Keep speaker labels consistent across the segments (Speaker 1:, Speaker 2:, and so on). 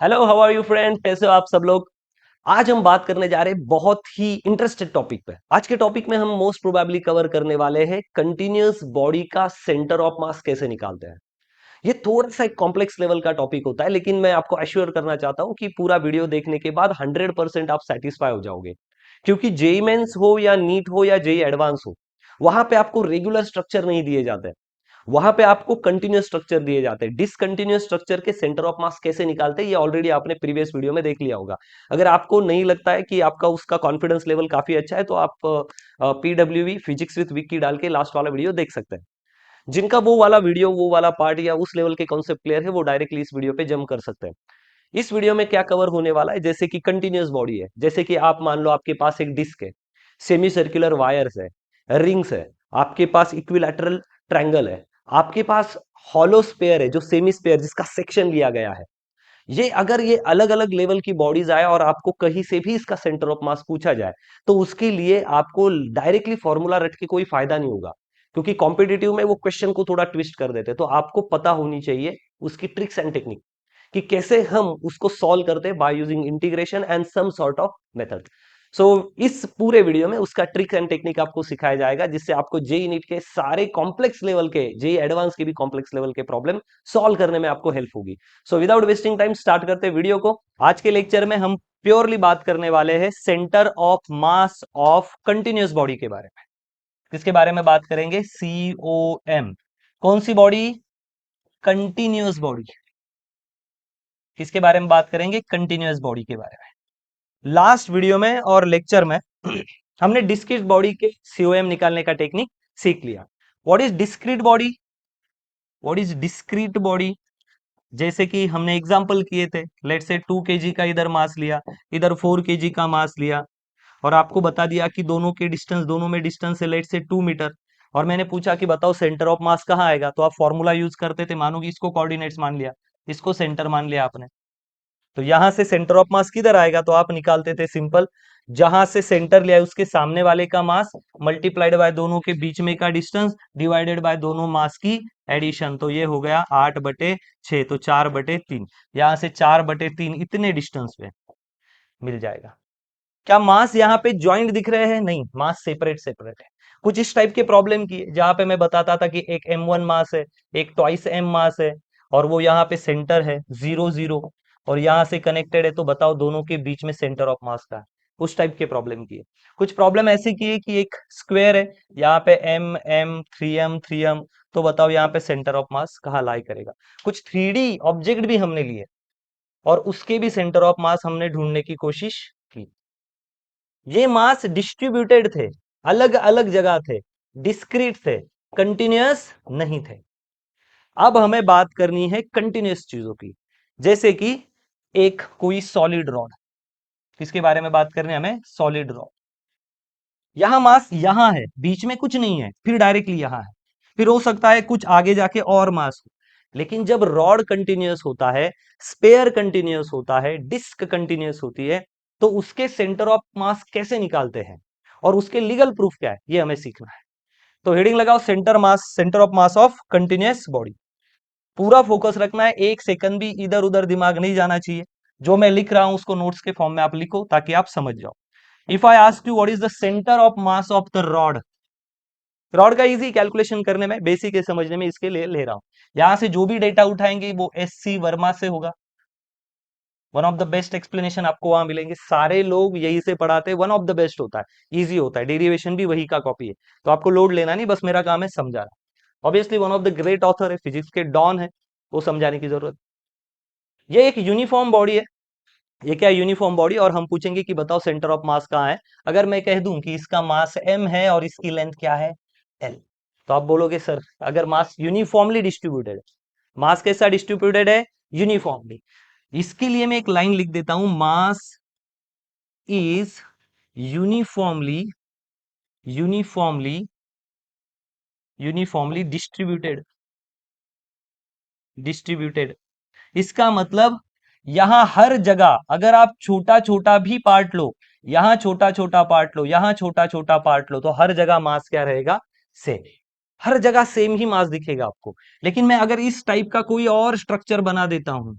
Speaker 1: Hello, how are you friend? कैसे हो आप सब लोग? आज हम बात करने जा रहे हैं बहुत ही इंटरेस्टेड टॉपिक पे। आज के टॉपिक में हम मोस्ट प्रोबेबली कवर करने वाले हैं कंटिन्यूअस बॉडी का सेंटर ऑफ मास कैसे निकालते हैं। ये थोड़ा सा एक कॉम्प्लेक्स लेवल का टॉपिक होता है, लेकिन मैं आपको एश्योर करना चाहता हूं कि पूरा वीडियो देखने के बाद 100% आप सेटिस्फाई हो जाओगे। क्योंकि जेई मेंस हो या नीट हो या जेई एडवांस हो, वहां पे आपको रेगुलर स्ट्रक्चर नहीं दिए जाते। वहां पे आपको कंटिन्यूअस स्ट्रक्चर दिए जाते हैं। डिसकंटिन्यूअस स्ट्रक्चर के सेंटर ऑफ मास कैसे निकालते हैं, ये ऑलरेडी आपने प्रीवियस वीडियो में देख लिया होगा। अगर आपको नहीं लगता है कि आपका उसका कॉन्फिडेंस लेवल काफी अच्छा है, तो आप पीडब्ल्यूवी फिजिक्स विद विक्की डाल के लास्ट वाला वीडियो देख सकते हैं। जिनका वो वाला वीडियो, वो वाला पार्ट या उस लेवल के कॉन्सेप्ट क्लियर है, वो डायरेक्टली इस वीडियो पे जंप कर सकते हैं। इस वीडियो में क्या कवर होने वाला है, जैसे कि कंटिन्यूअस बॉडी है। जैसे कि आप मान लो आपके पास एक डिस्क है, सेमी सर्कुलर वायर्स है, रिंग्स है, आपके पास इक्विलैटरल ट्रायंगल है, आपके पास हॉलो स्पेयर है जो सेमी स्पेयर जिसका सेक्शन लिया गया है। ये अगर ये अलग अलग लेवल की बॉडीज आए और आपको कहीं से भी इसका सेंटर ऑफ मास पूछा जाए, तो उसके लिए आपको डायरेक्टली फॉर्मूला रट के कोई फायदा नहीं होगा। क्योंकि कॉम्पिटिटिव में वो क्वेश्चन को थोड़ा ट्विस्ट कर देते हैं। तो आपको पता होनी चाहिए उसकी ट्रिक्स एंड टेक्निक, कि कैसे हम उसको सॉल्व करते हैं by using integration and some sort of method. So इस पूरे वीडियो में उसका ट्रिक एंड टेक्निक आपको सिखाया जाएगा, जिससे आपको जेई नीट के सारे कॉम्प्लेक्स लेवल के, जेई एडवांस के भी कॉम्प्लेक्स लेवल के प्रॉब्लम सॉल्व करने में आपको हेल्प होगी। So without wasting time start करते हैं वीडियो को। आज के लेक्चर में हम प्योरली बात करने वाले हैं centre of mass of continuous body के बारे में। किसके बारे में बात करेंगे? सीओएम। कौन सी बॉडी? Continuous body. किसके बारे में बात करेंगे? कंटिन्यूअस बॉडी के बारे में। लास्ट वीडियो में और लेक्चर में हमने डिस्क्रीट बॉडी के सीओएम निकालने का टेक्निक सीख लिया। What is discrete body? What is discrete body? जैसे कि हमने एग्जांपल किए थे, लेट से 2 kg का इधर मास लिया, इधर 4 kg का मास लिया, और आपको बता दिया कि दोनों के डिस्टेंस, दोनों में डिस्टेंस है लेट से 2 मीटर। और मैंने पूछा कि बताओ सेंटर ऑफ मास कहाँ आएगा, तो आप फॉर्मूला यूज करते थे। मानो कि इसको कोऑर्डिनेट्स मान लिया, इसको सेंटर मान लिया आपने, तो यहां से सेंटर ऑफ मास किधर आएगा, तो आप निकालते थे सिंपल। जहां से सेंटर लिया है उसके सामने वाले का मास मल्टीप्लाइड बाय दोनों के बीच में का डिस्टेंस डिवाइडेड बाय दोनों मास की एडिशन, तो ये हो गया 8/6, तो 4/3। यहां से 4/3 इतने डिस्टेंस पे मिल जाएगा। क्या मास यहाँ पे ज्वाइंट दिख रहे हैं? नहीं, मास सेपरेट सेपरेट है। कुछ इस टाइप के प्रॉब्लम की जहां पे मैं बताता था कि एक M1 मास है, एक ट्वाइस M मास है, और वो यहाँ पे सेंटर है 0 0, और यहाँ से कनेक्टेड है, तो बताओ दोनों के बीच में सेंटर ऑफ मास का है। उस टाइप के प्रॉब्लम की है। कुछ प्रॉब्लम ऐसी की है कि एक स्क्वायर है, यहाँ पे M M 3M 3M, तो बताओ यहाँ पे सेंटर ऑफ मास कहाँ लाई करेगा। कुछ 3D ऑब्जेक्ट भी हमने लिए और उसके भी सेंटर ऑफ मास हमने ढूंढने की कोशिश की। ये मास डिस्ट्रीब्यूटेड थे, अलग अलग जगह थे, डिस्क्रीट थे, कंटिन्यूअस नहीं थे। अब हमें बात करनी है कंटिन्यूअस चीजों की, जैसे कि एक कोई सॉलिड रॉड। किसके बारे में बात करनी है हमें? Solid rod. यहां मास यहां है, बीच में कुछ नहीं है, फिर डायरेक्टली यहां है, फिर हो सकता है कुछ आगे जाके और मास हो। लेकिन जब रॉड कंटिन्यूअस होता है, स्पेयर कंटिन्यूअस होता है, डिस्क कंटिन्यूअस होती है, तो उसके सेंटर ऑफ मास कैसे निकालते हैं और उसके लीगल प्रूफ क्या है, ये हमें सीखना है। तो हेडिंग लगाओ, centre mass, centre of mass of continuous body. पूरा फोकस रखना है, एक सेकंड भी इधर उधर दिमाग नहीं जाना चाहिए। जो मैं लिख रहा हूं उसको नोट्स के फॉर्म में आप लिखो, ताकि आप समझ जाओ। If I ask you what is the centre of mass of the rod, rod का इजी कैलकुलेशन करने में, बेसिक है समझने में, इसके लिए ले रहा हूं। यहां से जो भी डेटा उठाएंगे वो SC वर्मा से होगा। One of the best explanation आपको वहां मिलेंगे, सारे लोग यही से पढ़ाते हैं। वन ऑफ द बेस्ट होता है, इजी होता है, डेरिवेशन भी वही का कॉपी है। तो आपको लोड लेना नहीं, बस मेरा काम है समझाना। Obviously one of the great author है, फिजिक्स के डॉन है, वो समझाने की जरूरत। ये एक यूनिफॉर्म बॉडी है। ये क्या है? Uniform body. और हम पूछेंगे कि बताओ सेंटर ऑफ मास कहाँ है। अगर मैं कह दूं कि इसका मास M है और इसकी लेंथ क्या है? L, तो आप बोलोगे सर अगर मास यूनिफॉर्मली डिस्ट्रीब्यूटेड है, मास कैसा डिस्ट्रीब्यूटेड है? यूनिफॉर्मली। इसके लिए मैं एक लाइन लिख देता हूं, mass is uniformly uniformly uniformly distributed. Distributed इसका मतलब यहां हर जगह अगर आप छोटा छोटा भी पार्ट लो, यहां छोटा छोटा पार्ट लो, यहां छोटा छोटा पार्ट लो, तो हर जगह मास क्या रहेगा? सेम। हर जगह सेम ही मास दिखेगा आपको। लेकिन मैं अगर इस टाइप का कोई और स्ट्रक्चर बना देता हूं,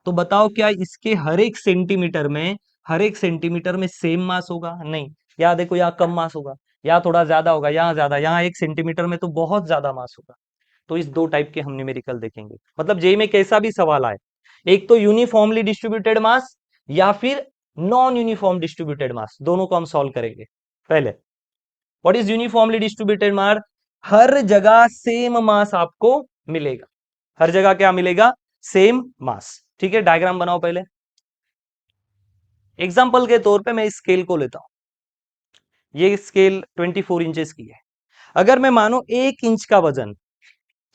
Speaker 2: तो बताओ क्या इसके हर एक सेंटीमीटर में सेम मास होगा? नहीं। या देखो यहाँ कम मास होगा, या थोड़ा ज्यादा होगा, यहाँ ज्यादा, यहाँ 1 सेंटीमीटर में तो बहुत ज्यादा मास होगा। तो इस दो टाइप के हम न्यूमेरिकल देखेंगे, मतलब जेई में कैसा भी सवाल आए, एक तो यूनिफॉर्मली डिस्ट्रीब्यूटेड मास या फिर नॉन यूनिफॉर्म डिस्ट्रीब्यूटेड मास, दोनों को हम सॉल्व करेंगे। पहले व्हाट इज यूनिफॉर्मली डिस्ट्रीब्यूटेड मास? हर जगह सेम मास आपको मिलेगा, हर जगह क्या मिलेगा? Same mass. ठीक है, डायग्राम बनाओ पहले। एग्जाम्पल के तौर पे मैं स्केल को लेता हूं, ये स्केल 24 इंचेस की है। अगर मैं मानो 1 इंच का वजन,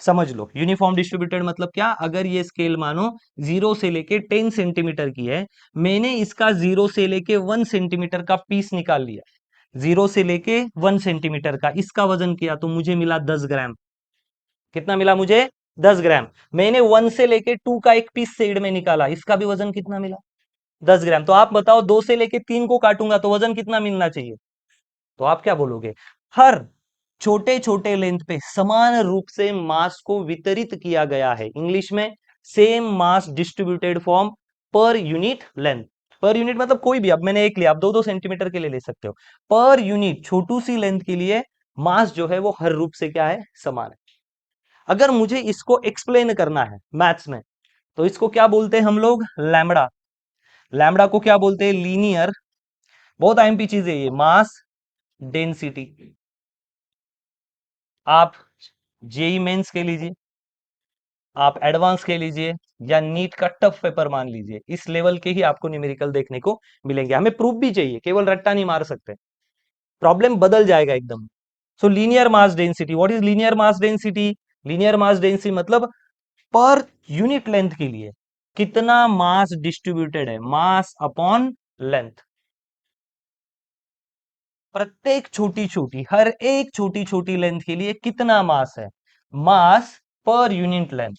Speaker 2: समझ लो यूनिफॉर्म डिस्ट्रीब्यूटेड मतलब क्या, अगर ये स्केल मानो 0 से लेके 10 सेंटीमीटर की है, मैंने इसका 0 से लेके 1 सेंटीमीटर का पीस निकाल लिया, 0 से लेके 1 सेंटीमीटर का इसका वजन किया तो मुझे मिला 10 ग्राम। कितना मिला मुझे? 10 ग्राम। मैंने 1 से लेके 2 का एक पीस शेड में निकाला, इसका भी वजन कितना मिला? 10 ग्राम। तो आप बताओ 2 से लेके 3 को काटूंगा तो वजन कितना मिलना चाहिए? तो आप क्या बोलोगे? हर छोटे छोटे लेंथ पे समान रूप से मास को वितरित किया गया है, इंग्लिश में सेम मास डिस्ट्रीब्यूटेड फॉर्म पर यूनिट लेंथ। पर यूनिट मतलब कोई भी, अब मैंने एक लिया, आप 2-2 सेंटीमीटर के लिए ले सकते हो। पर यूनिट छोटू सी लेंथ के लिए मास जो है वो हर रूप से क्या है? समान है। अगर मुझे इसको एक्सप्लेन करना है मैथ्स में, तो इसको क्या बोलते हैं हम लोग? लैम्बडा। लैम्बडा को क्या बोलते हैं? लीनियर, बहुत आईएमपी चीज है ये, मास डेंसिटी। आप जेई मेंस के लीजिए, आप एडवांस के लीजिए, या नीट का टफ पेपर मान लीजिए, इस लेवल के ही आपको न्यूमेरिकल देखने को मिलेंगे। हमें प्रूफ भी चाहिए, केवल रट्टा नहीं मार सकते, प्रॉब्लम बदल जाएगा एकदम। सो linear mass density, what is linear mass density? Linear mass density मतलब पर यूनिट लेंथ के लिए कितना मास डिस्ट्रीब्यूटेड है, मास अपॉन लेंथ। प्रत्येक छोटी छोटी, हर एक छोटी छोटी लेंथ के लिए कितना मास है? मास पर यूनिट लेंथ,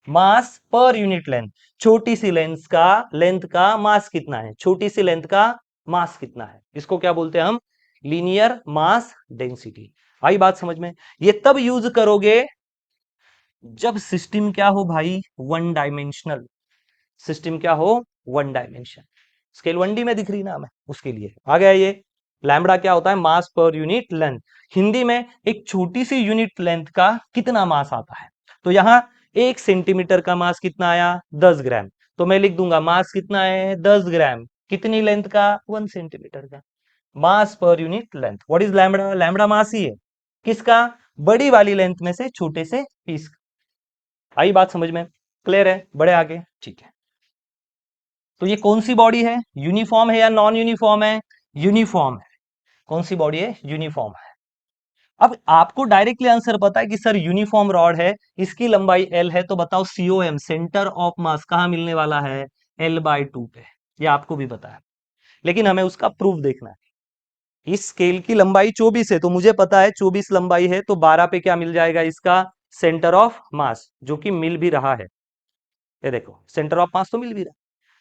Speaker 2: मास पर यूनिट लेंथ। छोटी सी लेंथ का मास कितना है? छोटी सी लेंथ का मास कितना है? इसको क्या बोलते हैं हम? Linear mass density. आई बात समझ में? ये तब यूज करोगे जब सिस्टम क्या हो भाई? One dimensional. सिस्टम क्या हो? One dimension. स्केल 1D में दिख रही ना हमें, उसके लिए आ गया ये। लैम्बडा क्या होता है? मास पर यूनिट लेंथ। हिंदी में एक छोटी सी यूनिट लेंथ का कितना मास आता है? तो यहां 1 सेंटीमीटर का मास कितना आया? 10 ग्राम। तो मैं लिख दूंगा मास कितना है? 10 ग्राम। कितनी लेंथ का? 1 सेंटीमीटर का। मास पर unit length. What is lambda? Lambda mass ही है किसका? बड़ी वाली लेंथ में से छोटे से पीस। आई बात समझ में? क्लियर है? बड़े आगे, ठीक है। तो ये कौन सी बॉडी है? यूनिफॉर्म है या नॉन यूनिफॉर्म है? यूनिफॉर्म है। कौन सी बॉडी है? यूनिफॉर्म है। अब आपको डायरेक्टली आंसर पता है कि सर यूनिफॉर्म रॉड है, इसकी लंबाई एल है, तो बताओ सीओएम सेंटर ऑफ मास कहां मिलने वाला है? L/2 पे। ये आपको भी पता है, लेकिन हमें उसका प्रूफ देखना है। इस स्केल की लंबाई 24 है, तो मुझे पता है 24 लंबाई है, तो 12 पे क्या मिल जाएगा इसका? सेंटर ऑफ मास, जो कि मिल भी रहा है। ये देखो सेंटर ऑफ मास तो मिल भी रहा है,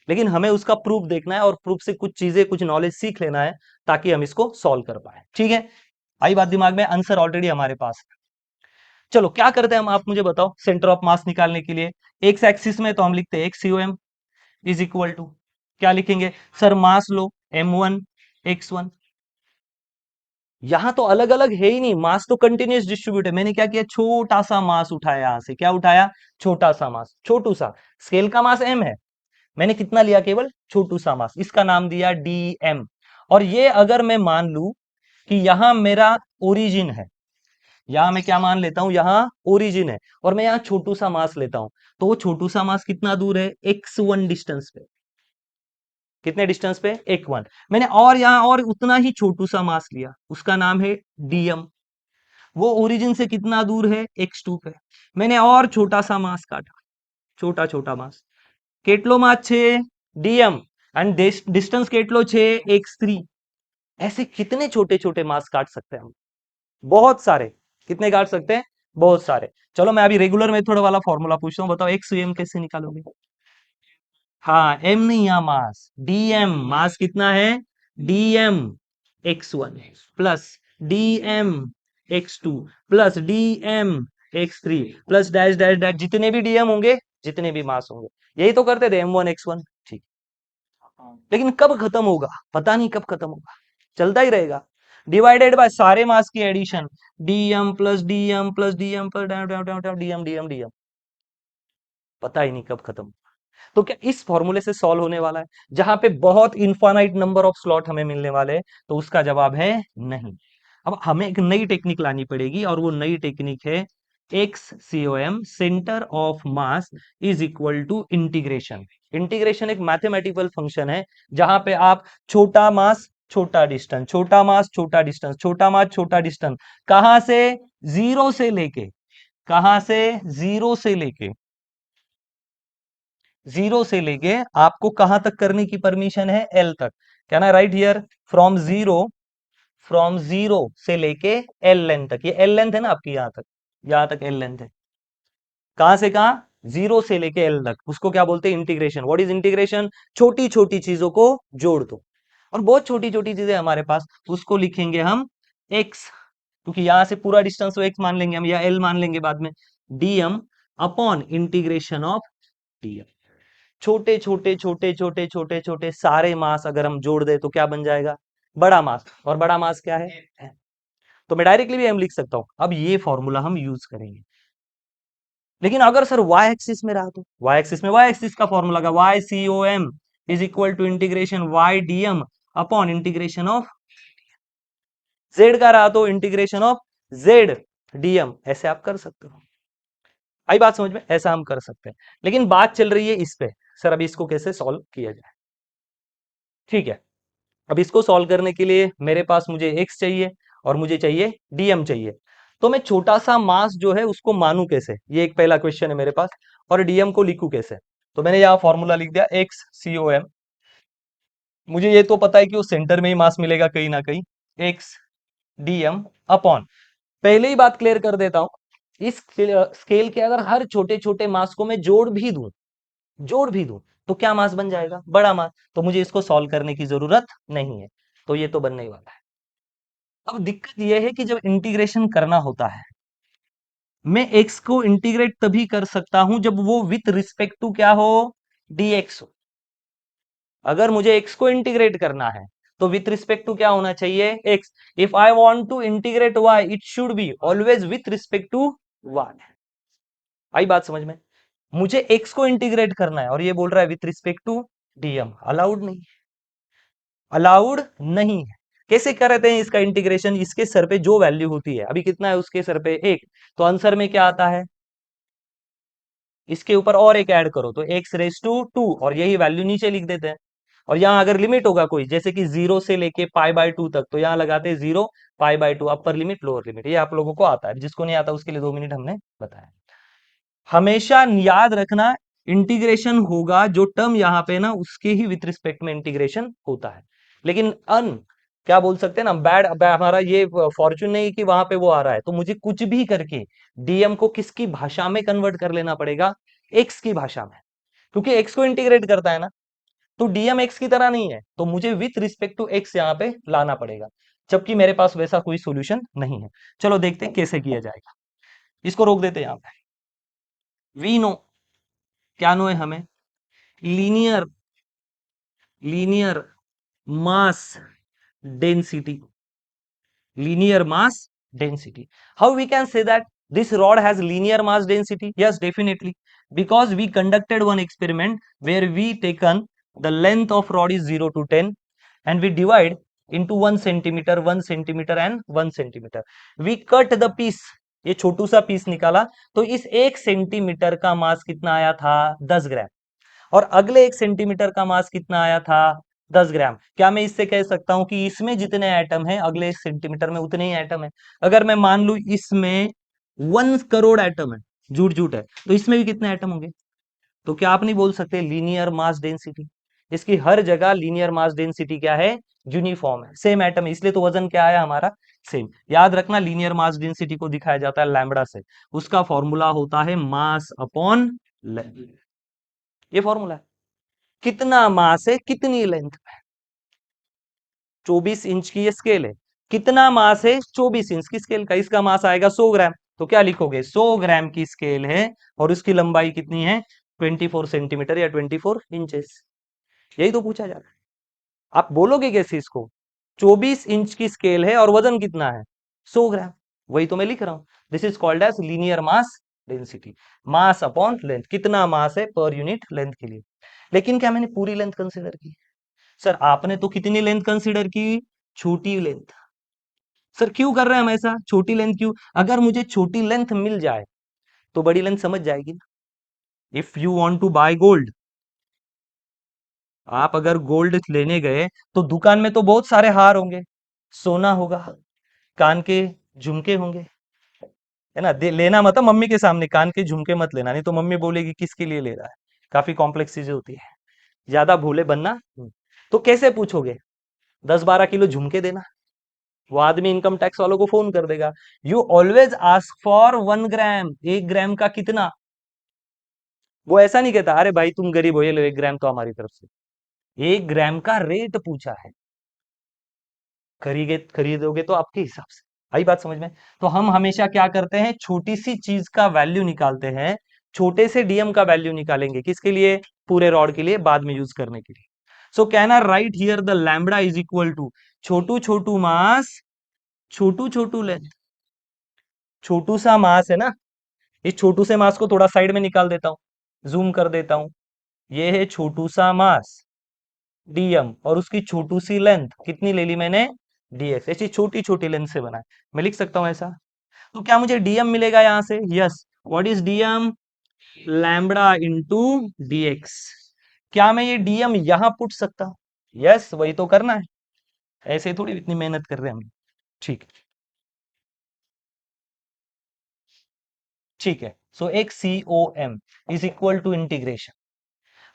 Speaker 2: लेकिन हमें उसका प्रूफ देखना है, और प्रूफ से कुछ चीजें, कुछ नॉलेज सीख लेना है, ताकि हम इसको सॉल्व कर पाए। ठीक है, आई बात दिमाग में? आंसर ऑलरेडी हमारे पास है। चलो क्या करते हैं हम, आप मुझे बताओ। सेंटर ऑफ मास निकालने के लिए एक्स एक्सिस में तो हम लिखते हैं XUM इज इक्वल टू, क्या लिखेंगे सर? मास लो M1 X1। यहां तो अलग अलग है ही नहीं, मास तो कंटिन्यूस डिस्ट्रीब्यूट है। मैंने क्या किया? छोटा सा मास उठाया, यहां से क्या उठाया? छोटा सा मास, छोटू सा। स्केल का मास M है, मैंने कितना लिया? केवल छोटू सा मास, इसका नाम दिया DM। और ये अगर मैं मान लू कि यहां मेरा ओरिजिन है, यहां मैं क्या मान लेता हूं? यहां ओरिजिन है, और मैं यहां छोटू सा मास लेता हूं, तो वो छोटू सा मास कितना दूर है? X1 डिस्टेंस पे। कितने डिस्टेंस पे? X1। मैंने और यहां और उतना ही छोटू सा मास लिया, उसका नाम है DM। वो ओरिजिन से कितना दूर है? X2 पे। मैंने और छोटा सा मास काटा, छोटा छोटा मास। કેટલો માસ છે? DM। एंड डिस्टेंस કેટલો છે? X3। ऐसे कितने छोटे छोटे मास काट सकते हैं हम? बहुत सारे। कितने काट सकते हैं? बहुत सारे। चलो मैं अभी रेगुलर मेथड वाला फॉर्मूला पूछता हूँ, बताओ XUM कैसे निकालोगे? हाँ, M नहीं, यहाँ मास DM। मास कितना है? DM X1 plus DM X2 plus DM X3 plus dash dash dash, जितने भी DM होंगे जितने भी मास होंगे। यही तो करते थे m1 x1, ठीक। लेकिन कब खत्म होगा, पता नहीं कब खत्म होगा, चलता ही रहेगा। डिवाइडेड बाय सारे मास की addition, dm plus dm plus dm plus dm dm dm, पता ही नहीं कब खत्म होगा। तो क्या इस फॉर्मूले से सॉल्व होने वाला है, जहां पे बहुत इनफाइनाइट नंबर ऑफ स्लॉट हमें मिलने वाले हैं? तो उसका जवाब है नहीं। अब हमें एक नई टेक्निक लानी पड़ेगी, और वो नई टेक्निक है XCOM, centre of mass is equal to integration. Integration एक मैथमेटिकल फंक्शन है, जहां पे आप छोटा मास छोटा डिस्टेंस, छोटा मास छोटा डिस्टेंस, छोटा मास छोटा डिस्टेंस, कहां से, जीरो से लेके, कहां से, जीरो से लेके, जीरो से लेके आपको कहां तक करने की परमिशन है, एल तक। क्या ना, right here, from zero, from zero से लेके एल लेंथ तक। ये एल लेंथ है ना आपकी, यहां तक, यहां तक एल लेंथ है। कहां से कहां, जीरो से लेके एल तक, उसको क्या बोलते हैं, इंटीग्रेशन। What is integration? छोटी छोटी चीजों को जोड़ दो, और बहुत छोटी छोटी चीजें हमारे पास, उसको लिखेंगे हम एक्स, क्योंकि यहां से पूरा डिस्टेंस तो एक्स मान लेंगे हम, या एल मान लेंगे बाद में, DM upon integration of DM. छोटे छोटे छोटे छोटे छोटे छोटे सारे मास अगर हम जोड़ दे तो क्या बन जाएगा, बड़ा मास। और बड़ा मास क्या है, तो मैं डायरेक्टली भी हम लिख सकता हूं। अब ये फॉर्मूला हम यूज करेंगे। लेकिन अगर सर वाई एक्सिस में रहा, तो वाई एक्सिस में वाई एक्सिस का फॉर्मूला का y C O M is equal to integration y d m upon integration of z का रहा तो इंटीग्रेशन ऑफ जेड डीएम। ऐसे आप कर सकते हो, आई बात समझ में, ऐसा हम कर सकते हैं। लेकिन बात चल रही है इस पे, सर अभी इसको कैसे सॉल्व किया जाए। ठीक है, अब इसको सॉल्व करने के लिए मेरे पास मुझे x चाहिए और मुझे चाहिए dm चाहिए। तो मैं छोटा सा मास जो है उसको मानू कैसे, ये एक पहला क्वेश्चन है मेरे पास, और dm को लिखू कैसे। तो मैंने यहाँ फॉर्मूला लिख दिया XCOM। मुझे ये तो पता है कि वो सेंटर में ही मास मिलेगा कहीं ना कहीं, x dm अपॉन, पहले ही बात क्लियर कर देता हूं, इस स्केल के अगर हर छोटे छोटे मास को मैं जोड़ भी दूं, जोड़ भी दूं, तो क्या मास बन जाएगा, बड़ा मास। तो मुझे इसको सॉल्व करने की जरूरत नहीं है, तो ये तो बनने ही वाला है। अब दिक्कत यह है कि जब इंटीग्रेशन करना होता है, मैं x को इंटीग्रेट तभी कर सकता हूं जब वो विथ रिस्पेक्ट टू क्या हो, dx हो। अगर मुझे x को इंटीग्रेट करना है तो विथ रिस्पेक्ट टू क्या होना चाहिए, x। If I want to integrate y, it should be always with respect to y। आई बात समझ में, मुझे x को इंटीग्रेट करना है और ये बोल रहा है with respect to dm, allowed नहीं, अलाउड नहीं है। कैसे करते हैं इसका इंटीग्रेशन, इसके सर पे जो वैल्यू होती है, अभी कितना है उसके सर पे, एक, तो आंसर में क्या आता है, इसके ऊपर और एक ऐड करो तो x⁻², और यही वैल्यू नीचे लिख देते हैं। और यहाँ अगर लिमिट होगा कोई, जैसे कि 0 से लेके π/2 तक, तो यहाँ लगाते हैं 0 π/2, अपर लिमिट लोअर लिमिट। ये आप लोगों को आता है, जिसको नहीं आता उसके लिए 2 मिनट हमने बताया। हमेशा याद रखना, इंटीग्रेशन होगा जो टर्म यहाँ पे ना, उसके ही विथ रिस्पेक्ट में इंटीग्रेशन होता है। लेकिन क्या बोल सकते हैं ना, बैड हमारा ये फॉर्चून नहीं कि वहां पे वो आ रहा है, तो मुझे कुछ भी करके डीएम को किसकी भाषा में कन्वर्ट कर लेना पड़ेगा, एक्स की भाषा में, क्योंकि एक्स को इंटीग्रेट करता है ना। तो डीएम एक्स की तरह नहीं है, तो मुझे विथ रिस्पेक्ट टू एक्स यहाँ पे लाना पड़ेगा, जबकि मेरे पास वैसा कोई सोल्यूशन नहीं है। चलो देखते हैं कैसे किया जाएगा। इसको रोक देते हैं यहाँ पे। वी नो, क्या नो है हमें, linear, linear mass density, linear mass density. How we can say that this rod has linear mass density? Yes, definitely, because we conducted one experiment where we taken the length of rod is 0 to 10 and we divide into 1 centimeter, 1 centimeter and 1 centimeter. We cut the piece, ये छोटू सा piece निकाला, तो इस 1 centimetre का मास कितना आया था, 10 ग्राम, और अगले 1 सेंटीमीटर का मास कितना आया था, 10 ग्राम। क्या मैं इससे कह सकता हूं कि इसमें जितने एटम हैं अगले 1 सेंटीमीटर में उतने ही एटम है? अगर मैं मान लू इसमें 1 करोड़ एटम है, झूठ झूठ है, तो इसमें भी कितने एटम होंगे? तो क्या आप नहीं बोल सकते लीनियर मास डेंसिटी? इसकी हर जगह लीनियर मास डेंसिटी क्या है, यूनिफॉर्म है, सेम एटम है, इसलिए तो वजन क्या आया हमारा, सेम। याद रखना, लीनियर मास डेंसिटी को दिखाया जाता है लैम्बडा से, उसका फॉर्मूला होता है मास अपॉन लेंथ। ये फॉर्मूला है, कितना मास है कितनी लेंथ है। 24 इंच की ये स्केल है, कितना मास है, 24 इंच की स्केल का, इसका मास आएगा 100 ग्राम। तो क्या लिखोगे, 100 ग्राम की स्केल है और उसकी लंबाई कितनी है, 24 सेंटीमीटर या 24 इंचेस। यही तो पूछा जा रहा है। आप बोलोगे कैसे इसको? 24 इंच की स्केल है और वजन कितना है? 100 ग्राम। वही तो मैं लिख रहा हूं। This is called as linear mass density. Mass upon length, कितना मास है पर यूनिट लेंथ के लिए। लेकिन क्या मैंने पूरी लेंथ कंसिडर की? सर आपने तो कितनी लेंथ कंसिडर की? छोटी लेंथ। सर क्यों कर रहे हैं हम ऐसा? छोटी लेंथ क्यों? अगर मुझे छोटी लेंथ मिल जाए तो बड़ी लेंथ समझ जाएगी ना। If you want to buy gold, आप अगर गोल्ड लेने गए तो दुकान में तो बहुत सारे हार होंगे, सोना होगा, कान के झुमके होंगे, है ना। लेना मतलब मम्मी के सामने कान के झुमके मत लेना, नहीं तो मम्मी बोलेगी किसके लिए ले रहा है। काफी कॉम्प्लेक्स चीजें होती है, ज्यादा भोले बनना। तो कैसे पूछोगे? 10-12 किलो झुमके देना, वो आदमी इनकम टैक्स वालों को फोन कर देगा। यू ऑलवेज आस्क फॉर 1 ग्राम, 1 ग्राम का कितना। वो ऐसा नहीं कहता अरे भाई तुम गरीब हो ये लो 1 ग्राम तो हमारी तरफ से। 1 ग्राम का रेट पूछा है, खरीदोगे तो आपके हिसाब से। आई बात समझ में? तो हम हमेशा क्या करते हैं, छोटी सी चीज का वैल्यू निकालते हैं। छोटे से डीएम का वैल्यू निकालेंगे किसके लिए? पूरे रॉड के लिए, बाद में यूज करने के लिए। So can I write here the lambda is equal to छोटू छोटू मास, छोटू छोटू लेंथ। छोटू सा मास है ना, इस छोटू से मास को थोड़ा साइड में निकाल देता हूं, जूम कर देता हूं। ये है छोटू सा मास डीएम, और उसकी छोटू सी लेंथ कितनी ले ली मैंने? डीएक्स। ऐसी छोटी छोटी लेंथ से बना है, मैं लिख सकता हूं ऐसा। तो क्या मुझे डीएम मिलेगा यहां से? Yes. What is dm? Lambda into dx. क्या मैं ये डीएम यहां पुट सकता हूं? यस, वही तो करना है, ऐसे थोड़ी इतनी मेहनत कर रहे हैं हम। ठीक, ठीक है। सो एक C O M is equal to integration.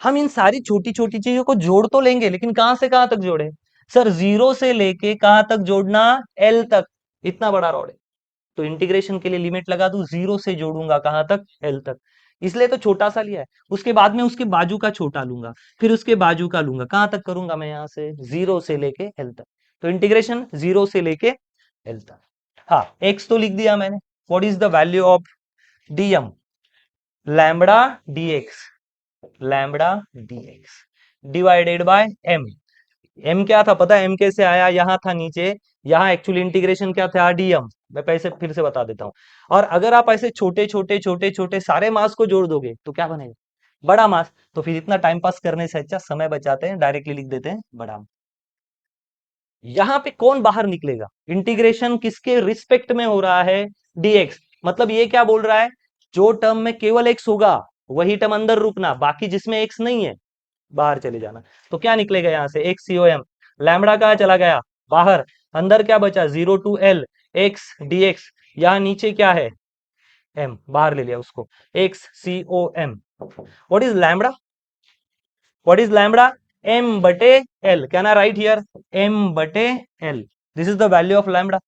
Speaker 2: हम इन सारी छोटी छोटी चीजों को जोड़ तो लेंगे, लेकिन कहां से कहां तक जोड़े? सर जीरो से लेके कहां तक जोड़ना? एल तक। इतना बड़ा रॉड है, तो इंटीग्रेशन के लिए लिमिट लगा दूं, जीरो से जोड़ूंगा कहां तक? एल तक। इसलिए तो छोटा सा लिया है। उसके बाद में उसके बाजू का छोटा लूंगा, फिर उसके बाजू का लूंगा, कहां तक करूंगा मैं? यहां से जीरो से लेके एल तक। तो इंटीग्रेशन जीरो से लेके एल तक। हाँ, एक्स तो लिख दिया मैंने। What is the value of dm? Lambda dx, lambda dx divided by m. M क्या था पता है? एम कैसे आया? यहां था नीचे, यहां एक्चुअली इंटीग्रेशन क्या था? डीएम। मैं पैसे फिर से बता देता हूं। और अगर आप ऐसे छोटे छोटे छोटे छोटे सारे मास को जोड़ दोगे तो क्या बनेगा? बड़ा मास। तो फिर इतना टाइम पास करने से अच्छा समय बचाते हैं, डायरेक्टली लिख देते हैं बड़ा मास। यहां पे कौन बाहर निकलेगा? इंटीग्रेशन किसके रिस्पेक्ट में हो रहा है? डीएक्स। मतलब ये क्या बोल रहा है? जो टर्म में केवल एक्स होगा वही टर्म अंदर रुकना, बाकी जिसमें एक्स नहीं है बाहर चले जाना। तो क्या निकलेगा यहां से? एक्स सी ओ एम। लैम्बडा कहा चला गया? बाहर। अंदर क्या बचा? Zero to l x dx. यहां नीचे क्या है? एम, बाहर ले लिया उसको। X C O M. What is lambda? What is lambda? M बटे l. Can I write here? M बटे l. This is the value of lambda.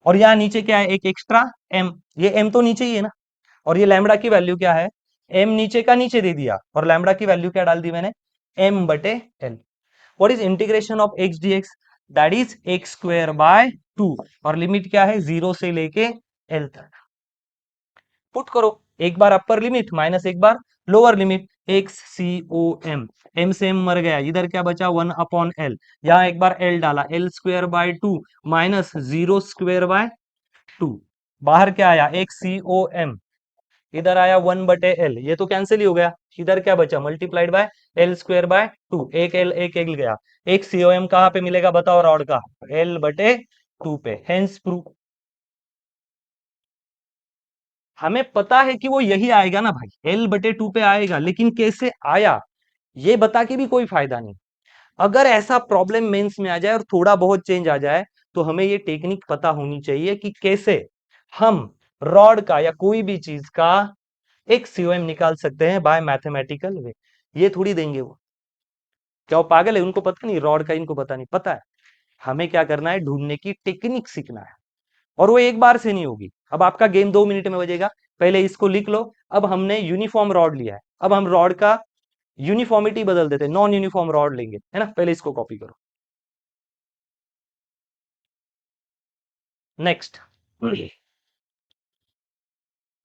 Speaker 2: और यहाँ नीचे क्या है? एक एक्स्ट्रा एम। ये एम तो नीचे ही है ना, और ये लैम्बडा की वैल्यू क्या है? एम नीचे का नीचे दे दिया, और लैम्बडा की वैल्यू क्या डाल दी मैंने? एम बटे l. What is integration of x dx? That is x square by 2। और लिमिट क्या है? जीरो से लेके एल तक। पुट करो, एक बार अपर लिमिट माइनस एक बार lower limit. X C O M, M से एम मर गया, इधर क्या बचा? 1/L। यहाँ एक बार एल डाला, L square by 2 minus zero square by 2। बाहर क्या आया? X C O M. इधर आया 1/L, ये तो कैंसिल ही हो गया। इधर क्या बचा? Multiplied by L square by 2। एक एल गया। एक सीओएम कहां पे मिलेगा बताओ? रॉड का L/2 पे। Hence proof. हमें पता है कि वो यही आएगा ना भाई, L/2 पे आएगा, लेकिन कैसे आया ये बता के भी कोई फायदा नहीं। अगर ऐसा प्रॉब्लम मेंस में आ जाए और थोड़ा बहुत चेंज आ जाए, तो हमें ये टेक्निक पता होनी चाहिए कि कैसे हम रॉड का या कोई भी चीज का एक सीओएम निकाल सकते हैं बाय मैथमेटिकल वे। ये थोड़ी देंगे वो, क्या वो पागल है? उनको पता नहीं रॉड का, इनको पता नहीं। पता है हमें क्या करना है, ढूंढने की टेक्निक सीखना है। और वो एक बार से नहीं होगी। अब आपका गेम 2 मिनट में बजेगा। पहले इसको लिख लो। अब हमने यूनिफॉर्म रॉड लिया है, अब हम रॉड का यूनिफॉर्मिटी बदल देते हैं, नॉन यूनिफॉर्म रॉड लेंगे, है ना। पहले इसको कॉपी करो। नेक्स्ट,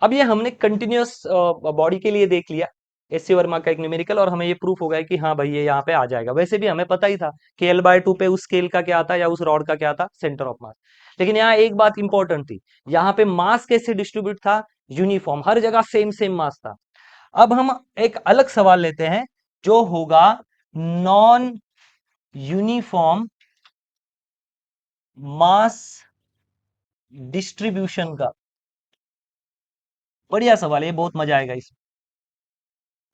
Speaker 2: अब ये हमने कंटिन्यूअस बॉडी के लिए देख लिया। एससी वर्मा का एक न्यूमेरिकल, और हमें ये प्रूफ हो गया कि हाँ भाई ये यहाँ पे आ जाएगा। वैसे भी हमें पता ही था कि L/2 पे उस स्केल का क्या था या उस रॉड का क्या था, सेंटर ऑफ मास। लेकिन यहाँ एक बात इंपॉर्टेंट थी, यहाँ पे मास कैसे डिस्ट्रीब्यूट था, यूनिफॉर्म, हर जगह सेम सेम मास था। अब हम एक अलग सवाल लेते हैं जो होगा नॉन यूनिफॉर्म मास डिस्ट्रीब्यूशन का। बढ़िया सवाल है, ये बहुत मजा आएगा इसमें।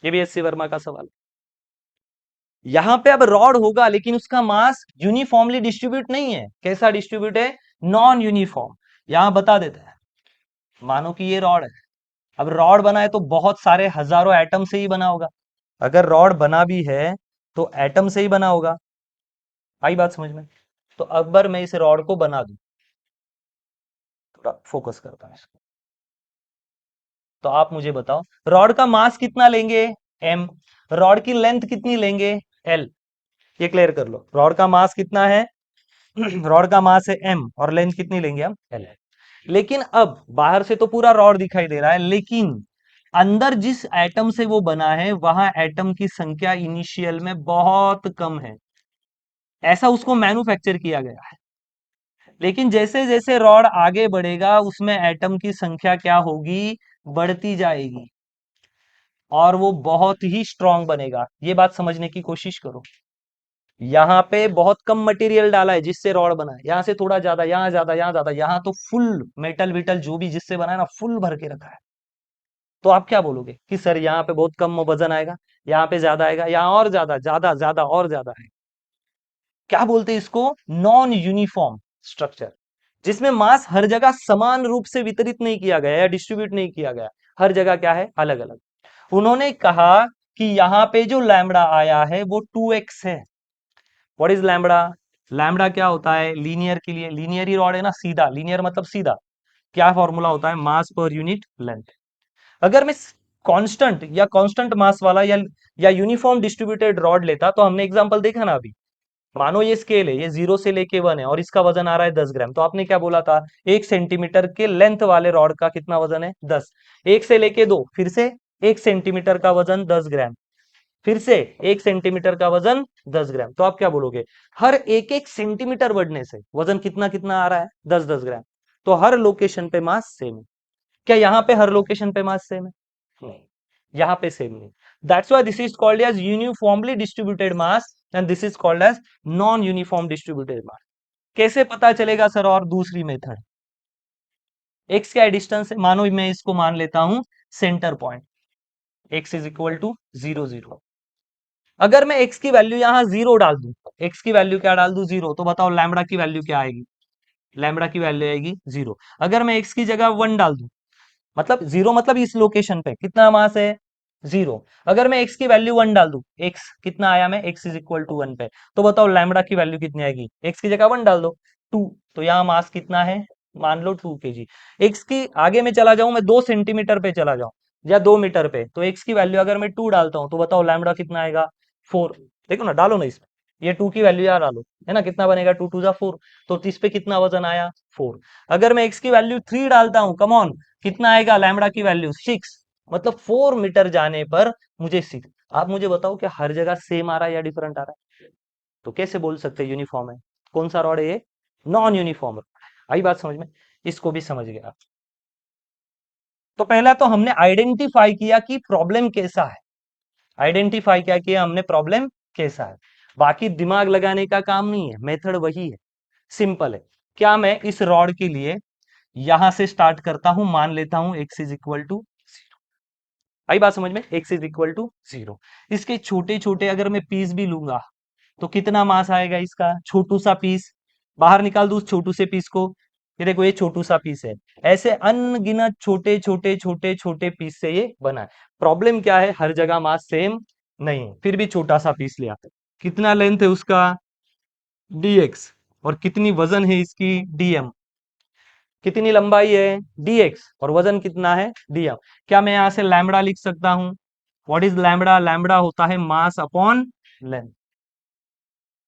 Speaker 2: ये भी एससी वर्मा का सवाल है। यहां पे अब रॉड होगा लेकिन उसका मास यूनिफॉर्मली डिस्ट्रीब्यूट नहीं है। कैसा डिस्ट्रीब्यूट है, नॉन यूनिफॉर्म। यहां बता देते हैं, मानो कि ये रॉड है। अब रॉड बना है तो बहुत सारे हजारों एटम से ही बना होगा। अगर रॉड बना भी है तो एटम से ही बना होगा। आई बात समझ में? तो अगर मैं इस रॉड को बना दूं, थोड़ा फोकस करता हूं इसको, तो आप मुझे बताओ रॉड का मास कितना लेंगे, m, रॉड की लेंथ कितनी लेंगे, l। ये क्लियर कर लो, रॉड का मास कितना है रॉड का मास है m और लेंथ कितनी लेंगे हम, l। लेकिन अब बाहर से तो पूरा रॉड दिखाई दे रहा है, लेकिन अंदर जिस एटम से वो बना है वहां एटम की संख्या इनिशियल में बहुत कम है। ऐसा उसको मैन्युफैक्चर किया गया है। लेकिन जैसे जैसे रॉड आगे बढ़ेगा उसमें एटम की संख्या क्या होगी, बढ़ती जाएगी, और वो बहुत ही स्ट्रांग बनेगा। ये बात समझने की कोशिश करो। यहाँ पे बहुत कम मटेरियल डाला है जिससे रॉड बना है, यहाँ से थोड़ा ज्यादा, यहाँ ज्यादा, यहाँ ज्यादा, यहाँ तो फुल मेटल विटल जो भी जिससे बना है ना, फुल भर के रखा है। तो आप क्या बोलोगे कि सर यहाँ पे बहुत कम वजन आएगा, यहाँ पे ज्यादा आएगा, यहाँ और ज्यादा, ज्यादा ज्यादा और ज्यादा आएगा। क्या बोलते हैं इसको, नॉन यूनिफॉर्म स्ट्रक्चर, जिसमें मास हर जगह समान रूप से वितरित नहीं किया गया या डिस्ट्रीब्यूट नहीं किया गया, हर जगह क्या है, अलग अलग। उन्होंने कहा कि यहाँ पे जो लैम्बडा आया है वो 2x है। व्हाट इज लैम्बडा, लैम्बडा क्या होता है, लीनियर के लिए, लीनियर ही रॉड है ना, सीधा, लीनियर मतलब सीधा। क्या फॉर्मूला होता है, मास पर यूनिट लेंथ। अगर मैं कांस्टेंट या कांस्टेंट मास वाला या यूनिफॉर्म डिस्ट्रीब्यूटेड रॉड लेता, तो हमने एग्जांपल देखा ना अभी, मानो ये स्केल है, ये 0 से लेके 1 है और इसका वजन आ रहा है 10 ग्राम, तो आपने क्या बोला था, 1 सेंटीमीटर के लेंथ वाले रॉड का कितना वजन है, 10। 1 से लेके 2, फिर से 1 सेंटीमीटर का वजन 10 ग्राम, फिर से 1 सेंटीमीटर का वजन 10 ग्राम। तो आप क्या बोलोगे, हर एक एक सेंटीमीटर बढ़ने से वजन कितना कितना आ रहा है, 10-10 ग्राम। तो हर लोकेशन पे मास सेम है। क्या यहाँ पे हर लोकेशन पे मास सेम है, नहीं, यहाँ पे सेम नहीं। That's why this is called as uniformly distributed mass and this is called as non uniform distributed mass. कैसे पता चलेगा सर, और दूसरी मेथड, एक्स क्या डिस्टेंस है, मानो मैं इसको मान लेता हूं centre point, x is equal to 0 0। अगर मैं x की वैल्यू यहां 0 डाल दूं, x की वैल्यू क्या डाल दूं, 0, तो बताओ लैम्बडा की वैल्यू क्या आएगी, लैम्बडा की वैल्यू आएगी 0। अगर मैं x की जगह 1 डाल दूं, मतलब 0 मतलब इस लोकेशन पे कितना मास है, 0। अगर मैं x की वैल्यू 1 डाल दूं, x कितना आया, मैं x इज इक्वल टू 1 पे, तो बताओ लैम्बडा की वैल्यू कितनी आएगी, x की जगह 1 डाल दो, 2। तो यहाँ मास कितना है, मान लो 2 kg। x की आगे में चला जाऊं, मैं 2 सेंटीमीटर पे चला जाऊं या 2 मीटर पे, तो x की वैल्यू अगर मैं 2 डालता हूं, तो बताओ लैम्बडा कितना आएगा, 4। देखो ना, डालो ना इसमें, ये 2 की वैल्यू यहाँ डालो, है ना, कितना बनेगा, 2 2 जा 4। तो इस पे कितना वजन आया, 4। अगर मैं x की वैल्यू 3 डालता हूं, कम ऑन, कितना आएगा लैम्बडा की वैल्यू, 6। मतलब 4 मीटर जाने पर मुझे 6। आप मुझे बताओ कि हर जगह सेम आ रहा है या डिफरेंट आ रहा है, तो कैसे बोल सकते हैं यूनिफॉर्म है। कौन सा रॉड है ये, नॉन यूनिफॉर्म। आई बात समझ में, इसको भी समझ गया। तो पहला तो हमने आइडेंटिफाई किया कि प्रॉब्लम कैसा है, आइडेंटिफाई क्या किया हमने, प्रॉब्लम कैसा है। बाकी दिमाग लगाने का काम नहीं है, मेथड वही है, सिंपल है। क्या मैं इस रॉड के लिए यहां से स्टार्ट करता हूं, मान लेता हूं x इज इक्वल टू 0। आई बात समझ में, x इज इक्वल टू 0। इसके छोटे छोटे अगर मैं पीस भी लूंगा तो कितना मास आएगा इसका, छोटू सा पीस, बाहर निकाल दू उस छोटू से पीस को, ये देखो ये छोटू सा पीस है। ऐसे अनगिनत छोटे छोटे छोटे छोटे पीस से ये बना है। प्रॉब्लम क्या है, हर जगह मास सेम नहीं है, फिर भी छोटा सा पीस लिया। कितना लेंथ है उसका, dx, और कितनी वजन है इसकी, dm। कितनी लंबाई है, dx, और वजन कितना है, dm। क्या मैं यहां से लैम्बडा लिख सकता हूं, व्हाट इज लैम्बडा, लैम्बडा होता है मास अपॉन लेंथ,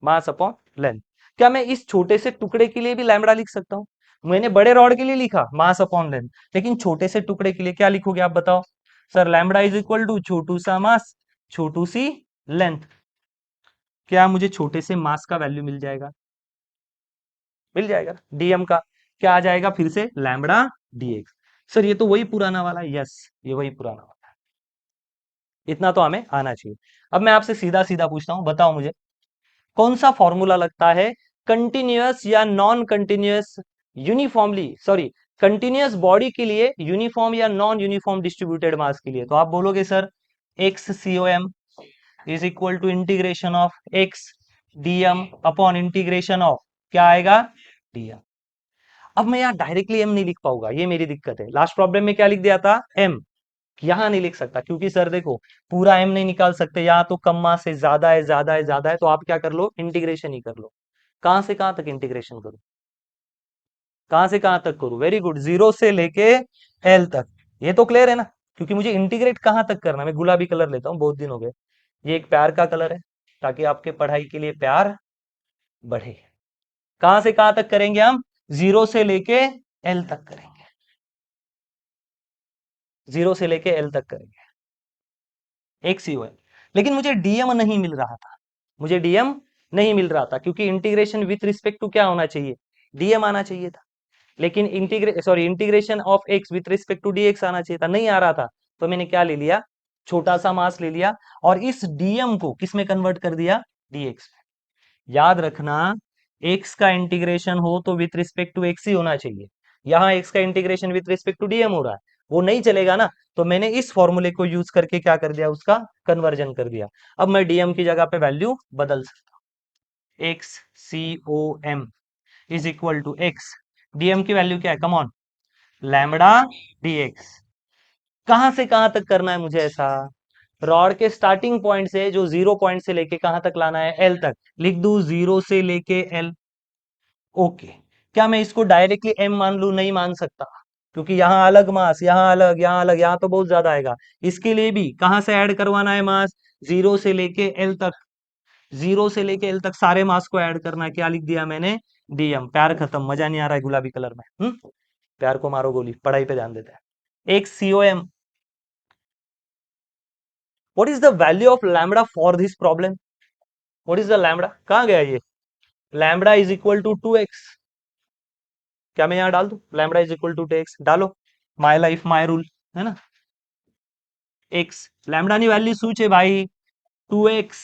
Speaker 2: मास अपॉन लेंथ। क्या मैं इस छोटे से टुकड़े के लिए भी लैम्बडा लिख सकता हूं, मैंने बड़े रॉड के लिए लिखा मास अपॉन लेंथ, लेकिन छोटे से टुकड़े के लिए क्या लिखोगे आप बताओ, sir lambda is equal to छोटू सा मास छोटू सी लेंथ। क्या मुझे छोटे से मास का वैल्यू मिल जाएगा? मिल जाएगा। डीएम का क्या आ जाएगा फिर से? Lambda dx. सर ये तो वही पुराना वाला। यस, ये वही पुराना वाला। इतना तो हमें आना चाहिए। अब मैं आपसे सीधा सीधा पूछता हूं, बताओ मुझे कौन सा फॉर्मूला लगता है कंटिन्यूअस या non continuous uniformly, sorry, continuous body के लिए यूनिफॉर्म या नॉन यूनिफॉर्म डिस्ट्रीब्यूटेड मास के लिए? तो आप बोलोगे sir x C O M is equal to integration of x dm upon integration of क्या आएगा? डीएम। अब मैं यहाँ डायरेक्टली एम नहीं लिख पाऊंगा, ये मेरी दिक्कत है। लास्ट प्रॉब्लम में क्या लिख दिया था? एम। यहां नहीं लिख सकता क्योंकि सर देखो पूरा एम नहीं निकाल सकते, यहाँ तो कम मास है, ज्यादा है, ज्यादा है, ज्यादा है, तो आप क्या कर लो? इंटीग्रेशन ही कर लो। कहां से कहां तक इंटीग्रेशन करूं? कहां से कहां तक करूं? वेरी गुड, जीरो से लेके एल तक। ये तो क्लियर है ना? क्योंकि मुझे इंटीग्रेट कहां तक करना है। मैं गुलाबी कलर लेता हूं, बहुत दिन हो गए। ये एक प्यार का कलर है, ताकि आपके पढ़ाई के लिए प्यार बढ़े। कहां से कहां तक करेंगे हम? जीरो से लेके एल तक करेंगे। जीरो से लेके एल तक करेंगे। एक सी है, लेकिन मुझे डीएम नहीं मिल रहा था। मुझे डीएम नहीं मिल रहा था क्योंकि इंटीग्रेशन विथ रिस्पेक्ट टू क्या होना चाहिए? डीएम आना चाहिए था। लेकिन integration of x with respect to dx आना चाहिए था, नहीं आ रहा था। तो मैंने क्या ले लिया? छोटा सा मास ले लिया और इस डीएम को किस में कन्वर्ट कर दिया? डीएक्स में। याद रखना, एक्स का इंटीग्रेशन हो तो विथ रिस्पेक्ट टू एक्स ही होना चाहिए। यहाँ एक्स का integration with respect to dm हो रहा है, वो नहीं चलेगा ना। तो मैंने इस फॉर्मूले को यूज करके क्या कर दिया? उसका कन्वर्जन कर दिया। अब मैं डीएम की जगह पे वैल्यू बदल सकता हूँ। X C O M is equal to x, dm की वैल्यू क्या है? Come on, lambda dx. कहां से कहां तक करना है मुझे ऐसा? रॉड के स्टार्टिंग पॉइंट से, जो जीरो पॉइंट से लेके कहां तक लाना है? एल तक। लिख दू जीरो से लेके एल। ओके। क्या मैं इसको डायरेक्टली एम मान लू? नहीं मान सकता, क्योंकि यहाँ अलग मास, यहाँ अलग, यहाँ अलग, यहाँ तो बहुत ज्यादा आएगा। इसके लिए भी कहां से ऐड करवाना है मास? जीरो से लेके एल तक। जीरो से लेके एल तक सारे मास को ऐड करना है। क्या लिख दिया मैंने? डीएम। प्यार खत्म, मजा नहीं आ रहा है गुलाबी कलर में। प्यार को मारो गोली, पढ़ाई पे ध्यान देते हैं। X COM. What is the value of lambda for this problem? What is the lambda? कहां गया ये? Lambda is equal to 2x। क्या मैं यहां डाल दूं? Lambda is equal to 2x डालो। माय लाइफ माय रूल, है ना? एक्स लैम्बडा ની વેલ્યુ શું છે ભાઈ? 2x।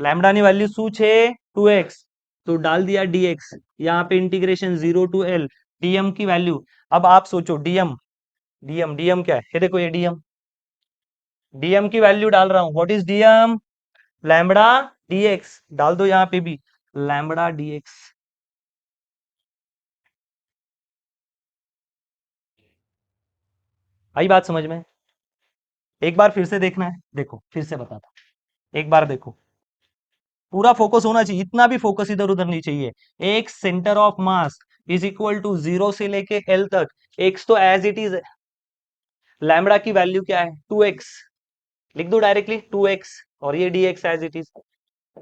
Speaker 2: लैम्बडा ની वैल्यू શું છે? 2x। तो डाल दिया dx। यहाँ पे इंटीग्रेशन 0 टू l, dm की वैल्यू। अब आप सोचो dm, dm क्या है? ये देखो ये dm की वैल्यू डाल रहा हूं। What is dm? Lambda dx। डाल दो यहाँ पे भी लैम्बडा dx। आई बात समझ में? एक बार फिर से देखना है, देखो फिर से बताता हूं। एक बार देखो, पूरा फोकस होना चाहिए, इतना भी फोकस इधर उधर नहीं चाहिए। X centre of mass is equal to zero से लेके एल तक। एक्स तो एज इट इज है। लैम्बडा की वैल्यू क्या है? 2x। लिख दो डायरेक्टली 2x, और ये dx as it is.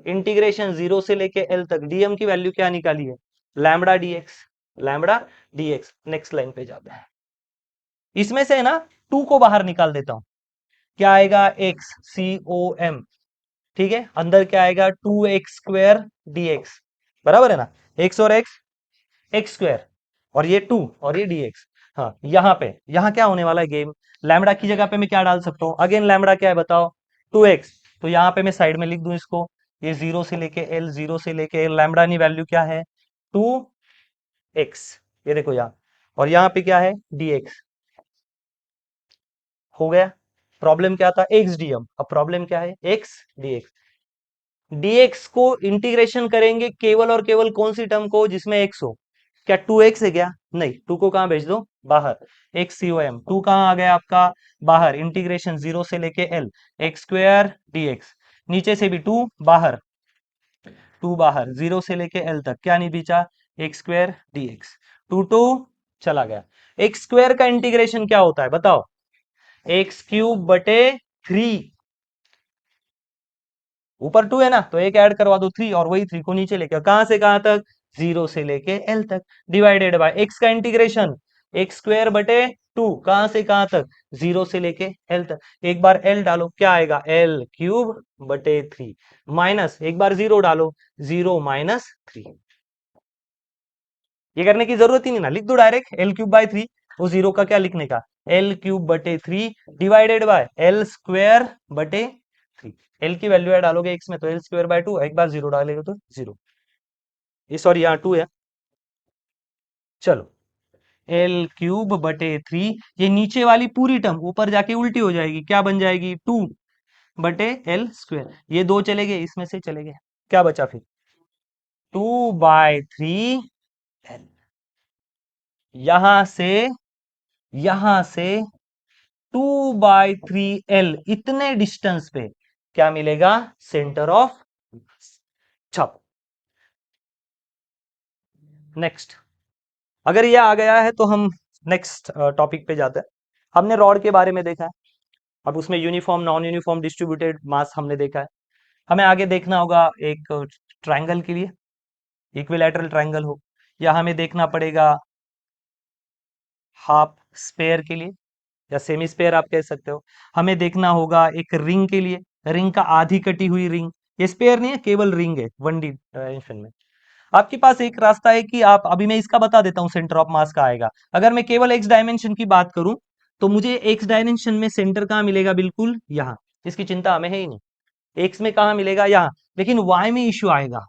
Speaker 2: Integration zero से लेके एल तक, डीएम की वैल्यू क्या निकाली है? Lambda dx. Lambda dx. Next line पे जाते हैं। इसमें से है ना 2 को बाहर निकाल देता हूं। क्या आएगा? X C O M. ठीक है, अंदर क्या आएगा? 2x² dx। बराबर है ना? x और x स्क्वायर, और ये 2 और ये dx। हाँ, यहाँ क्या होने वाला है गेम? लैम्बडा की जगह पे मैं क्या डाल सकता हूँ? अगेन लैम्बडा क्या है बताओ? 2x। तो यहाँ पे मैं साइड में लिख दूं इसको, ये जीरो से लेके एल, जीरो से लेके एल, लैम्बडा की वैल्यू क्या है? 2x। ये देखो यहाँ, और यहाँ पे क्या है? dx। हो गया। प्रॉब्लम क्या था? X DM. अब प्रॉब्लम क्या है? X dx. डीएक्स को इंटीग्रेशन करेंगे केवल और केवल कौन सी टर्म को? जिसमें एक्स हो। क्या 2x है क्या? नहीं, 2 को कहां भेज दो? बाहर। एक्स सी ओ एम, 2 कहां आ गया आपका? बाहर। इंटीग्रेशन जीरो से लेके एल, x² dx। नीचे से भी 2 बाहर, 2 बाहर, जीरो से लेके एल तक क्या नहीं बीचा? x² dx। 2 चला गया। x² का इंटीग्रेशन क्या होता है बताओ? x³ बटे 3। ऊपर 2 है ना, तो एक ऐड करवा दो 3, और वही 3 को नीचे लेके कहां से कहां तक? जीरो से लेके एल तक, डिवाइडेड बाय एक्स का इंटीग्रेशन x² बटे 2 कहां से कहां तक, 0 से लेके एल तक। एक बार एल डालो, क्या आएगा, एल क्यूब बटे 3, माइनस एक बार 0 डालो, 0 माइनस 3। ये करने की जरूरत ही नहीं ना, लिख दो डायरेक्ट एल क्यूब बाय 3। वो 0 का क्या लिखने का, एल क्यूब बटे 3 डिवाइडेड बाय एल स्क्वायर बटे 3। एल की वैल्यू डालोगे एक्स में तो एल स्क्वायर बाय 2, एक बार 0 डालेगा तो 0। ये सॉरी यहाँ 2 है। चलो एल क्यूब बटे 3, ये नीचे वाली पूरी टर्म ऊपर जाके उल्टी हो जाएगी, क्या बन जाएगी, 2 बटे एल स्क्वायर। ये 2 चले गए, इसमें से चले गए, क्या बचा फिर, 2/3 एल। यहां से यहां से 2/3 एल इतने डिस्टेंस पे क्या मिलेगा, सेंटर ऑफ छप। नेक्स्ट, अगर ये आ गया है तो हम नेक्स्ट टॉपिक पे जाते हैं। हमने रॉड के बारे में देखा है, अब उसमें यूनिफॉर्म नॉन यूनिफॉर्म डिस्ट्रीब्यूटेड मास हमने देखा है। हमें आगे देखना होगा एक ट्रायंगल के लिए, इक्विलैटरल ट्रायंगल हो, या हमें देखना पड़ेगा हाफ स्पेयर के लिए, या सेमी स्पेयर आप कह सकते हो। हमें देखना होगा एक रिंग के लिए, रिंग का आधी कटी हुई रिंग, ये स्पेयर नहीं है, केवल रिंग है 1D डायमेंशन में। आपके पास एक रास्ता है कि आप, अभी मैं इसका बता देता हूँ सेंटर ऑफ मास का आएगा। अगर मैं केवल एक्स डायमेंशन की बात करूं तो मुझे एक्स डायमेंशन में सेंटर कहाँ मिलेगा, बिल्कुल यहाँ, इसकी चिंता हमें है ही नहीं। एक्स में कहाँ मिलेगा, यहाँ। लेकिन वाई में इश्यू आएगा,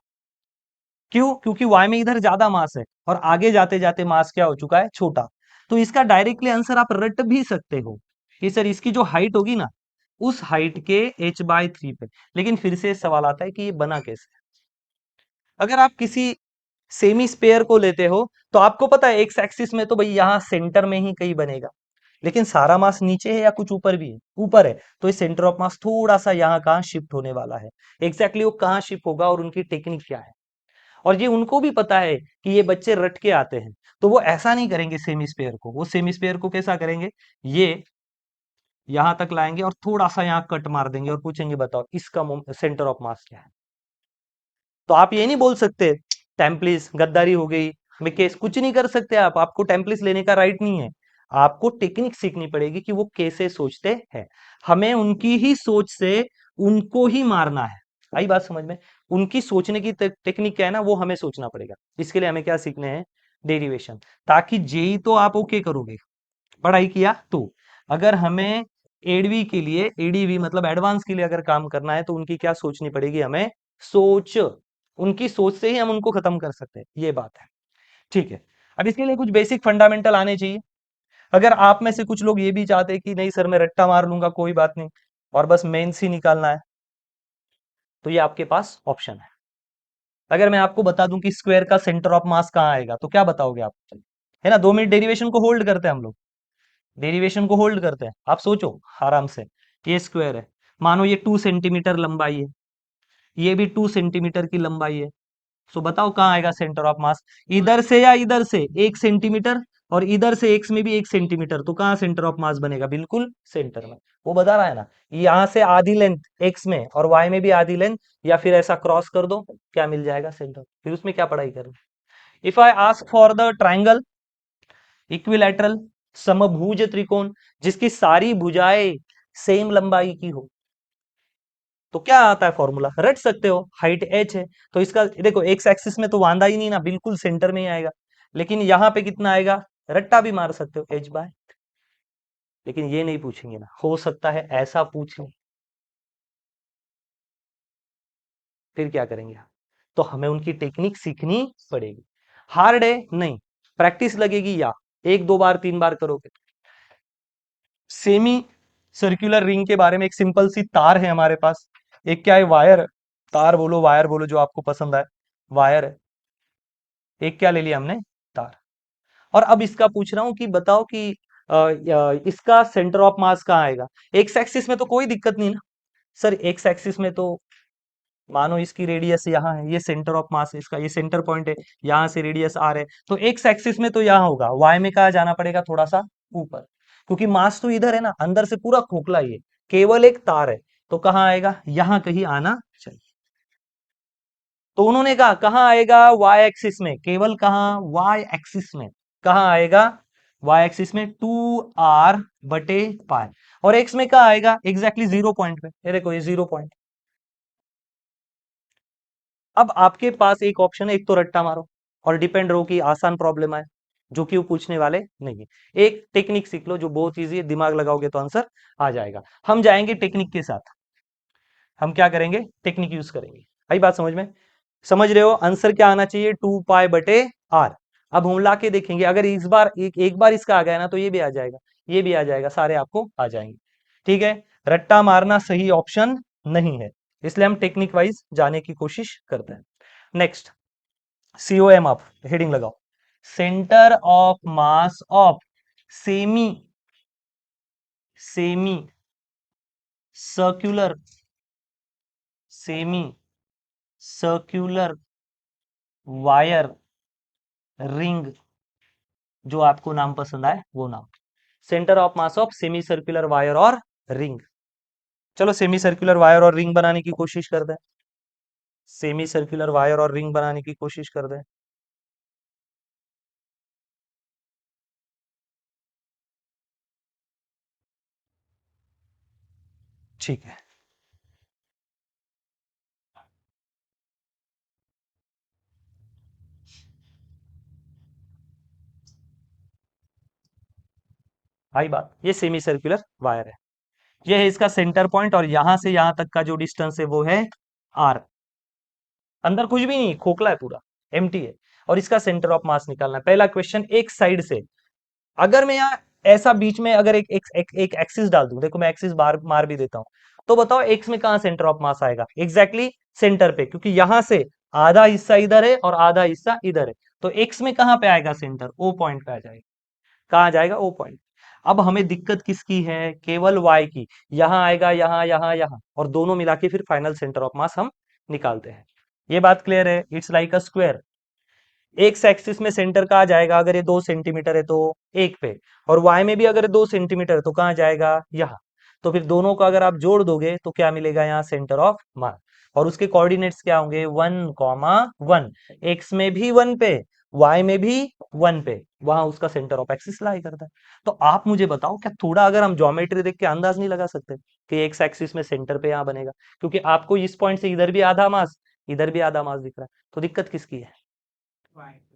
Speaker 2: क्यों, क्योंकि वाई में इधर ज्यादा मास है और आगे जाते जाते मास क्या हो चुका है, छोटा। तो इसका डायरेक्टली आंसर आप रट भी सकते हो कि सर इसकी जो हाइट होगी ना, उस हाइट के h/3 पे। लेकिन फिर से सवाल आता है कि ये बना कैसे। अगर आप किसी सेमी स्पेयर को लेते हो तो आपको पता है एक्स एक्सिस में तो भाई यहाँ सेंटर में ही कहीं बनेगा, लेकिन सारा मास नीचे है या कुछ ऊपर भी है, ऊपर है। तो ये सेंटर ऑफ मास थोड़ा सा यहाँ कहाँ शिफ्ट होने वाला है। एग्जैक्टली वो कहाँ शिफ्ट होगा और उनकी टेक्निक क्या है, और ये उनको भी पता है कि ये बच्चे रट के आते हैं। तो वो ऐसा नहीं करेंगे सेमी स्पेयर को, वो सेमी स्पेयर को कैसा करेंगे, ये यहां तक लाएंगे और थोड़ा सा यहाँ कट मार देंगे और पूछेंगे बताओ इसका सेंटर ऑफ मास क्या है। तो आप ये नहीं बोल सकते टेम्पलिस गद्दारी हो गई, मैं केस कुछ नहीं कर सकते आप, आपको टेम्पलिस लेने का राइट नहीं है। आपको टेक्निक सीखनी पड़ेगी कि वो कैसे सोचते हैं, हमें उनकी ही सोच से उनको ही मारना है। आई बात समझ में, उनकी सोचने की टेक्निक क्या है ना, वो हमें सोचना पड़ेगा। इसके लिए हमें क्या सीखने हैं, डेरिवेशन, ताकि जेई तो आप ओके करोगे, पढ़ाई किया तो। अगर हमें एडवी के लिए, एडीवी मतलब एडवांस के लिए अगर काम करना है तो उनकी क्या सोचनी पड़ेगी हमें, सोच। उनकी सोच से ही हम उनको खत्म कर सकते हैं, ये बात है। ठीक है, अब इसके लिए कुछ बेसिक फंडामेंटल आने चाहिए। अगर आप में से कुछ लोग ये भी चाहते हैं कि नहीं सर मैं रट्टा मार लूंगा कोई बात नहीं और बस मेंस ही निकालना है, तो ये आपके पास ऑप्शन है। अगर मैं आपको बता दूं कि स्क्वायर का सेंटर ऑफ मास कहाँ आएगा तो क्या बताओगे आप, है ना। 2 मिनट डेरिवेशन को होल्ड करते हैं हम लोग, डेरिवेशन को होल्ड करते हैं, आप सोचो आराम से। ये स्क्वायर है, मानो ये 2 सेंटीमीटर लंबाई है, ये भी 2 सेंटीमीटर की लंबाई है। सो बताओ कहाँ आएगा सेंटर ऑफ मास, इधर से या इधर से 1 सेंटीमीटर, और इधर से एक्स में भी 1 सेंटीमीटर, तो कहाँ सेंटर ऑफ मास बनेगा, बिल्कुल सेंटर में। वो बता रहा है ना, यहाँ से आधी लेंथ एक्स में और वाई में भी आधी लेंथ, या फिर ऐसा क्रॉस कर दो, क्या मिल जाएगा सेंटर, फिर उसमें क्या पढ़ाई करनी। If I ask for the triangle equilateral, समभुज त्रिकोण जिसकी सारी भुजाएं सेम लंबाई की हो, तो क्या आता है फॉर्मूला, रट सकते हो, हाइट h है तो इसका देखो एक्स एक्सिस में तो वांदा ही नहीं ना, बिल्कुल सेंटर में ही आएगा। लेकिन यहाँ पे कितना आएगा, रट्टा भी मार सकते हो h/, लेकिन ये नहीं पूछेंगे ना, हो सकता है ऐसा पूछ ले, फिर क्या करेंगे आप। तो हमें उनकी टेक्निक सीखनी पड़ेगी। हार्ड है नहीं, प्रैक्टिस लगेगी, या 1 2 बार 3 बार करोगे। सेमी सर्कुलर रिंग के बारे में एक सिंपल सी तार है हमारे पास, एक क्या है, वायर, तार बोलो वायर बोलो जो आपको पसंद आए, वायर है। एक क्या ले लिया हमने, तार। और अब इसका पूछ रहा हूं कि बताओ कि इसका सेंटर ऑफ मास कहाँ आएगा। एक्स एक्सिस में तो कोई दिक्कत नहीं ना सर, एक्स एक्सिस में तो मानो इसकी रेडियस यहाँ है, ये सेंटर ऑफ मास है इसका, ये सेंटर पॉइंट है, यहाँ से रेडियस आर है, तो एक्स एक्सिस में तो यहाँ होगा, वाई में कहा जाना पड़ेगा थोड़ा सा ऊपर, क्योंकि मास तो इधर है ना, अंदर से पूरा खोखला ही है, केवल एक तार है, तो कहाँ आएगा, यहाँ कहीं आना चाहिए। तो उन्होंने कहा कहाँ आएगा, वाई एक्सिस में, केवल कहाँ, वाई एक्सिस में कहाँ आएगा, वाई एक्सिस में 2r/पाई, और एक्स में क्या आएगा एग्जैक्टली 0 पॉइंट पे, ये देखो ये 0 पॉइंट। अब आपके पास एक ऑप्शन है, एक तो रट्टा मारो और डिपेंड रहो कि आसान प्रॉब्लम आए, जो कि वो पूछने वाले नहीं है। एक टेक्निक सीख लो जो बहुत इजी है, दिमाग लगाओगे तो आंसर आ जाएगा। हम जाएंगे टेक्निक के साथ, हम क्या करेंगे, टेक्निक यूज करेंगे। आई बात समझ में? समझ रहे हो? आंसर क्या आना चाहिए, 2 पाई/r। अब हम ला के देखेंगे, अगर इस बार एक बार इसका आ गया ना तो ये भी आ जाएगा, ये भी आ जाएगा, सारे आपको आ जाएंगे। ठीक है, रट्टा मारना सही ऑप्शन नहीं है, इसलिए हम टेक्निक वाइज जाने की कोशिश करते हैं। नेक्स्ट, COM आप हेडिंग लगाओ, centre of mass of semi semi circular semi circular wire ring, जो आपको नाम पसंद आए वो नाम। Centre of mass of semi circular wire और रिंग। चलो सेमी सर्कुलर वायर और रिंग बनाने की कोशिश करते हैं, सेमी सर्कुलर वायर और रिंग बनाने की कोशिश करते हैं। ठीक है, आई बात, ये सेमी सर्कुलर वायर है, ये है इसका सेंटर पॉइंट, और यहां से यहां तक का जो डिस्टेंस है वो है आर। अंदर कुछ भी नहीं, खोखला है पूरा, एम्प्टी है, और इसका सेंटर ऑफ मास निकालना है। पहला क्वेश्चन, एक साइड से अगर मैं यहाँ ऐसा बीच में अगर एक एक्सिस डाल दूं, देखो मैं एक्सिस बार मार भी देता हूं, तो बताओ एक्स में कहां सेंटर ऑफ मास आएगा, एग्जैक्टली सेंटर पे, क्योंकि यहां से आधा हिस्सा इधर है और आधा हिस्सा इधर है, तो एक्स में कहां पे आएगा सेंटर, ओ पॉइंट पे आ जाएगा। कहां जाएगा, ओ पॉइंट। अब हमें दिक्कत किसकी है, केवल वाई की, यहां आएगा, यहां यहां यहां, और दोनों मिला के फिर फाइनल सेंटर ऑफ मास हम निकालते हैं। ये बात क्लियर है? It's like a square, x axis में सेंटर कहाँ जाएगा, अगर ये 2 सेंटीमीटर है तो एक पे, और वाई में भी अगर 2 सेंटीमीटर है तो कहाँ जाएगा, यहाँ। तो फिर दोनों को अगर आप जोड़ दोगे तो क्या मिलेगा, यहाँ सेंटर ऑफ मास, और उसके कोऑर्डिनेट्स क्या होंगे, 1,1। एक्स में भी 1 पे, वाई में भी 1 पे, वहां उसका सेंटर ऑफ एक्सिस लाई करता है। तो आप मुझे बताओ, क्या थोड़ा अगर हम ज्योमेट्री देख के अंदाज नहीं लगा सकते कि एक्स एक्सिस में सेंटर पे यहाँ बनेगा, क्योंकि आपको इस पॉइंट से इधर भी आधा मास, इधर भी आधा मास दिख रहा है, तो दिक्कत किसकी है,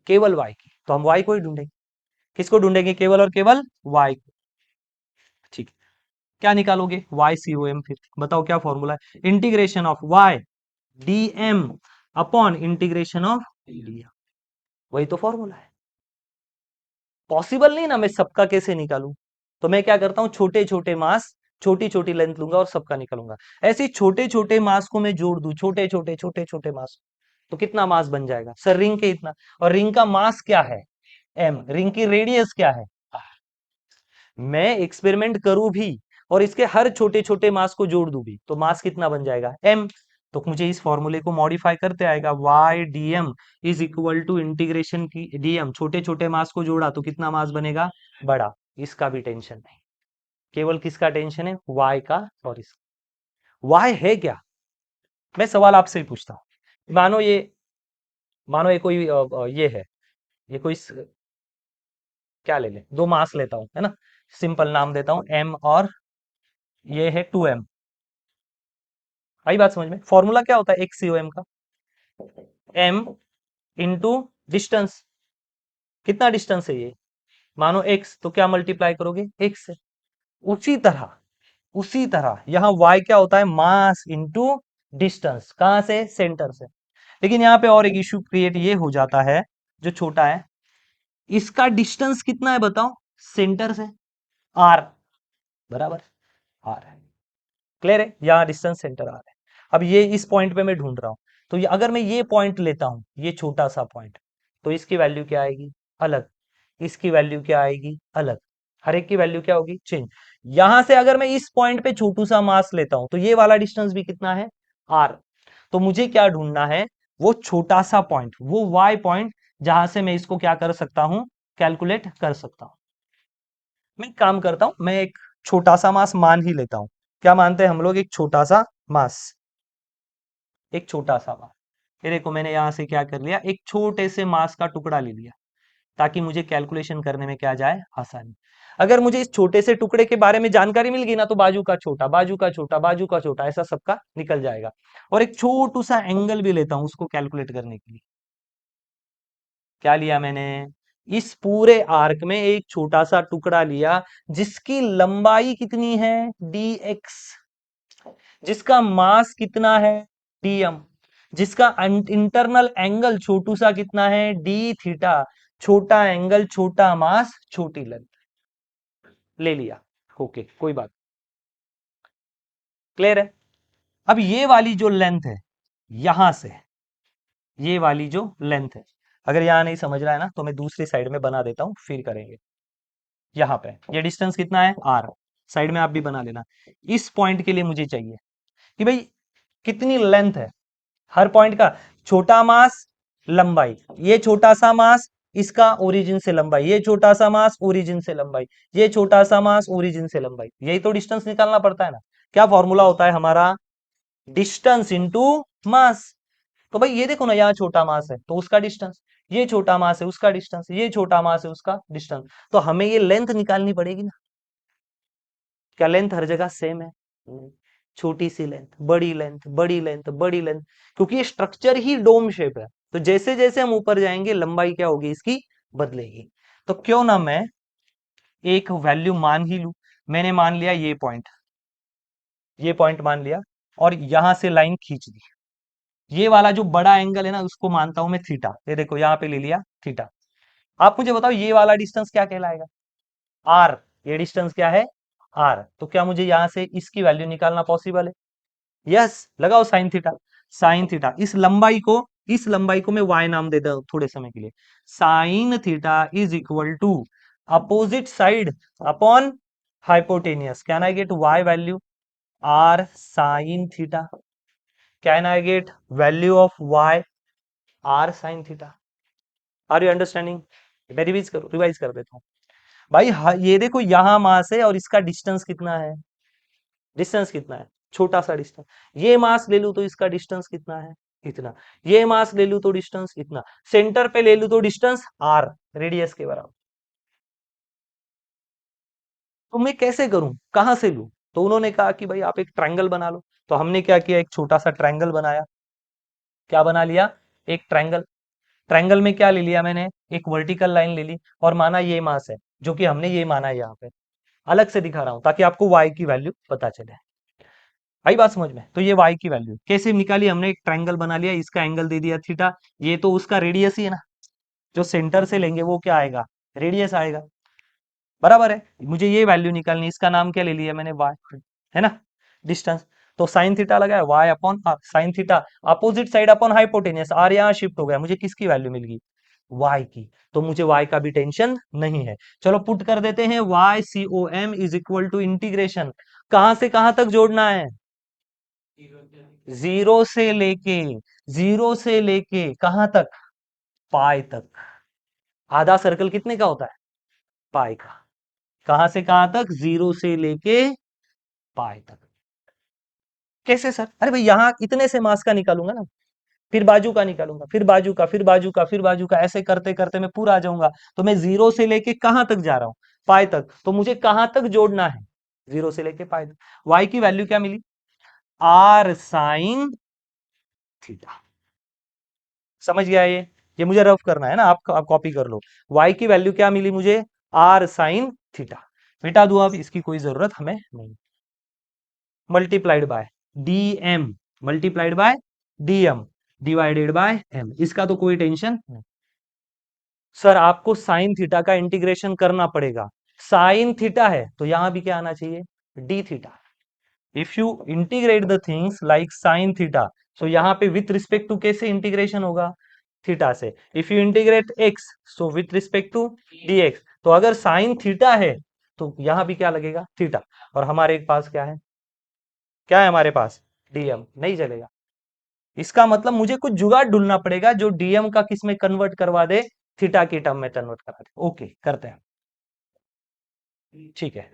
Speaker 2: केवल y की, तो हम y को ही ढूंढेंगे। किसको ढूंढेंगे, केवल और केवल y को। ठीक है, क्या निकालोगे, y COM, फिर बताओ क्या फॉर्मूला है, integration of y dm upon integration of dm, वही तो फॉर्मूला है। पॉसिबल नहीं ना मैं सबका कैसे निकालूं, तो मैं क्या करता हूं, छोटे छोटे मास, छोटी छोटी लेंथ लूंगा और सबका निकालूंगा। ऐसे छोटे छोटे मास को मैं जोड़ दूं, छोटे छोटे छोटे छोटे मास, तो कितना मास बन जाएगा, सर रिंग के इतना, और रिंग का मास क्या है, m, रिंग की रेडियस क्या है। मैं एक्सपेरिमेंट करूं भी और इसके हर छोटे छोटे मास को जोड़ दूं भी, तो मास कितना बन जाएगा, m। तो मुझे इस फॉर्मूले को मॉडिफाई करते आएगा, y dm is equal to integration की dm, छोटे छोटे मास को जोड़ा तो कितना मास बनेगा, बड़ा। इसका भी टेंशन नहीं, केवल किसका टेंशन है, y का, और इसका। y है क्या, मैं सवाल आपसे ही पूछता हूँ, मानो ये कोई ये है, ये कोई क्या ले ले, दो मास लेता हूं, है ना, सिंपल नाम देता हूं m, और ये है 2m। आई बात समझ में? फॉर्मूला क्या होता है एक COM का, m इंटू डिस्टेंस, कितना डिस्टेंस है ये, मानो x, तो क्या मल्टीप्लाई करोगे, x से। उसी तरह उसी तरह यहाँ y क्या होता है, मास इंटू डिस्टेंस, कहां से, सेंटर से। लेकिन यहाँ पे और एक इश्यू क्रिएट ये हो जाता है, जो छोटा है, इसका डिस्टेंस कितना है बताओ, सेंटर से, r बराबर r है, क्लियर है, यहाँ डिस्टेंस सेंटर आ रहा है। अब ये इस पॉइंट पे मैं ढूंढ रहा हूं, तो ये अगर मैं ये पॉइंट लेता हूं, ये छोटा सा पॉइंट, तो इसकी वैल्यू क्या आएगी, अलग, इसकी वैल्यू क्या आएगी, अलग, हर एक की वैल्यू क्या होगी, चेंज। यहां से अगर मैं इस पॉइंट पे छोटू सा मास लेता हूं, तो ये वाला डिस्टेंस भी कितना है, आर। तो मुझे क्या ढूंढना है, वो छोटा सा पॉइंट, वो वाई पॉइंट, जहां से मैं इसको क्या कर सकता हूं, कैलकुलेट कर सकता हूं। मैं एक काम करता हूं, मैं एक छोटा सा मास मान ही लेता हूं। क्या मानते हैं हम लोग, एक छोटा सा मास, एक छोटा सा मास। ये देखो मैंने यहां से क्या कर लिया, एक छोटे से मास का टुकड़ा ले लिया, ताकि मुझे कैलकुलेशन करने में क्या जाए, आसानी। अगर मुझे इस छोटे से टुकड़े के बारे में जानकारी मिल गई ना, तो बाजू का छोटा, बाजू का छोटा, बाजू का छोटा, ऐसा सबका निकल जाएगा। और एक छोटू सा एंगल भी लेता हूं उसको कैलकुलेट करने के लिए। क्या लिया मैंने, इस पूरे आर्क में एक छोटा सा टुकड़ा लिया जिसकी लंबाई कितनी है, dx, जिसका मास कितना है, dm, जिसका इंटरनल एंगल छोटू सा कितना है, d थीटा, छोटा एंगल, छोटा मास, छोटी लेंथ, ले लिया। ओके, कोई बात, क्लियर है। अब ये वाली जो लेंथ है, यहां से ये वाली जो लेंथ है, अगर यहां नहीं समझ रहा है ना, तो मैं दूसरी साइड में बना देता हूं, फिर करेंगे। यहां पे ये डिस्टेंस कितना है, r, साइड में आप भी बना लेना। इस पॉइंट के लिए मुझे चाहिए कि भाई कितनी लेंथ है हर पॉइंट का, छोटा मास, लंबाई, ये छोटा सा मास, इसका ओरिजिन से लंबाई, ये छोटा सा मास, ओरिजिन से लंबाई, ये छोटा सा मास, ओरिजिन से लंबाई, यही तो डिस्टेंस निकालना पड़ता है ना। क्या फॉर्मूला होता है हमारा, डिस्टेंस इंटू मास। तो भाई ये देखो ना, यहाँ छोटा मास है तो उसका डिस्टेंस, ये छोटा मास है उसका डिस्टेंस, ये छोटा मास है उसका डिस्टेंस, तो हमें ये लेंथ निकालनी पड़ेगी ना। क्या लेंथ हर जगह सेम है, नहीं। छोटी सी लेंथ, बड़ी लेंथ, बड़ी लेंथ, बड़ी लेंथ, क्योंकि ये स्ट्रक्चर ही डोम शेप है, तो जैसे जैसे हम ऊपर जाएंगे लंबाई क्या होगी इसकी, बदलेगी। तो क्यों ना मैं एक वैल्यू मान ही लू। मैंने मान लिया ये पॉइंट मान लिया, और यहां से लाइन खींच दी। ये वाला जो बड़ा एंगल है ना, उसको मानता हूं मैं थीटा, ये देखो यहां पे ले लिया थीटा। आप मुझे बताओ ये वाला डिस्टेंस क्या कहलाएगा, आर, ये डिस्टेंस क्या है, आर। तो क्या मुझे यहां से इसकी वैल्यू निकालना पॉसिबल है, यस। लगाओ साइन थीटा, साइन थीटा, इस लंबाई को मैं y नाम दे दूं थोड़े समय के लिए। Sine theta is equal to opposite side upon hypotenuse, can I get y value, r sine theta, can I get value of y, r sine theta. Are you understanding, मैं रिवाइज कर देता हूँ। भाई ये देखो यहां मास है और इसका डिस्टेंस कितना है, डिस्टेंस कितना है, छोटा सा डिस्टेंस। ये मास ले लूं तो इसका डिस्टेंस कितना है, इतना। ये मास ले लूं तो डिस्टेंस इतना। सेंटर पे ले लूं तो डिस्टेंस आर, रेडियस के बराबर। तो मैं कैसे करूं, कहां से लूं। तो उन्होंने कहा कि भाई आप एक ट्रायंगल बना लो। तो हमने क्या किया, एक छोटा सा ट्रायंगल बनाया। क्या बना लिया, एक ट्रायंगल। ट्रायंगल में क्या ले लिया मैंने, एक वर्टिकल लाइन ले ली, और माना ये मास है, जो कि हमने ये माना है यहाँ पे। अलग से दिखा रहा हूं ताकि आपको y की वैल्यू पता चले। आई बात समझ में। तो ये y की वैल्यू कैसे निकाली, हमने एक ट्रायंगल बना लिया, इसका एंगल दे दिया थीटा। ये तो उसका रेडियस ही है ना, जो सेंटर से लेंगे वो क्या आएगा, रेडियस आएगा, बराबर है। मुझे ये वैल्यू निकालनी, इसका नाम क्या ले लिया मैंने, y, है ना, डिस्टेंस। तो साइन थीटा लगाया, y upon r, sine theta opposite side upon hypotenuse, r यहाँ शिफ्ट हो गया, मुझे किसकी वैल्यू मिल गई, y की। तो मुझे y का भी टेंशन नहीं है। चलो पुट कर देते हैं, y COM is equal to integration, कहां से कहां तक जोड़ना है, जीरो से लेके, जीरो से लेके कहां तक, पाई तक। आधा सर्कल कितने का होता है, पाई का। कहां से कहां तक, जीरो से लेके पाई तक। कैसे सर, अरे भाई यहां इतने से मास का निकालूंगा ना, फिर बाजू का निकालूंगा, फिर बाजू का, फिर बाजू का, फिर बाजू का, ऐसे करते करते मैं पूरा आ जाऊंगा। तो मैं जीरो से लेके कहां तक जा रहा हूं, पाई तक। तो मुझे कहां तक जोड़ना है, जीरो से लेके पाई तक। वाई की वैल्यू क्या मिली, आर साइन थीटा। समझ गया ये मुझे रफ करना है ना, आप कॉपी कर लो। y की वैल्यू क्या मिली मुझे, r साइन थीटा। मिटा दूं, अब इसकी कोई जरूरत हमें नहीं। Multiplied by dm, multiplied by dm divided by m, इसका तो कोई टेंशन नहीं। सर आपको साइन थीटा का इंटीग्रेशन करना पड़ेगा, साइन थीटा है तो यहां भी क्या आना चाहिए, d theta. If you integrate the things like sine theta, so यहाँ पे विथ रिस्पेक्ट टू कैसे इंटीग्रेशन होगा, थीटा से। If you integrate x, so with respect to dx। तो अगर साइन थीटा है तो यहां भी क्या लगेगा, थीटा। और हमारे पास क्या है हमारे पास, dm, नहीं चलेगा। इसका मतलब मुझे कुछ जुगाड़ ढूंढना पड़ेगा जो dm का किस में कन्वर्ट करवा दे, थीटा की टर्म में कन्वर्ट करा दे। ओके, करते हैं, ठीक है।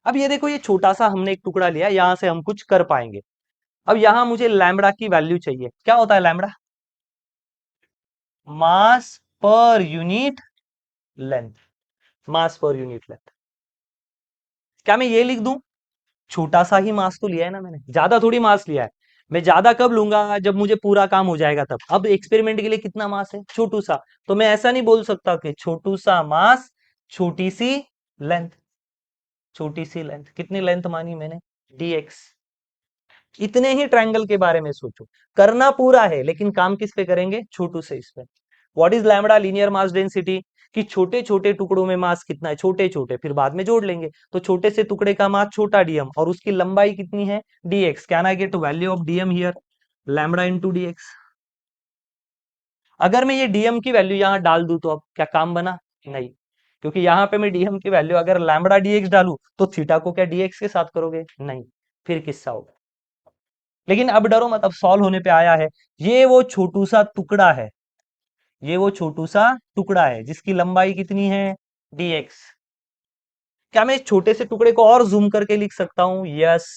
Speaker 2: अब ये देखो, ये छोटा सा हमने एक टुकड़ा लिया, यहां से हम कुछ कर पाएंगे। अब यहां मुझे लैम्बडा की वैल्यू चाहिए, क्या होता है लैम्बडा, मास पर यूनिट लेंथ, मास पर यूनिट लेंथ। क्या मैं ये लिख दूं? छोटा सा ही मास तो लिया है ना मैंने, ज्यादा थोड़ी मास लिया है। मैं ज्यादा कब लूंगा? जब मुझे पूरा काम हो जाएगा तब। अब एक्सपेरिमेंट के लिए कितना मास है? छोटू सा। तो मैं ऐसा नहीं बोल सकता कि छोटू सा मास, छोटी सी लेंथ। छोटी सी लेंथ, कितनी लेंथ मानी मैंने? dx। इतने ही ट्रायंगल के बारे में सोचो। करना पूरा है लेकिन काम किस पे करेंगे? छोटू से इस पे। What is lambda linear mass density? कि छोटे छोटे टुकड़ों में मास कितना है? छोटे छोटे, फिर बाद में जोड़ लेंगे। तो छोटे से टुकड़े का मास छोटा dm और उसकी लंबाई कितनी है? dx। Can I get value of dm here? Lambda into dx। अगर मैं ये dm की वैल्यू यहां डाल दूं तो अब क्या काम बना? नहीं, क्योंकि यहां पे मैं dm की वैल्यू अगर लैम्बडा dx डालूं तो थीटा को क्या dx के साथ करोगे? नहीं, फिर किस्सा होगा। लेकिन अब डरो मत, अब सॉल्व होने पे आया है। ये वो छोटू सा टुकड़ा है, ये वो छोटू सा टुकड़ा है जिसकी लंबाई कितनी है? dx। क्या मैं इस छोटे से टुकड़े को और जूम करके लिख सकता हूं? यस।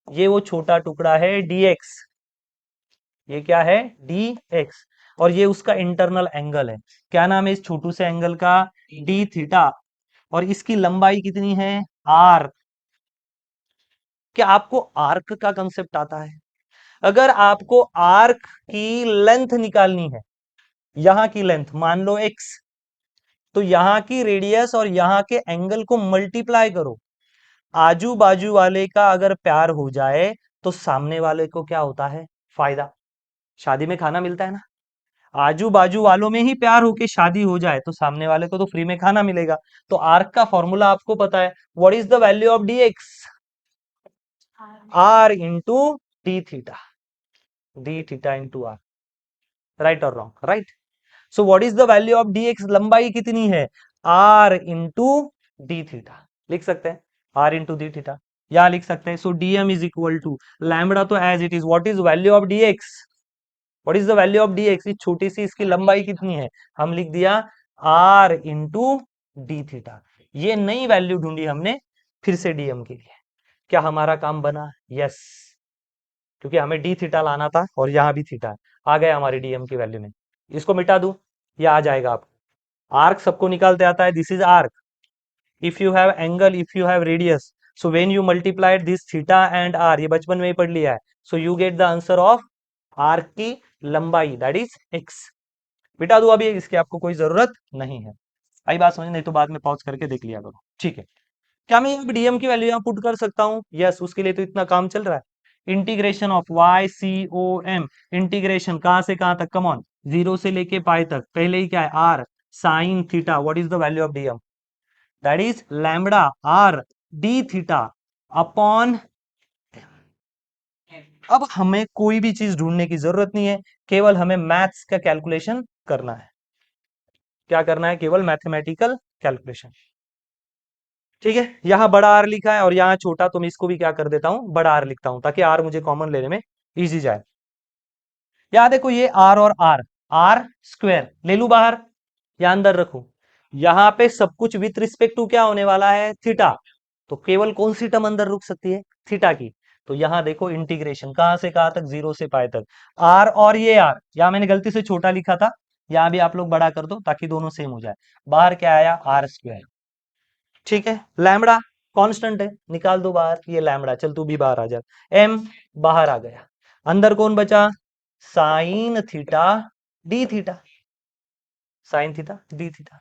Speaker 2: ये वो छोटा टुकड़ा है dx। ये क्या है? dx। और ये उसका इंटरनल एंगल है। क्या नाम है इस छोटू से एंगल का? d theta. और इसकी लंबाई कितनी है? r। क्या आपको आर्क का कंसेप्ट आता है? अगर आपको आर्क की लेंथ निकालनी है, यहां की लेंथ मान लो x, तो यहां की रेडियस और यहां के एंगल को मल्टीप्लाई करो। आजू बाजू वाले का अगर प्यार हो जाए तो सामने वाले को क्या होता है? फायदा। शादी में खाना मिलता है ना, आजू बाजू वालों में ही प्यार होके शादी हो जाए तो सामने वाले को तो फ्री में खाना मिलेगा। तो आर्क का फॉर्मूला आपको पता है। What is the value of dx? r into d theta. D theta into r. Right और wrong? Right. So what is the value of dx? लंबाई कितनी है? r into d theta. लिख सकते हैं r इंटू डी थीटा, या लिख सकते हैं। So dm is equal to lambda तो as it is. What is value of dx? What is the value of dx? इस छोटी सी इसकी लंबाई कितनी है? हम लिख दिया r इंटू डी थीटा। ये नई वैल्यू ढूंढी हमने फिर से dm के लिए। क्या हमारा काम बना? यस, क्योंकि हमें डी थीटा लाना था और यहां भी थीटा है। आ गया हमारी डीएम की वैल्यू में। इसको मिटा दूं, ये आ जाएगा आपको। आर्क सबको निकालते आता है। This is arc. If you have angle, if you have radius, so when you multiplied this theta and r, ये बचपन में ही पढ़ लिया है। So you get the answer of arc की लंबाई, दैट इज एक्स। मिटा दो अभी, इसकी आपको कोई जरूरत नहीं है। आई बात समझ? नहीं तो बाद में पॉज करके देख लिया करो, ठीक है? क्या मैं यहाँ डीएम की वैल्यू यहाँ पुट कर सकता हूँ? यस, उसके लिए तो इतना काम चल रहा है। Integration of y C O M. Integration कहां से कहां तक? कम ऑन, जीरो से लेके पाई तक। पहले ही क्या है? R sine theta. What is the value of dm? That is lambda r d theta upon. अब हमें कोई भी चीज ढूंढने की जरूरत नहीं है, केवल हमें मैथ्स का कैलकुलेशन करना है। क्या करना है? केवल मैथमेटिकल कैलकुलेशन। ठीक है, यहां बड़ा आर लिखा है और यहां छोटा, तो मैं इसको भी क्या कर देता हूं? बड़ा आर लिखता हूं ताकि आर मुझे कॉमन लेने में इजी जाए। या देखो ये आर और आर, आर स्क्वायर ले लू बाहर या अंदर रखू। यहां पे सब कुछ विथ रिस्पेक्ट टू क्या होने वाला है? थीटा। तो केवल कौन सी टर्म अंदर रुक सकती है? थीटा की। तो यहां देखो इंटीग्रेशन कहां से कहां तक? जीरो से पाए तक। आर और ये आर, यहां मैंने गलती से छोटा लिखा था, यहां भी आप लोग बड़ा कर दो ताकि दोनों सेम हो जाए। बाहर क्या आया? R square. ठीक है, लैम्बडा कांस्टेंट है, निकाल दो बाहर ये लैम्बडा। चल तू भी बाहर आ जा। एम बाहर आ गया। अंदर कौन बचा? Sine theta d theta. Sine theta d theta.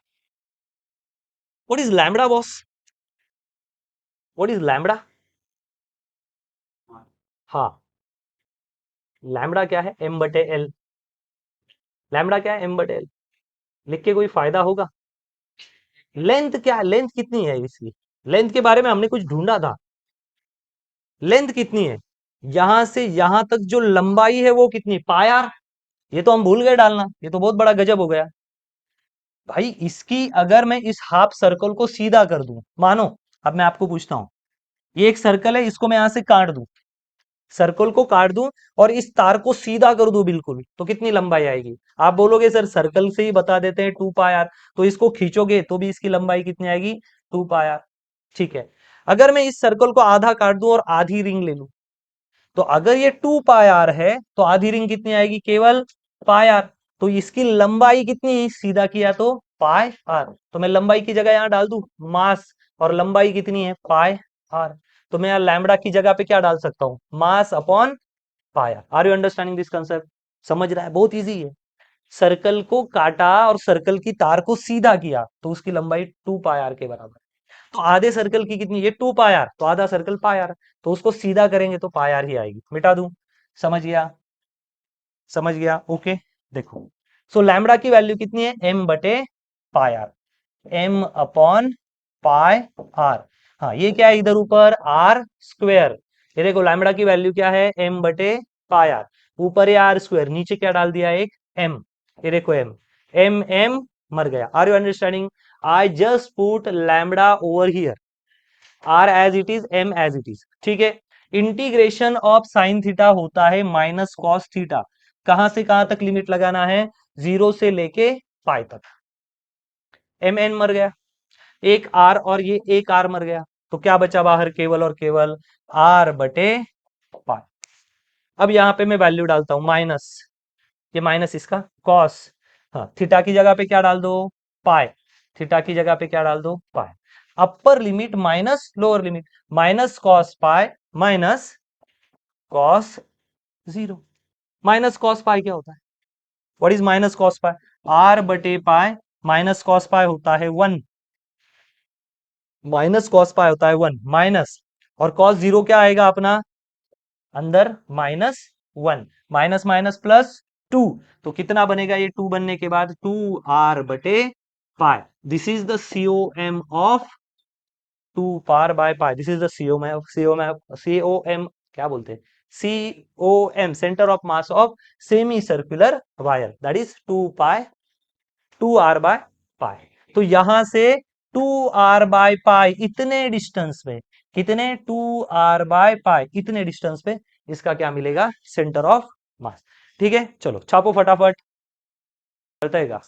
Speaker 2: What is lambda boss? What is lambda? हाँ, लैम्बडा क्या है? एम बटे एल। लैम्बडा क्या है? एम बटे एल। लिख के कोई फायदा होगा? लेंथ क्या है? लेंथ कितनी है इसकी? लेंथ के बारे में हमने कुछ ढूंढा था। लेंथ कितनी है? यहां से यहां तक जो लंबाई है वो कितनी? पाई आर। ये तो हम भूल गए डालना, ये तो बहुत बड़ा गजब हो गया भाई। इसकी अगर मैं इस हाफ सर्कल को सीधा कर दूं, मानो, अब मैं आपको पूछता हूं, ये एक सर्कल है, इसको मैं यहां से काट दूं, सर्कल को काट दूं और इस तार को सीधा कर दूं बिल्कुल, तो कितनी लंबाई आएगी? आप बोलोगे सर सर्कल से ही बता देते हैं 2 पाई आर, तो इसको खींचोगे तो भी इसकी लंबाई कितनी आएगी? 2 पाई आर। ठीक है, अगर मैं इस सर्कल को आधा काट दूं और आधी रिंग ले लूं, तो अगर ये 2 पाई आर है तो आधी रिंग कितनी आएगी? केवल पाई आर। तो इसकी लंबाई कितनी, सीधा किया तो पाई आर, तो मैं लंबाई की जगह यहां डाल दूं मास, और लंबाई कितनी है पाई आर, तो मैं यहाँ लैम्बडा की जगह पे क्या डाल सकता हूँ, mass upon pi r. Are you understanding this concept? समझ रहा है? बहुत इजी है। सर्कल को काटा और सर्कल की तार को सीधा किया तो उसकी लंबाई 2 पाई आर के बराबर है। तो आधे सर्कल की कितनी, ये 2 पाई आर, तो आधा सर्कल पाई आर, तो उसको सीधा करेंगे तो पाई आर ही आएगी। मिटा दूं? समझ गया? समझ गया? ओके। देखो, सो लैम्बडा की वैल्यू कितनी है, m बटे pi r, m upon pi r. हाँ, ये क्या है इधर ऊपर, आर स्क्वेयर। ये देखो लैम्बडा की वैल्यू क्या है, m बटे पाई आर, ऊपर है आर स्क्वेयर, नीचे क्या डाल दिया एक m, ये देखो m, m मर गया। Are you understanding? I just put lambda over here, r as it is, m as it is, ठीक है। इंटीग्रेशन ऑफ साइन थीटा होता है माइनस कॉस थीटा, कहां से कहां तक लिमिट लगाना है, 0 से लेके पाई तक। एम एन मर गया, एक आर और ये एक आर मर गया, तो क्या बचा बाहर, केवल और केवल आर बटे पाई। अब यहां पे मैं वैल्यू डालता हूं माइनस, ये माइनस इसका कॉस, हाँ थीटा की जगह पे क्या डाल दो पाई, थीटा की जगह पे क्या डाल दो pi, upper limit minus lower limit, minus cos pi minus cos zero. Minus cos pi क्या होता है, what is minus cos pi, r बटे पाई, माइनस कॉस पाई होता है 1, माइनस कॉस पाई होता है 1 माइनस, और कॉस जीरो क्या आएगा अपना, अंदर माइनस 1, माइनस माइनस प्लस 2, तो कितना बनेगा ये 2 बनने के बाद 2r बटे pi, this is the COM of 2 पार by pi, this is the COM, क्या बोलते हैं, COM, centre of mass of semi circular wire, that is 2 pi, 2r by pi. तो यहां से 2r बाय पाई इतने डिस्टेंस पे, कितने 2r बाय पाई इतने डिस्टेंस पे इसका क्या मिलेगा, सेंटर ऑफ मास। ठीक है, चलो छापो फटाफट, बताएगा,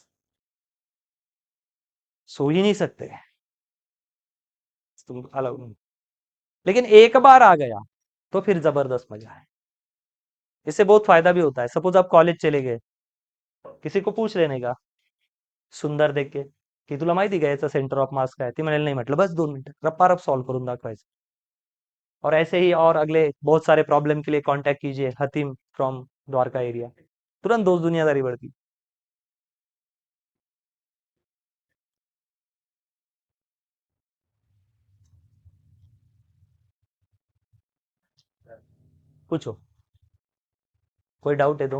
Speaker 2: सो ही नहीं सकते तुम अलग, लेकिन एक बार आ गया तो फिर जबरदस्त मजा है। इससे बहुत फायदा भी होता है, सपोज आप कॉलेज चले गए, किसी को पूछ लेने का सुंदर देख के की तुला माहिती का याचा सेंटर ऑफ मास काय, ती म्हणाली नाही, म्हटलं बस 2 मिनिट रप्पा रप सॉल्व करून दाखवायचं। और ऐसे ही और अगले बहुत सारे प्रॉब्लम के लिए कांटेक्ट कीजिए हतीम फ्रॉम द्वारका एरिया, तुरंत दोस्त दुनियादारी बढ़ती। पूछो, कोई डाउट है तो?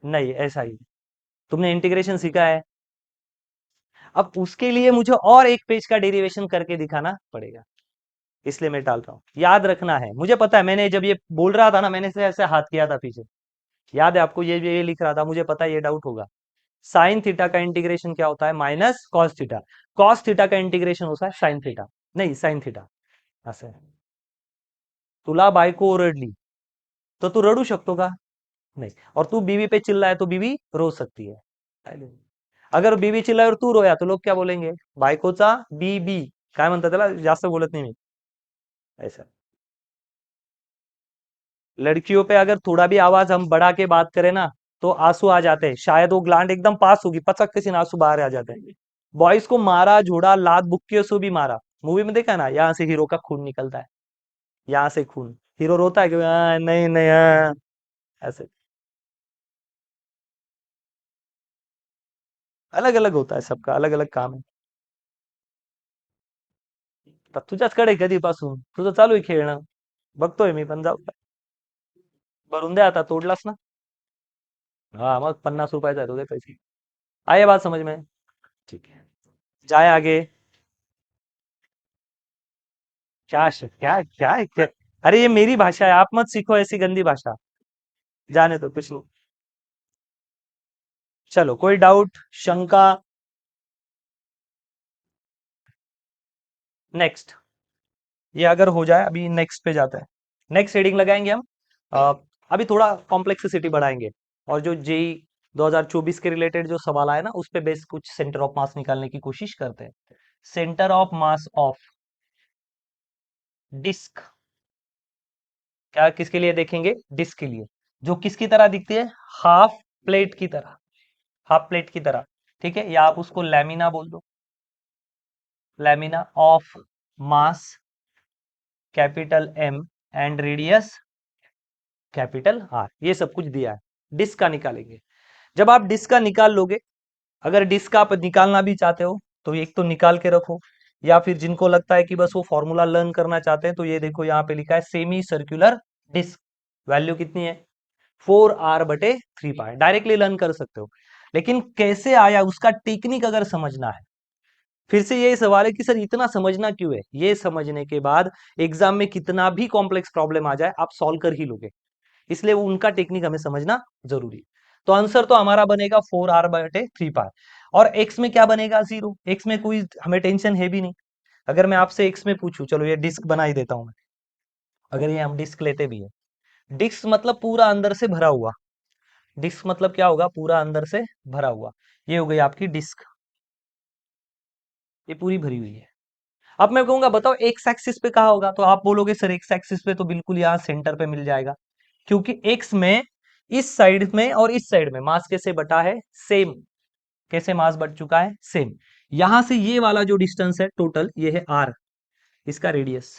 Speaker 2: नहीं, ऐसा ही, तुमने इंटीग्रेशन सीखा है, अब उसके लिए मुझे और एक पेज का डेरिवेशन करके दिखाना पड़ेगा, इसलिए मैं डाल रहा हूँ। याद रखना है, मुझे पता है, मैंने जब ये बोल रहा था ना, मैंने से ऐसे हाथ किया था पीछे, याद है आपको, ये लिख रहा था, मुझे पता है ये डाउट होगा। साइन थीटा का इंटीग्रेशन क्या होता है, minus cos theta, cos theta का इंटीग्रेशन होता है साइन थीटा, नहीं साइन थीटा, असं तुला बायको ओरडली तर तू रडू शकतो का, नाही, और तू बीवी पे चिल्लाए तो बीवी रो सकती है, अगर बीवी चिल्लाए और तू रोया तो लोग क्या बोलेंगे, बायकोचा बीबी, काय म्हणतात त्याला, जास्त बोलत नाही मी, ऐसा। लड़कियों पे अगर थोड़ा भी आवाज हम बढ़ा के बात करें ना तो आंसू आ जाते हैं, शायद वो ग्लैंड एकदम पास होगी, पचक से आंसू बाहर आ जाते हैं। बॉयज को मारा, झोड़ा, लात, बुक्कियों से भी मारा, मूवी में देखा ना, यहाँ से हीरो का खून निकलता है, यहाँ से खून, हीरो रोता है कि नहीं नहीं ऐसे अलग अलग होता है, सबका अलग अलग काम है। तर तुझ्याचकडे कधीपासून तुझं चालू आहे खेळणं, बघतोय मी पण, जाऊ भरून दे आता, तोडलास ना, हाँ मग 50 रुपयाचा आहे तो, दे पैसे, आए बात समझ में, ठीक है, जाए आगे, क्या क्या है क्या? अरे ये मेरी भाषा है, आप मत सीखो ऐसी गंदी भाषा, जाने दो कुछ नहीं। चलो कोई डाउट, शंका? नेक्स्ट, ये अगर हो जाए, अभी नेक्स्ट पे जाता है, नेक्स्ट हेडिंग लगाएंगे हम, अ, अभी थोड़ा कॉम्प्लेक्सिटी बढ़ाएंगे, और जो जेई 2024 के रिलेटेड जो सवाल आया ना, उस पे बेस कुछ सेंटर ऑफ मास निकालने की कोशिश करते हैं। Centre of mass of disc, क्या किसके लिए देखेंगे, डिस्क के लिए, जो किसकी तरह दिखती है, हाफ प्लेट की तरह, हाफ प्लेट की तरह, ठीक है, या आप उसको लैमिना बोल दो, lamina of mass capital M and radius capital R, ये सब कुछ दिया है। डिस्क का निकालेंगे। जब आप डिस्क का निकाल लोगे, अगर डिस्क आप निकालना भी चाहते हो तो एक तो निकाल के रखो, या फिर जिनको लगता है कि बस वो फॉर्मूला लर्न करना चाहते हैं तो ये देखो यहाँ पे लिखा है सेमी सर्कुलर डिस्क, वैल्यू कितनी है 4r/3 पाई, डायरेक्टली लर्न कर सकते हो। लेकिन कैसे आया उसका टेक्निक अगर समझना है, फिर से यही सवाल है कि सर इतना समझना क्यों है, ये समझने के बाद एग्जाम में कितना भी कॉम्प्लेक्स प्रॉब्लम आ जाए आप सॉल्व कर ही लोगे, इसलिए वो उनका टेक्निक हमें समझना जरूरी है। तो आंसर तो हमारा बनेगा 4r/3 पाई, और एक्स में क्या बनेगा 0, एक्स में कोई हमें टेंशन है भी नहीं। अगर मैं आपसे एक्स में पूछूं, चलो ये डिस्क बना ही देता हूं मैं, अगर ये हम डिस्क लेते भी है, डिस्क मतलब पूरा अंदर से भरा हुआ, डिस्क मतलब क्या होगा, पूरा अंदर से भरा हुआ, ये हो गई आपकी डिस्क, ये पूरी भरी हुई है। अब मैं कहूंगा बताओ एक्स एक्सिस पे कहा होगा, तो आप बोलोगे सर एक्स एक्सिस पे तो बिल्कुल यहाँ सेंटर पे मिल जाएगा, क्योंकि एक्स में इस साइड में और इस साइड में मास कैसे बटा है, सेम, कैसे मास बढ़ चुका है, सेम। यहां से ये वाला जो डिस्टेंस है टोटल, ये है आर, इसका रेडियस,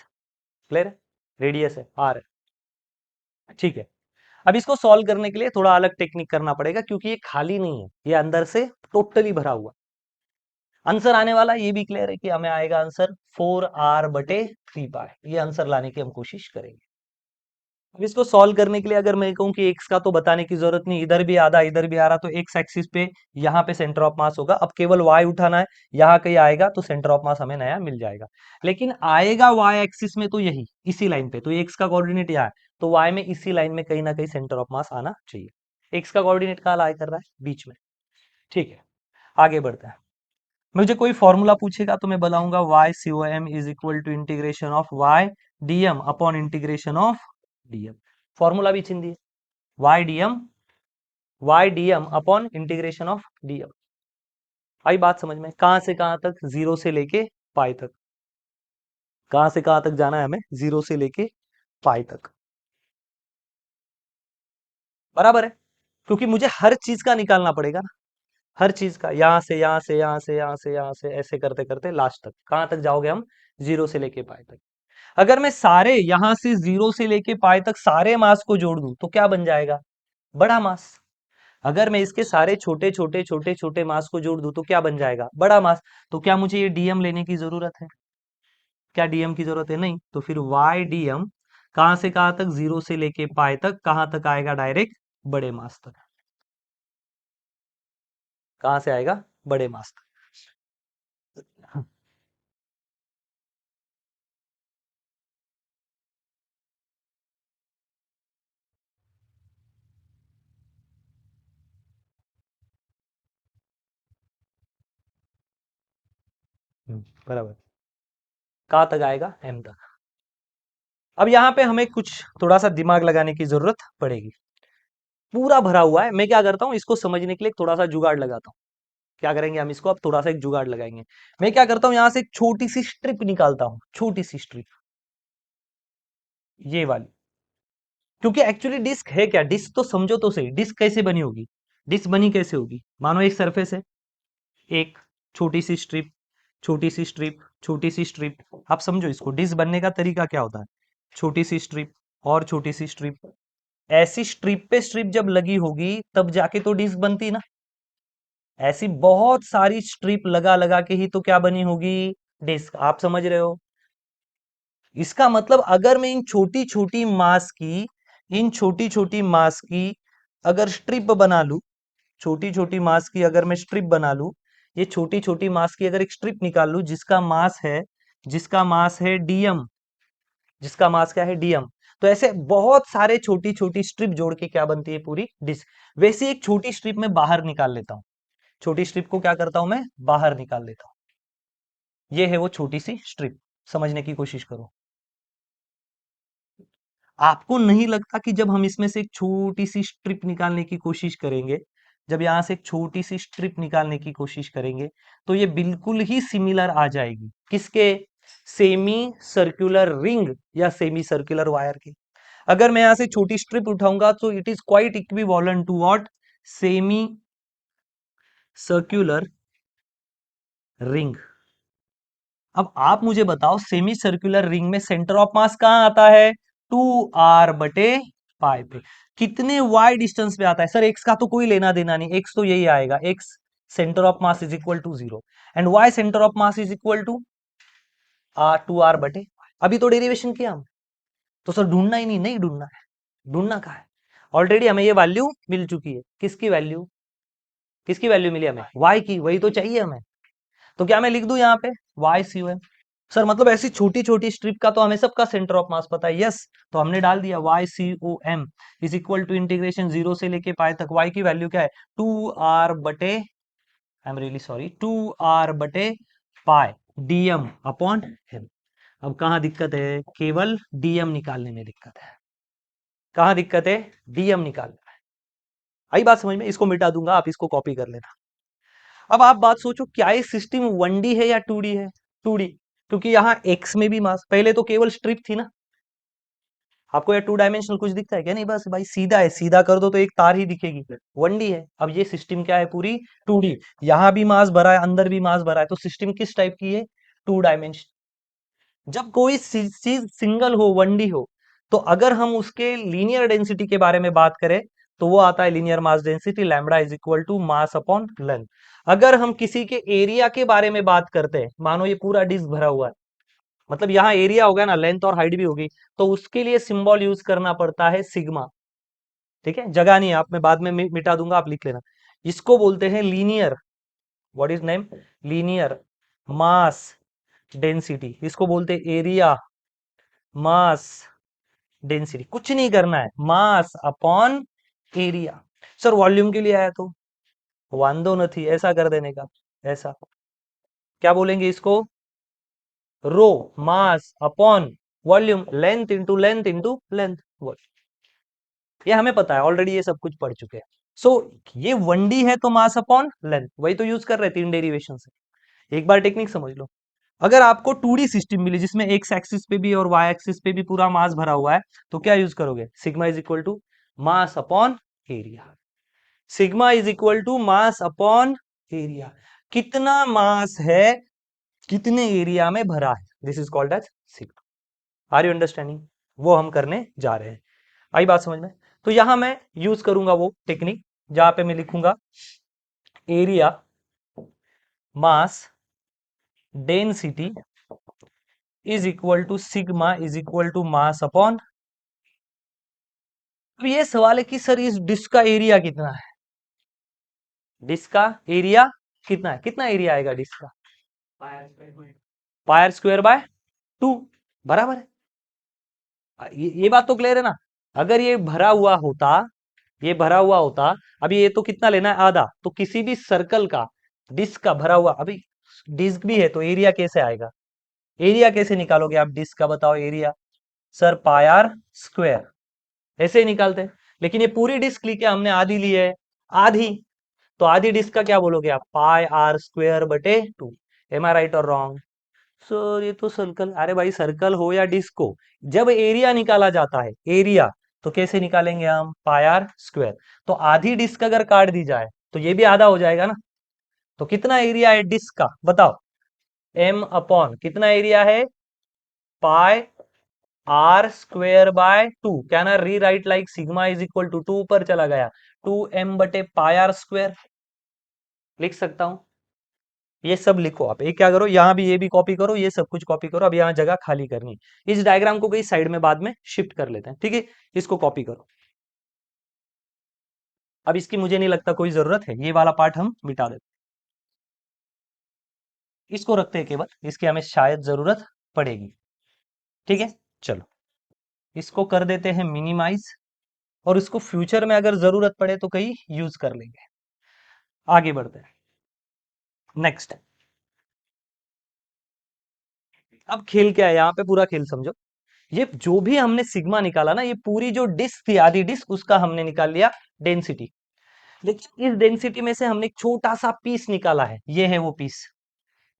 Speaker 2: क्लियर है, रेडियस है आर, ठीक है। अब इसको सॉल्व करने के लिए थोड़ा अलग टेक्निक करना पड़ेगा, क्योंकि ये खाली नहीं है, ये अंदर से टोटली भरा हुआ। आंसर आने वाला ये भी क्लियर है कि हमें आएगा आंसर 4r/3 पाई, ये आंसर लाने की हम कोशिश करेंगे। अब इसको सॉल्व करने के लिए अगर मैं कहूं कि एक्स का तो बताने की जरूरत नहीं, इधर भी आधा इधर भी आ रहा, तो एक्स एक्सिस पे यहाँ पे सेंटर ऑफ मास होगा, अब केवल वाई उठाना है, यहाँ कहीं आएगा तो सेंटर ऑफ मास हमें नया मिल जाएगा। लेकिन आएगा वाई एक्सिस में तो यही इसी लाइन पे, तो एक्स का कोऑर्डिनेट यहाँ है, तो वाई में इसी लाइन में कहीं ना कहीं सेंटर ऑफ मास आना चाहिए। एक्स का कोऑर्डिनेट कहाँ लाई कर रहा है, बीच में, ठीक है। आगे बढ़ते हैं। मुझे कोई फॉर्मूला पूछेगा तो मैं बताऊंगा y C O M is equal to integration of y d m upon integration of d m, formula भी छीन दिए, y d m upon integration of d m. आई बात समझ में, कहां से कहां तक, जीरो से लेके पाई तक, कहां से कहां तक जाना है हमें, जीरो से लेके पाई तक, बराबर है, क्योंकि मुझे हर चीज का निकालना पड़ेगा ना, हर चीज का, यहां से यहां से यहां से यहां से यहां से ऐसे करते करते लास्ट तक कहां तक जाओगे हम, जीरो से लेके पाई तक। अगर मैं सारे यहां से जीरो से लेके पाई तक सारे मास को जोड़ दूं तो क्या बन जाएगा, बड़ा मास। अगर मैं इसके सारे छोटे छोटे छोटे छोटे मास को जोड़ दूं तो क्या बन जाएगा, बड़ा मास। तो क्या मुझे ये डीएम लेने की जरूरत है, क्या डीएम की जरूरत है, नहीं, तो फिर वाई डीएम कहां से कहां तक, जीरो से लेके पाई तक, कहां तक आएगा, डायरेक्ट बड़े मास तक, कहां से आएगा, बड़े मास तक। बराबर, कहां तक आएगा, एम तक। अब यहाँ पे हमें कुछ थोड़ा सा दिमाग लगाने की जरूरत पड़ेगी, पूरा भरा हुआ है, मैं क्या करता हूँ इसको समझने के लिए थोड़ा सा जुगाड़ लगाता हूँ। क्या करेंगे हम इसको, अब थोड़ा सा एक जुगाड़ लगाएंगे। मैं क्या करता हूँ, यहाँ से एक छोटी सी स्ट्रिप निकालता हूँ, छोटी सी स्ट्रिप, ये वाली, क्योंकि एक्चुअली डिस्क है क्या, डिस्क तो समझो तो सही, डिस्क कैसे बनी होगी, डिस्क बनी कैसे होगी, मानो एक सरफेस है, एक छोटी सी स्ट्रिप, छोटी सी स्ट्रिप, छोटी सी स्ट्रिप, आप समझो इसको, डिस्क बनने का तरीका क्या होता है, छोटी सी स्ट्रिप और छोटी सी स्ट्रिप, ऐसी स्ट्रिप पे स्ट्रिप जब लगी होगी तब जाके तो डिस्क बनती ना, ऐसी बहुत सारी स्ट्रिप लगा लगा के ही तो क्या बनी होगी, डिस्क, आप समझ रहे हो। इसका मतलब अगर मैं इन छोटी छोटी मास की, इन छोटी छोटी मास की अगर स्ट्रिप बना लूं, छोटी छोटी मास की अगर मैं स्ट्रिप बना लूं, ये छोटी छोटी मास की अगर एक स्ट्रिप निकाल लूं जिसका मास है, जिसका मास है डीएम, जिसका मास क्या है, डीएम, तो ऐसे बहुत सारे छोटी छोटी स्ट्रिप जोड़ के क्या बनती है, पूरी डिस्क। वैसे एक छोटी स्ट्रिप में बाहर निकाल लेता हूं, छोटी स्ट्रिप को क्या करता हूं मैं, बाहर निकाल लेता हूं, ये है वो छोटी सी स्ट्रिप, समझने की कोशिश करो। आपको नहीं लगता कि जब हम इसमें से एक छोटी सी स्ट्रिप निकालने की कोशिश करेंगे, जब यहां से एक छोटी सी स्ट्रिप निकालने की कोशिश करेंगे तो ये बिल्कुल ही सिमिलर आ जाएगी किसके, सेमी सर्कुलर रिंग या सेमी सर्कुलर वायर के। अगर मैं यहां से छोटी स्ट्रिप उठाऊंगा तो it is quite equivalent to what, semi circular ring. अब आप मुझे बताओ सेमी सर्कुलर रिंग में सेंटर ऑफ मास कहां आता है, 2r/पाई पे। कितने वाई डिस्टेंस पे आता है सर, एक्स का तो कोई लेना देना नहीं, एक्स तो यही आएगा, x centre of mass is equal to 0 and y centre of mass is equal to 2r/। अभी तो डेरिवेशन किया हम, तो सर ढूंढना ही नहीं, नहीं ढूंढना है, ढूंढना कहाँ है, ऑलरेडी हमें ये वैल्यू मिल चुकी है। किसकी वैल्यू, किसकी वैल्यू मिली हमें, वाई की, वही तो चाहिए हमें। तो क्या मैं लिख दूं यहाँ पे YCOM। सर मतलब ऐसी छोटी छोटी स्ट्रिप का तो हमें सबका सेंटर ऑफ मास पता है, यस। तो हमने डाल दिया YCOM is equal to integration 0 से लेके पाई तक, y की वैल्यू क्या है, 2r/, I am really sorry, 2r/, pi dm upon m। अब कहाँ दिक्कत है, केवल dm निकालने में दिक्कत है। कहाँ दिक्कत है, dm निकालने में। आई बात समझ में, इसको मिटा दूंगा, आप इसको कॉपी कर लेना। अब आप बात सोचो, क्या ये सिस्टम 1D है या 2D है, 2D, क्योंकि यहाँ x में भी मास, पहले तो केवल स्ट्रिप थी ना। आपको ये 2 डायमेंशनल कुछ दिखता है क्या, नहीं, बस भाई सीधा है, सीधा कर दो तो एक तार ही दिखेगी, 1D है। अब ये सिस्टम क्या है, पूरी 2D, यहाँ भी मास भरा है, अंदर भी मास भरा है, तो सिस्टम किस टाइप की है, 2 डायमेंशन। जब कोई चीज सिंगल हो, 1D हो, तो अगर हम उसके लीनियर डेंसिटी के बारे में बात करें तो वो आता है linear mass density, lambda is equal to mass upon length. अगर हम किसी के एरिया के बारे में बात करते हैं, मानो ये पूरा डिस्क भरा हुआ है, मतलब यहाँ एरिया हो गया ना, लेंथ और हाइट भी होगी, तो उसके लिए सिंबल यूज करना पड़ता है सिग्मा। ठीक है, जगह नहीं है, आप मैं बाद में मिटा दूंगा, आप लिख लेना। इसको बोलते हैं linear, what is name, linear mass density. इसको बोलते हैं एरिया मास डेंसिटी। कुछ नहीं करना है, मास अपॉन एरिया। सर वॉल्यूम के लिए आया तो वांदो नहीं, ऐसा कर देने का, ऐसा क्या बोलेंगे इसको, rho mass upon volume, length into length into length. ये हमें पता है ऑलरेडी, ये सब कुछ पढ़ चुके हैं। सो ये 1D है तो मास अपॉन लेंथ, वही तो यूज कर रहे थे 3 डेरिवेशन से। एक बार टेक्निक समझ लो, अगर आपको 2D सिस्टम मिली जिसमें एक्स एक्सिस पे भी और वाई एक्सिस पे भी पूरा मास भरा हुआ है, तो क्या यूज करोगे, sigma is equal to mass upon area. Sigma is equal to mass upon area. कितना मास है, कितने एरिया में भरा है, this is called as sigma. Are you understanding, वो हम करने जा रहे हैं। आई बात समझ में। तो यहां मैं यूज करूंगा वो टेक्निक जहां पे मैं लिखूंगा area mass density is equal to sigma is equal to mass upon. अब ये सवाल है कि सर इस डिस्क का एरिया कितना है, डिस्क का एरिया कितना है, कितना एरिया आएगा डिस्क का, पायर स्क्वायर बाय 2, बराबर है। ये बात तो क्लियर है ना। अगर ये भरा हुआ होता, ये भरा हुआ होता, अभी ये तो कितना लेना है, आधा, तो किसी भी सर्कल का डिस्क का भरा हुआ, अभी डिस्क भी है तो एरिया कैसे आएगा, एरिया कैसे निकालोगे आप डिस्क का, बताओ एरिया, सर पायर स्क्वायर, ऐसे ही निकालते हैं। लेकिन ये पूरी डिस्क ली, क्या हमने आधी ली है, आधी, तो आधी डिस्क का क्या बोलोगे आप, πr² / 2। एम आई राइट और रॉन्ग, सर ये तो सर्कल, अरे भाई सर्कल हो या डिस्क हो, जब एरिया निकाला जाता है, एरिया, तो कैसे निकालेंगे हम, πr²। तो आधी डिस्क अगर काट दी जाए तो ये भी आधा हो जाएगा ना। तो कितना एरिया है डिस्क का, बताओ, m अपॉन कितना एरिया है, πr² / 2। क्या ना rewrite like sigma is equal to 2 पर चला गया, 2m/πr², लिख सकता हूं। ये सब लिखो आप, एक क्या करो, यहां भी ये भी कॉपी करो, ये सब कुछ कॉपी करो, अब यहां जगह खाली करनी। इस डायग्राम को कहीं साइड में बाद में शिफ्ट कर लेते हैं, ठीक है, इसको कॉपी करो। अब इसकी मुझे नहीं लगता कोई जरूरत है, ये वाला पार्ट हम मिटा देते हैं, इसको रखते हैं केवल, इसकी हमें शायद जरूरत पड़ेगी। ठीक है, चलो इसको कर देते हैं मिनिमाइज, और इसको फ्यूचर में अगर जरूरत पड़े तो कहीं यूज कर लेंगे। आगे बढ़ते हैं, नेक्स्ट। अब खेल क्या है यहाँ पे, पूरा खेल समझो। ये जो भी हमने सिग्मा निकाला ना, ये पूरी जो डिस्क थी, आधी डिस्क, उसका हमने निकाल लिया डेंसिटी। लेकिन इस डेंसिटी में से हमने एक छोटा सा पीस निकाला है, ये है वो पीस,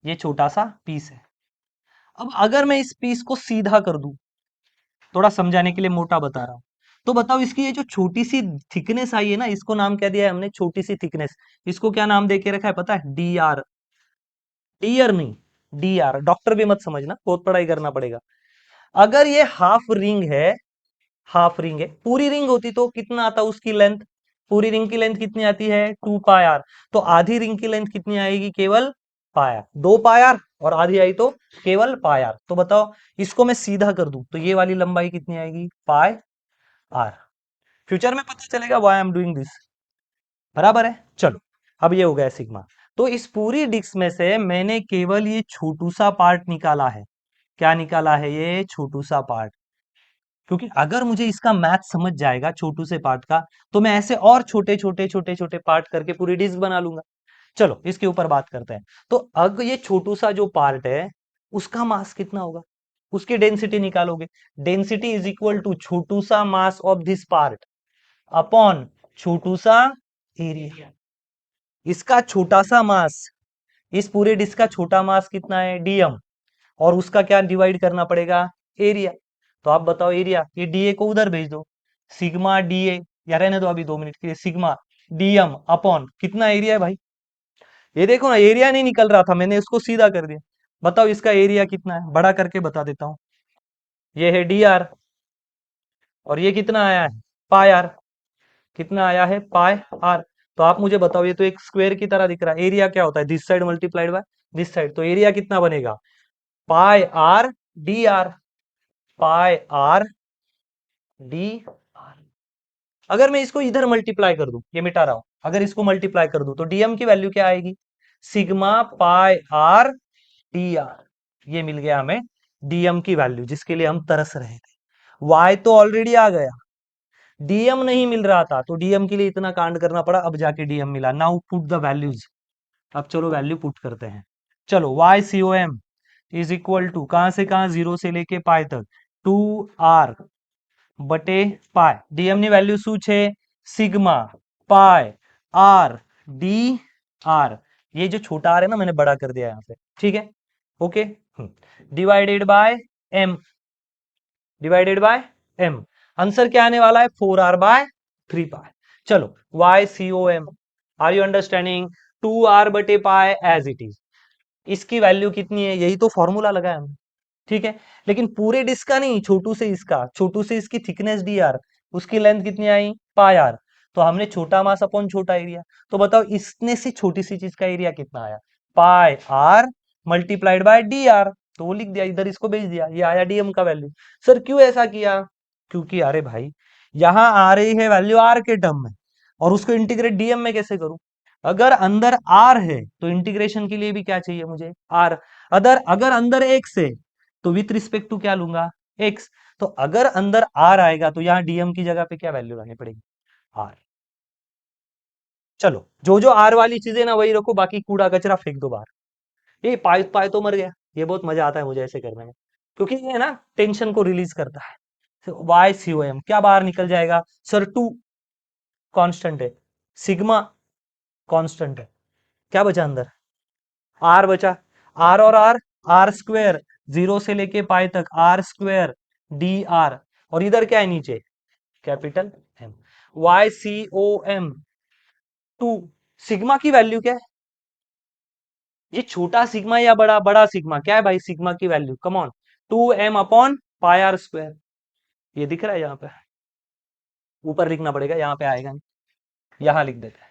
Speaker 2: ये छोटा सा पीस है। अब अगर मैं इस पीस को सीधा कर दूं, थोड़ा समझाने के लिए मोटा बता रहा हूँ। तो बताओ इसकी ये जो छोटी सी थिकनेस आई है ना, इसको नाम क्या दिया है हमने, छोटी सी थिकनेस। इसको क्या नाम दे के रखा है पता है, डी आर। डी आर नहीं, डी आर, डॉक्टर भी मत समझना, बहुत पढ़ाई करना पड़ेगा। अगर ये हाफ रिंग है, हाफ रिंग है, पूरी रिंग होती तो कितना आता उसकी लेंथ, पूरी रिंग की लेंथ कितनी आती है 2 पाई आर। तो आधी रिंग की लेंथ कितनी आएगी, केवल पाई आर, 2 पाई आर, और आधी आई तो केवल पाई आर। तो बताओ इसको मैं सीधा कर दूं तो ये वाली लंबाई कितनी आएगी, पाई आर। फ्यूचर में पता चलेगा why I am doing this, बराबर है। चलो अब ये हो गया सिग्मा। तो इस पूरी डिस्क में से मैंने केवल ये छोटू सा पार्ट निकाला है। क्या निकाला है, ये छोटू सा पार्ट। क्योंकि अगर मुझे इसका मैथ समझ जाएगा छोटू से पार्ट का, तो मैं ऐसे और छोटे छोटे छोटे छोटे पार्ट करके पूरी डिस्क बना लूंगा। चलो इसके ऊपर बात करते हैं। तो अगर ये छोटू सा जो पार्ट है, उसका मास कितना होगा, उसकी डेंसिटी निकालोगे। डेंसिटी इज इक्वल टू छोटू सा mass of this part upon छोटू सा एरिया। इसका छोटा सा मास, इस पूरे डिस्क का छोटा मास कितना है, डीएम, और उसका क्या डिवाइड करना पड़ेगा, एरिया। तो आप बताओ एरिया, ये डीए को उधर भेज दो, सिग्मा डीए, या रहने दो अभी 2 मिनट के लिए, सिग्मा डीएम अपॉन कितना एरिया है भाई। ये देखो ना, एरिया नहीं निकल रहा था, मैंने इसको सीधा कर दिया। बताओ इसका एरिया कितना है, बड़ा करके बता देता हूं। ये है डी आर, और ये कितना आया है, पाई आर। कितना आया है, पाई आर। तो आप मुझे बताओ, ये तो एक स्क्वायर की तरह दिख रहा है, एरिया क्या होता है, this side multiplied by this side. तो एरिया कितना बनेगा, पाई आर डी आर, पाई आर डी आर। अगर मैं इसको इधर मल्टीप्लाई कर दूं, ये मिटा रहा हूं, अगर इसको मल्टीप्लाई कर दूं तो डीएम की वैल्यू क्या आएगी, sigma pi R D R. ये मिल गया हमें डीएम की वैल्यू, जिसके लिए हम तरस रहे थे। वाई तो ऑलरेडी आ गया, डीएम नहीं मिल रहा था, तो डीएम के लिए इतना कांड करना पड़ा, अब जाके डीएम मिला। Now put the values. अब चलो वैल्यू पुट करते हैं। चलो y C O M is equal to, कहां से कहां, 0 से लेके पाई तक, 2 आर बटे पाई। डीएम ની વેલ્યુ શું છે, sigma pi R D R. ये जो छोटा आर है ना, मैंने बड़ा कर दिया यहां पे, ठीक है, okay. Divided by m, divided by m. Answer क्या आने वाला है, 4r/3 पाई। चलो y C O m, are you understanding, 2r बटे पाई एज इट इज। इसकी वैल्यू कितनी है, यही तो फॉर्मूला लगाया हमने, ठीक है। लेकिन पूरे डिस्क का नहीं, छोटू से इसका, छोटू से इसकी थिकनेस डी आर, उसकी लेंथ कितनी आई, पाई आर। तो हमने छोटा मास अपॉन छोटा एरिया। तो बताओ इसने से छोटी सी चीज का एरिया कितना आया, pi r multiplied by d r. तो वो लिख दिया इधर, इसको भेज दिया, ये आया डीएम का वैल्यू। सर क्यों ऐसा किया, क्योंकि अरे भाई यहां आ रही है वैल्यू आर के टर्म में, और उसको इंटीग्रेट डीएम में कैसे करूं। अगर अंदर आर है तो इंटीग्रेशन के लिए भी क्या चाहिए मुझे, आर। अगर अंदर एक्स है तो विथ रिस्पेक्ट टू क्या लूंगा, एक्स। तो अगर अंदर आर आएगा तो यहाँ डीएम की जगह पे क्या वैल्यू लानी पड़ेगी, आर। चलो जो जो आर वाली चीजें ना वही रखो, बाकी कूड़ा कचरा फेंक दो बाहर। ये पाई पाई तो मर गया, ये बहुत मजा आता है मुझे ऐसे करने में, क्योंकि ये ना टेंशन को रिलीज करता है। वाई सी ओ एम क्या बाहर निकल जाएगा, सर 2 कांस्टेंट है, सिग्मा कांस्टेंट है, क्या बचा अंदर, आर बचा। आर और आर, आर स्क्वेयर, 0 से लेके पाई तक आर स्क्वेयर डी आर, और इधर क्या है नीचे, कैपिटल एम। वाई सी ओ एम 2, सिग्मा की वैल्यू क्या है, ये छोटा सिग्मा या बड़ा, बड़ा सिग्मा, क्या है भाई सिग्मा की value, come on, 2m upon pi r square. ये दिख रहा है यहाँ पे, ऊपर लिखना पड़ेगा, यहाँ पे आएगा नहीं, यहाँ लिख देते हैं।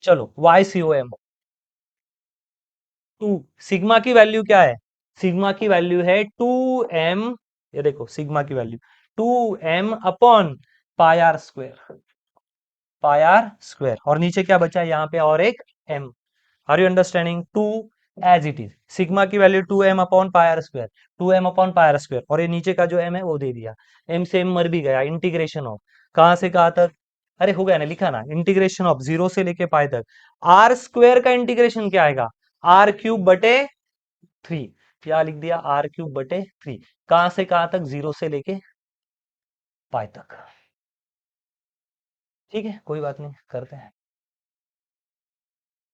Speaker 2: चलो वाई सी ओ एम 2, सिग्मा की वैल्यू क्या है, सिग्मा की वैल्यू है 2m, ये देखो सिग्मा की value 2m upon pi r square, pi r square, और नीचे क्या बचा है यहाँ पे, और एक m। Are you understanding, 2 as it is, sigma की value 2m upon pi r square, 2m upon pi r square, और ये नीचे का जो m है वो दे दिया, m से m मर भी गया, इंटीग्रेशन ऑफ कहां से कहां तक, अरे हो गया ना, लिखा ना, इंटीग्रेशन ऑफ 0 से लेके पाई तक, आर स्क्वायर का इंटीग्रेशन क्या आएगा, आर क्यूब बटे 3। क्या लिख दिया, आर क्यूब बटे 3, कहां से कहां तक, 0 से लेके पाई तक। ठीक है कोई बात नहीं, करते हैं।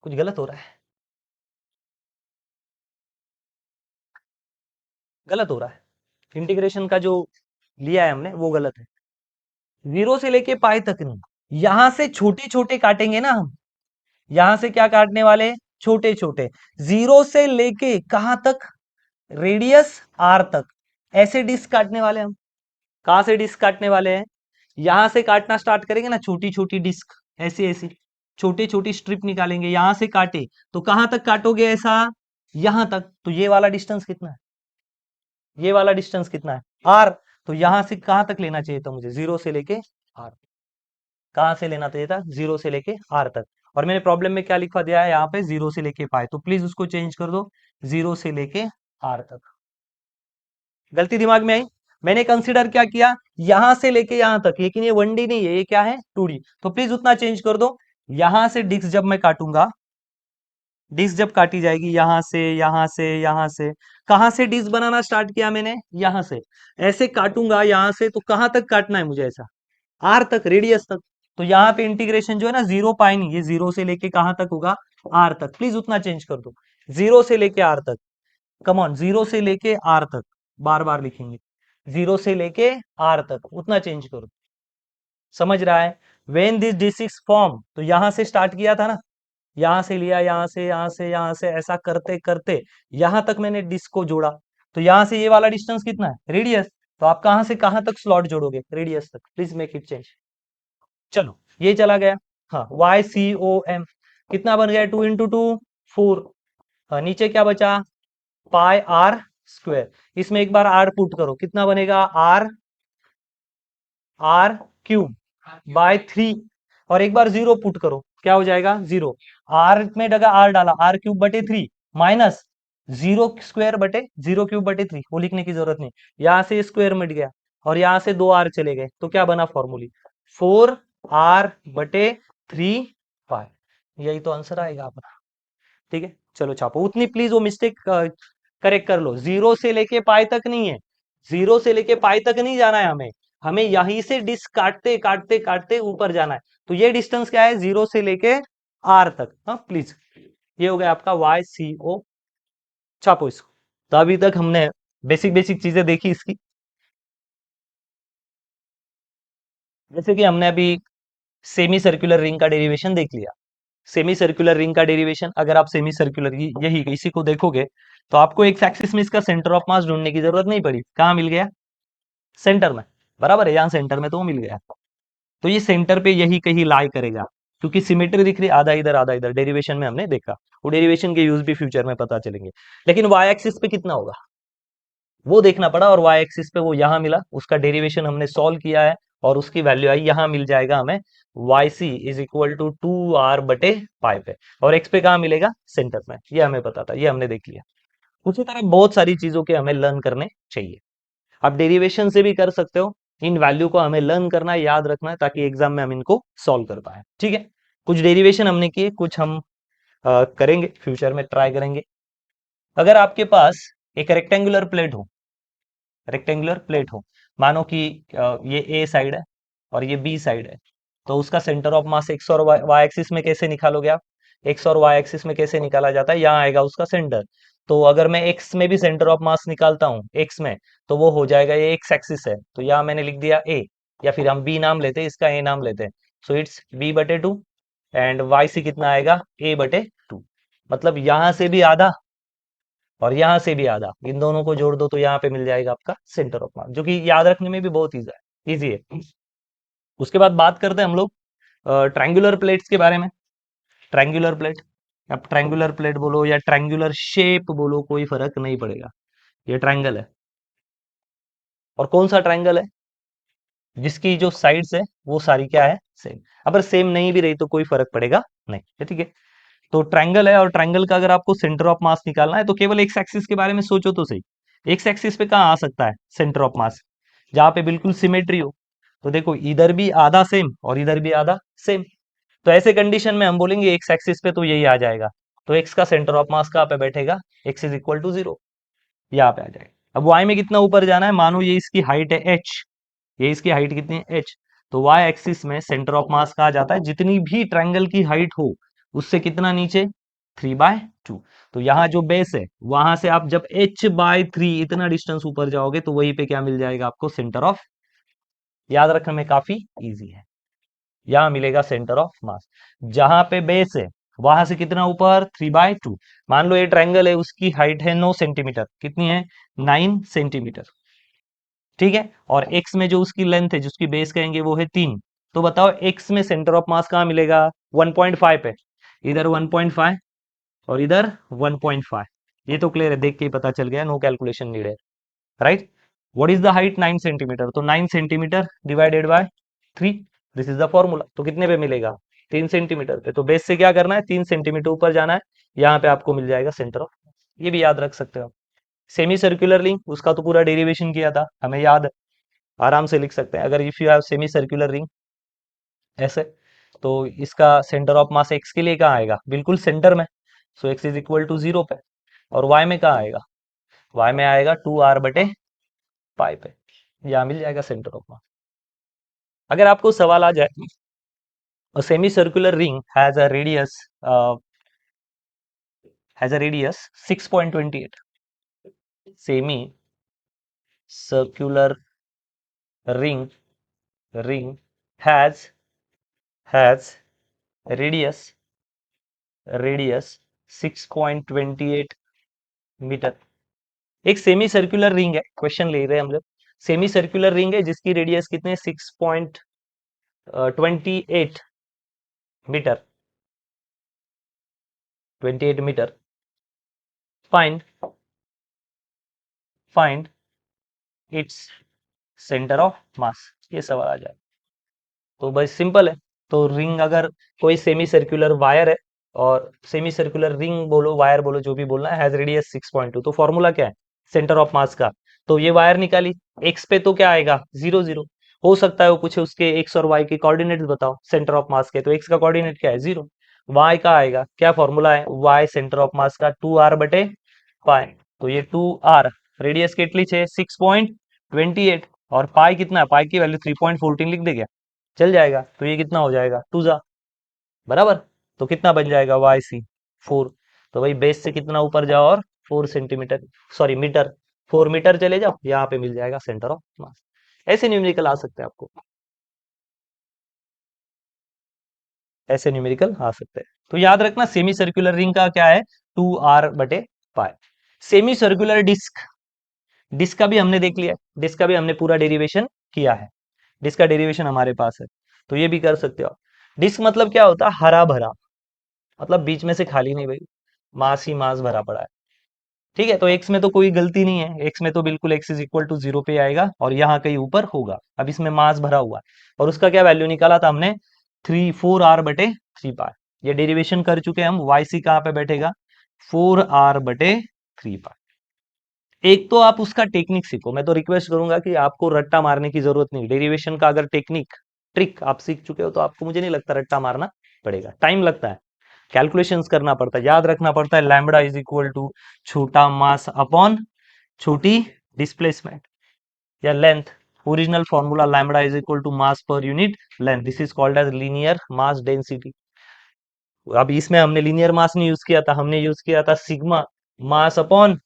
Speaker 2: कुछ गलत हो रहा है, गलत हो रहा है, इंटीग्रेशन का जो लिया है हमने वो गलत है। 0 से लेके पाई तक नहीं, यहां से छोटे छोटे काटेंगे ना हम। यहां से क्या काटने वाले? छोटे छोटे। 0 से लेके कहां तक? रेडियस आर तक। ऐसे डिस्क काटने वाले हम। कहां से डिस्क काटने वाले हैं? यहां से काटना स्टार्ट करेंगे ना, छोटी छोटी डिस्क, ऐसी ऐसी छोटी छोटी स्ट्रिप निकालेंगे। यहां से काटे तो कहां तक काटोगे ऐसा? यहां तक। तो ये वाला डिस्टेंस कितना है? ये वाला डिस्टेंस कितना है? आर। तो यहां से कहां तक लेना चाहिए था मुझे? 0 से लेके आर। कहां से लेना चाहिए था? 0 से लेके आर तक। और मैंने प्रॉब्लम में क्या लिखवा दिया है यहाँ पे? 0 से लेके पाए। तो प्लीज उसको चेंज कर दो, 0 से लेके आर तक। गलती दिमाग में आई? मैंने कंसीडर क्या किया? यहां से लेके यहां तक, लेकिन ये 1D नहीं है, ये क्या है? 2D। तो प्लीज उतना चेंज कर दो। यहां से डिस्क जब मैं काटूंगा, डिस्क जब काटी जाएगी यहां से यहां से यहां से, कहां से डिस्क बनाना स्टार्ट किया मैंने? यहां से। ऐसे काटूंगा यहां से तो कहां तक काटना है मुझे ऐसा? आर तक, रेडियस तक। तो यहाँ पे इंटीग्रेशन जो है ना, 0 पाई नहीं, ये 0 से लेके कहां तक होगा? आर तक। प्लीज उतना चेंज कर दो, 0 से लेके आर तक। कम ऑन, 0 से लेके आर तक, बार बार लिखेंगे। 0 से लेके आर तक, उतना चेंज करो। समझ रहा है? वेन दिस D6 फॉर्म, तो यहां से स्टार्ट किया था ना, यहां से लिया, यहां से यहां से यहां से, ऐसा करते करते यहां तक मैंने डिस्क को जोड़ा। तो यहां से ये वाला डिस्टेंस कितना है? रेडियस। तो आप कहां से कहां तक स्लॉट जोड़ोगे? रेडियस तक। Please make it change. चलो, ये चला गया। हाँ, YCOM कितना बन गया? 2 × 2 4। हाँ, नीचे क्या बचा? Pi r square. इसमें एक बार आर पुट करो, कितना बनेगा? R r cube by 3। और एक बार 0 पुट करो, क्या हो जाएगा? 0। आर में डगा आर डाला, आर क्यूब बटे 3 माइनस 0 स्क्वायर बटे 0 क्यूब बटे 3, वो लिखने की जरूरत नहीं। यहां से स्क्वायर मिट गया और यहां से 2 आर चले गए, तो क्या बना फॉर्मूली? 4 आर बटे 3 पाई। यही तो आंसर आएगा अपना। ठीक है, चलो छापो। उतनी प्लीज वो मिस्टेक करेक्ट कर लो। 0 से लेके पाई तक नहीं है, 0 से लेके पाई तक नहीं जाना है हमें। हमें यहीं से डिस्क काटते काटते काटते ऊपर जाना है। तो ये डिस्टेंस क्या है? 0 से लेके आर तक। हाँ प्लीज, ये हो गया आपका YCO। छापो इसको। तो अभी तक हमने बेसिक बेसिक चीजें देखी इसकी। जैसे कि हमने अभी सेमी सर्कुलर रिंग का डेरिवेशन देख लिया। सेमी सर्कुलर रिंग का डेरिवेशन, अगर आप सेमी सर्कुलर यही इसी को देखोगे तो आपको एक एक्सिस में इसका सेंटर ऑफ मास ढूंढने की जरूरत नहीं पड़ी। कहाँ मिल गया? सेंटर में। बराबर है, यहाँ सेंटर में तो वो मिल गया। तो ये सेंटर पे यही कहीं लाई करेगा, क्योंकि सिमेट्री दिख रही, आधा इधर आधा इधर, डेरिवेशन में हमने देखा। वो डेरिवेशन के यूज भी फ्यूचर में पता चलेंगे। लेकिन वाई एक्सिस पे कितना होगा वो देखना पड़ा, और वाई एक्सिस पे वो यहाँ मिला, उसका डेरिवेशन हमने सॉल्व किया है और उसकी वैल्यू आई, यहाँ मिल जाएगा हमें YC is equal to 2R बटे पाई पे। और एक्स पे कहाँ मिलेगा? सेंटर में। ये हमें पता था, ये हमने देख लिया। उसी तरह बहुत सारी चीजों के हमें लर्न करने चाहिए। आप डेरिवेशन से भी कर सकते हो, इन वैल्यू को हमें लर्न करना है, याद रखना है, ताकि एग्जाम में हम इनको सॉल्व कर पाए। ठीक है, कुछ डेरिवेशन हमने किए, कुछ हम करेंगे फ्यूचर में, ट्राई करेंगे। अगर आपके पास एक रेक्टेंगुलर प्लेट हो, रेक्टेंगुलर प्लेट हो, मानो कि ये ए साइड है और ये बी साइड है, तो उसका सेंटर ऑफ मास एक्स और वाई एक्सिस में कैसे निकालोगे आप? एक्स और वाई एक्सिस में कैसे निकाला जाता है? यहाँ आएगा उसका सेंटर। तो अगर मैं एक्स में भी सेंटर ऑफ मास निकालता हूँ एक्स में, तो वो हो जाएगा, ये एक्स एक्सिस है तो यहाँ मैंने लिख दिया ए, या फिर हम बी नाम लेते हैं, इसका ए नाम लेते हैं। So it's B/2 and y c कितना आएगा? A/2। मतलब यहाँ से भी आधा और यहाँ से भी आधा, इन दोनों को जोड़ दो तो यहाँ पे मिल जाएगा आपका सेंटर ऑफ मास, जो कि याद रखने में भी बहुत इजी है। उसके बाद बात करते हैं हम लोग ट्रायंगुलर प्लेट्स के बारे में। ट्रायंगुलर प्लेट, आप ट्रायंगुलर प्लेट बोलो या ट्रायंगुलर शेप बोलो, कोई फर्क नहीं पड़ेगा। ये ट्रायंगल है। और कौन सा ट्रायंगल है? जिसकी जो साइड्स है वो सारी क्या है? सेम। अगर सेम नहीं भी रही तो कोई फर्क पड़ेगा नहीं। ठीक है, तो ट्रायंगल है, और ट्रायंगल का अगर आपको सेंटर ऑफ मास निकालना है तो केवल एक्स एक्सिस के बारे में सोचो तो सही। एक्स एक्सिस पे कहाँ आ सकता है सेंटर ऑफ मास? जहां पे बिल्कुल सिमेट्री हो। तो देखो, इधर भी आधा सेम और इधर भी आधा सेम। तो ऐसे कंडीशन में हम बोलेंगे एक्स एक्सिस पे तो यही आ जाएगा। तो एक्स का सेंटर ऑफ मास कहाँ पे बैठेगा? एक्स इज इक्वल टू 0, यहाँ पे आ जाएगा। अब वाई में कितना ऊपर जाना है? मानो ये इसकी हाइट है h, ये इसकी हाइट कितनी है? h। तो वाई एक्सिस में सेंटर ऑफ मास कहा जाता है जितनी भी ट्रायंगल की हाइट हो उससे कितना नीचे? 3/2। तो यहाँ जो बेस है वहां से आप जब h/3 इतना डिस्टेंस ऊपर जाओगे तो वहीं पे क्या मिल जाएगा आपको, सेंटर ऑफ, याद रखने में काफी इजी है। यहाँ मिलेगा सेंटर ऑफ मास, जहां पे बेस है वहां से कितना ऊपर, 3/2। मान लो ये ट्रायंगल है, उसकी हाइट है 9 सेंटीमीटर, कितनी है, 9 सेंटीमीटर, ठीक है। और एक्स में जो उसकी लेंथ है, जिसकी बेस कहेंगे, वो है 3। तो बताओ एक्स में सेंटर ऑफ मास कहाँ मिलेगा, 1.5 पे, इधर 1.5 और इधर 1.5। ये तो क्लियर है, देख के ही पता चल गया, नो कैलकुलेशन नीड है, right. What is the height, 9 centimetre, तो 9 centimetre divided by 3, this is the formula. तो कितने पे मिलेगा, 3 सेंटीमीटर पे। तो बेस से क्या करना है, 3 सेंटीमीटर ऊपर जाना है, यहाँ पे आपको मिल जाएगा सेंटर ऑफ। ये भी याद रख सकते हो आप। सेमी सर्कुलर रिंग, उसका तो पूरा डेरिवेशन किया था, हमें याद है, आराम से लिख सकते हैं। अगर if you have semi circular ring ऐसे, तो इसका सेंटर ऑफ मास एक्स के लिए कहाँ आएगा, बिल्कुल सेंटर में, सो एक्स इज इक्वल टू 0 पे। और वाई में कहाँ आएगा, वाई में आएगा 2r/पाई पे, यहाँ मिल जाएगा सेंटर ऑफ मास। अगर आपको सवाल आ जाए, a semicircular ring has a radius 6.28, semi circular ring ring has radius 6.28 metre. एक सेमी सर्कुलर रिंग है, क्वेश्चन ले रहे हैं हम लोग, सेमी सर्कुलर रिंग है जिसकी रेडियस कितने, 6.28 metre, 28 metre. Find find its centre of mass, ये सवाल आ जाए तो बस सिंपल है। तो रिंग, अगर कोई सेमी सर्कुलर वायर है, और सेमी सर्कुलर रिंग बोलो, वायर बोलो, जो भी बोलना है, हैज रेडियस 6.2, तो फॉर्मूला क्या है, सेंटर ऑफ मास का। तो ये वायर निकाली, एक्स पे तो क्या आएगा, 0 0। हो सकता है वो पूछे उसके एक्स और वाई के कोऑर्डिनेट्स बताओ सेंटर ऑफ मास के, तो एक्स का कोऑर्डिनेट क्या है, 0। वाई का आएगा, क्या फॉर्मूला है, वाई सेंटर ऑफ मास का 2r/पाई। तो ये 2r, रेडियस कितनी है, 6.28, और पाई कितना है, पाई की वैल्यू 3.14 लिख दे क्या, चल जाएगा। तो ये कितना हो जाएगा, 2 जा, बराबर। तो कितना बन जाएगा, वाई सी 4। तो भाई बेस से कितना ऊपर जाओ और 4 सेंटीमीटर, सॉरी मीटर, 4 मीटर चले जाओ, यहाँ पे मिल जाएगा सेंटर ऑफ मास। ऐसे न्यूमेरिकल आ सकते हैं आपको, ऐसे न्यूमेरिकल आ सकते हैं। तो याद रखना, सेमी सर्कुलर रिंग का क्या है, 2r/पाई। सेमी सर्कुलर डिस्क, डिस्क का भी हमने देख लिया, डिस्क का भी हमने पूरा डेरिवेशन किया है, डिस्क का डेरिवेशन हमारे पास है, तो ये भी कर सकते हो। डिस्क मतलब क्या होता है, हरा भरा, मतलब बीच में से खाली नहीं भाई, मास ही मास भरा पड़ा है, ठीक है। तो एक्स में तो कोई गलती नहीं है, एक्स में तो बिल्कुल एक्स इज इक्वल टू 0 पे आएगा, और यहाँ कहीं ऊपर होगा। अब इसमें मास भरा हुआ है, और उसका क्या वैल्यू निकाला था हमने, 4r/3 पाई। ये डेरिवेशन कर चुके हैं हम, वाई सी कहाँ पे बैठेगा, 4r/3 पाई। एक तो आप उसका टेक्निक सीखो, मैं तो रिक्वेस्ट करूंगा कि आपको रट्टा मारने की जरूरत नहीं, डेरिवेशन का अगर टेक्निक, ट्रिक आप सीख चुके हो, तो आपको, मुझे नहीं लगता रट्टा मारना पड़ेगा, टाइम लगता है, कैलकुलेशंस करना पड़ता है, याद रखना पड़ता है, लैम्बडा इज इक्वल टू छोटा मास अपॉन छोटी डिस्प्लेसमेंट या length. Original formula, lambda is equal to mass पर unit length, this is called as linear mass density. अब इसमें हमने लीनियर मास नहीं यूज किया था, हमने यूज किया था सिग्मा मास अपॉन,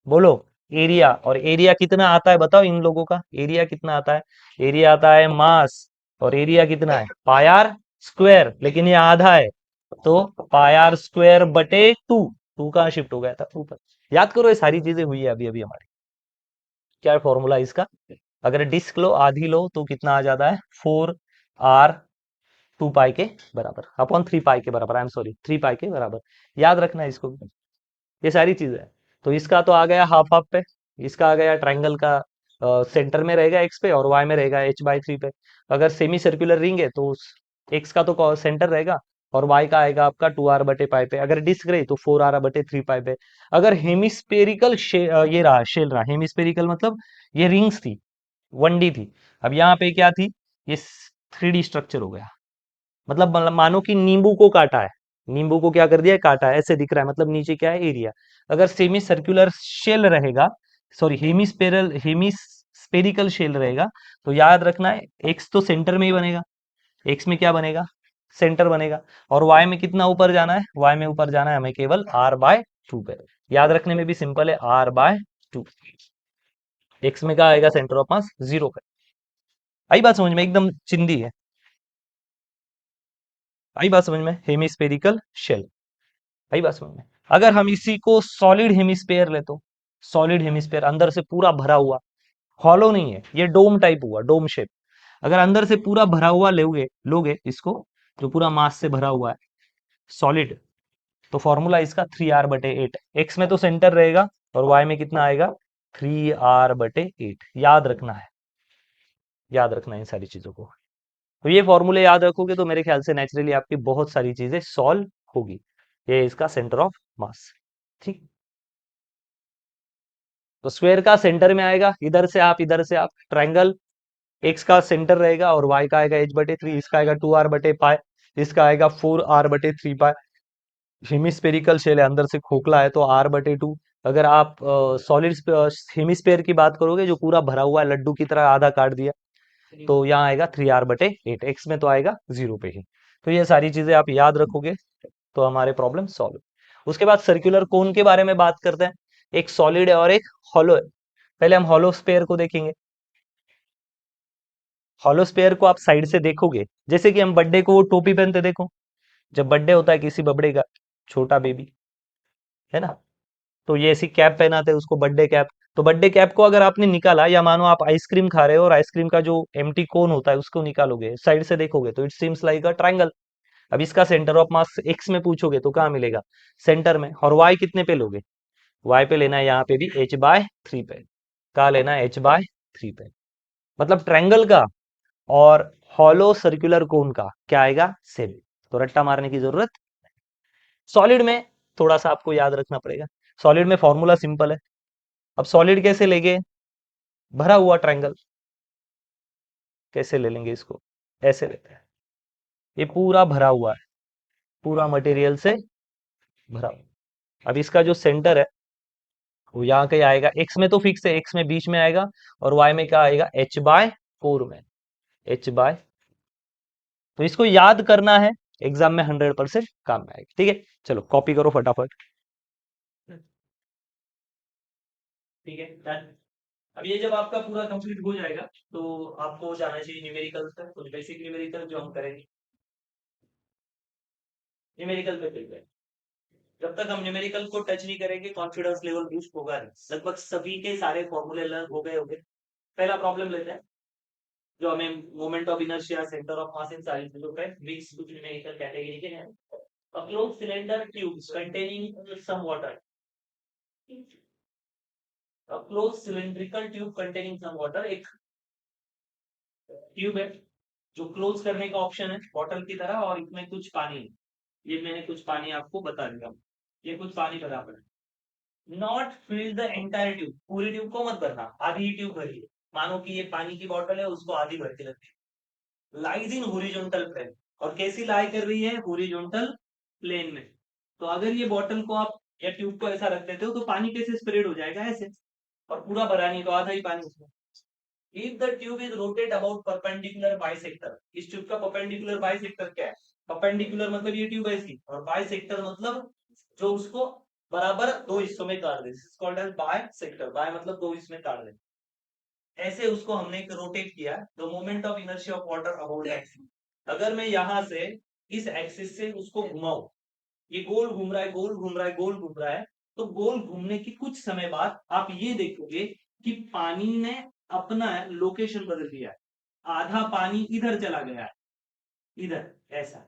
Speaker 2: बोलो, एरिया। और एरिया कितना आता है बताओ इन लोगों का, एरिया कितना आता है, एरिया आता है मास, और एरिया कितना है, पायार स्क्वायर, लेकिन ये आधा है, तो पायार² 2 कहाँ शिफ्ट हो गया था, ऊपर। याद करो, ये सारी चीजें हुई है अभी अभी हमारी। क्या है फॉर्मूला इसका, अगर डिस्क लो, आधी लो, तो कितना आ जाता है, 4r/2 पाई के बराबर, अपॉन 3 पाई के बराबर, आई एम सॉरी, 3 पाई के बराबर। याद रखना है इसको भी, ये सारी चीजें हैं। तो इसका तो आ गया हाफ हाफ पे, इसका आ गया ट्रायंगल का, सेंटर में रहेगा एक्स पे, और वाई में रहेगा h/3 पे। अगर सेमी सर्कुलर रिंग है तो एक्स का तो सेंटर रहेगा, और वाई का आएगा आपका 2r/पाई पे। अगर डिस्क रही तो 4r/3 पाई पे। अगर हेमिस्पेरिकल ये रहा, शेल रहा, हेमिस्पेरिकल मतलब ये रिंग्स थी, 1D थी। अब यहाँ पे क्या थी, ये 3D स्ट्रक्चर हो गया, मतलब मानो कि नींबू को काटा है, नींबू को क्या कर दिया है, काटा है, ऐसे दिख रहा है, मतलब नीचे क्या है, एरिया। अगर सेमी सर्कुलर शेल रहेगा, सॉरी हेमिस्पेरिकल शेल रहेगा, तो याद रखना है एक्स तो सेंटर में ही बनेगा, एक्स में क्या बनेगा, सेंटर बनेगा। और y में कितना ऊपर जाना है, y में ऊपर जाना है हमें केवल r/2 पे। याद रखने में भी सिंपल है, r/2। x में क्या आएगा सेंटर ऑफ मास, 0 पे। आई बात समझ में, एकदम चिंदी है। आई बात समझ में, हेमिस्फेरिकल शेल। आई बात समझ में। अगर हम इसी को सॉलिड हेमिस्फेयर ले तो, सॉलिड हेमिस्फेयर अंदर से पूरा भरा हुआ, हॉलो नहीं है ये, डोम टाइप हुआ, डोम शेप। अगर अंदर से पूरा भरा हुआ लोगे लोगे इसको, जो पूरा मास से भरा हुआ है सॉलिड, तो फॉर्मूला इसका 3r/8। एक्स में तो सेंटर रहेगा और वाई में कितना आएगा, 3r/8। याद रखना है, याद रखना है इन सारी चीजों को। तो ये फॉर्मूले याद रखोगे तो मेरे ख्याल से नेचुरली आपकी बहुत सारी चीजें सॉल्व होगी। ये इसका सेंटर ऑफ मास। ठीक, तो स्क्वायर का सेंटर में आएगा, इधर से आप ट्रायंगल, एक्स का सेंटर रहेगा और वाई का आएगा h/3, इसका आएगा 2r/पाई, इसका आएगा 4r/3 पाई। हेमिस्फेरिकल शेल है, अंदर से खोखला है तो r/2। अगर आप सॉलिड हेमिस्फेयर की बात करोगे, जो पूरा भरा हुआ है लड्डू की तरह आधा काट दिया, तो यहाँ आएगा 3r/8। एक्स में तो आएगा 0 पे ही। तो ये सारी चीजें आप याद रखोगे तो हमारे प्रॉब्लम सॉल्व। उसके बाद सर्कुलर कोन के बारे में बात करते हैं। एक सॉलिड है और एक हॉलो है। पहले हम हॉलो स्फेयर को देखेंगे। हॉलो स्फेयर को आप साइड से देखोगे, जैसे कि हम बर्थडे को वो टोपी पहनते, देखो जब बर्थडे होता है किसी बबड़े का, छोटा बेबी, है ना, तो ये ऐसी कैप पहनाते हैं उसको, बर्थडे कैप। तो बर्थडे कैप को अगर आपने निकाला, या मानो आप आइसक्रीम खा रहे हो और आइसक्रीम का जो एम्प्टी कोन होता है उसको निकालोगे, साइड से देखोगे तो it seems like a triangle. अब इसका सेंटर ऑफ मास एक्स में पूछोगे तो कहाँ मिलेगा, सेंटर में। और वाई कितने पे लोगे, वाई पे लेना है यहाँ पे भी h/3 पे। कहाँ लेना है, h/3 पे। मतलब ट्रायंगल का और हॉलो सर्कुलर कोन का क्या आएगा, सेम। तो रट्टा मारने की जरूरत। सॉलिड में थोड़ा सा आपको याद रखना पड़ेगा। सॉलिड में फॉर्मूला सिंपल है। अब सॉलिड कैसे लेंगे, भरा हुआ ट्रायंगल, कैसे ले लेंगे इसको, ऐसे लेते हैं। ये पूरा भरा हुआ है, पूरा मटेरियल से भरा हुआ। अब इसका जो सेंटर है वो यहाँ कहीं आएगा, एक्स में तो फिक्स है, एक्स में बीच में आएगा, और वाई में क्या आएगा, h/4 में, h/। तो इसको याद करना है, एग्जाम में 100% काम में आएगा। ठीक है, चलो कॉपी करो फटाफट। ठीक है, डन। अब ये जब आपका पूरा कंप्लीट हो जाएगा तो आपको जाना चाहिए न्यूमेरिकल तक, कुछ बेसिक न्यूमेरिकल जो हम करेंगे न्यूमेरिकल पे फिर। जब तक हम न्यूमेरिकल को टच नहीं करेंगे कॉन्फिडेंस लेवल बूस्ट होगा नहीं। लगभग सभी के सारे फॉर्मूले लर्न हो गए होंगे। पहला प्रॉब्लम लेते हैं, जो हमें moment of inertia, centre of mass, इन सारी चीजों पे मिक्स कुछ न्यूमेरिकल कैटेगरी के हैं। A closed cylinder tubes containing some water. A closed cylindrical tube containing some water, एक ट्यूब है जो क्लोज करने का ऑप्शन है बॉटल की तरह, और इसमें कुछ पानी है। ये मैंने कुछ पानी आपको बता दिया, ये कुछ पानी बराबर है। Not fill the entire tube, पूरी ट्यूब को मत भरना, आधी ही ट्यूब भरिए। मानो कि ये पानी की बोतल है, उसको आधी भर के रखिए। लाइज इन हॉरिजॉन्टल प्लेन, और कैसी लाई कर रही है, हॉरिजॉन्टल प्लेन में। तो अगर ये बॉटल को आप या ट्यूब को ऐसा रख देते हो तो पानी कैसे स्प्रेड हो जाएगा, ऐसे, और पूरा भरा नहीं तो आधा ही पानी उसमें। If the tube is rotate about perpendicular bisector, इस ट्यूब का परपेंडिकुलर बाइसेक्टर क्या है, परपेंडिकुलर मतलब ये ट्यूब ऐसी, और बाइसेक्टर मतलब जो उसको बराबर दो हिस्सों में काट दे, कॉल्ड एज बाइसेक्टर। बाय मतलब दो हिस्सों में काट दे, ऐसे उसको हमने एक रोटेट किया। The moment of inertia of water about axis, अगर मैं यहां से इस एक्सिस से उसको घुमाऊं, ये गोल घूम रहा है, गोल घूम रहा है, गोल घूम रहा है, तो गोल घूमने की कुछ समय बाद आप ये देखोगे कि पानी ने अपना लोकेशन बदल दिया है। आधा पानी इधर चला गया है, इधर, ऐसा।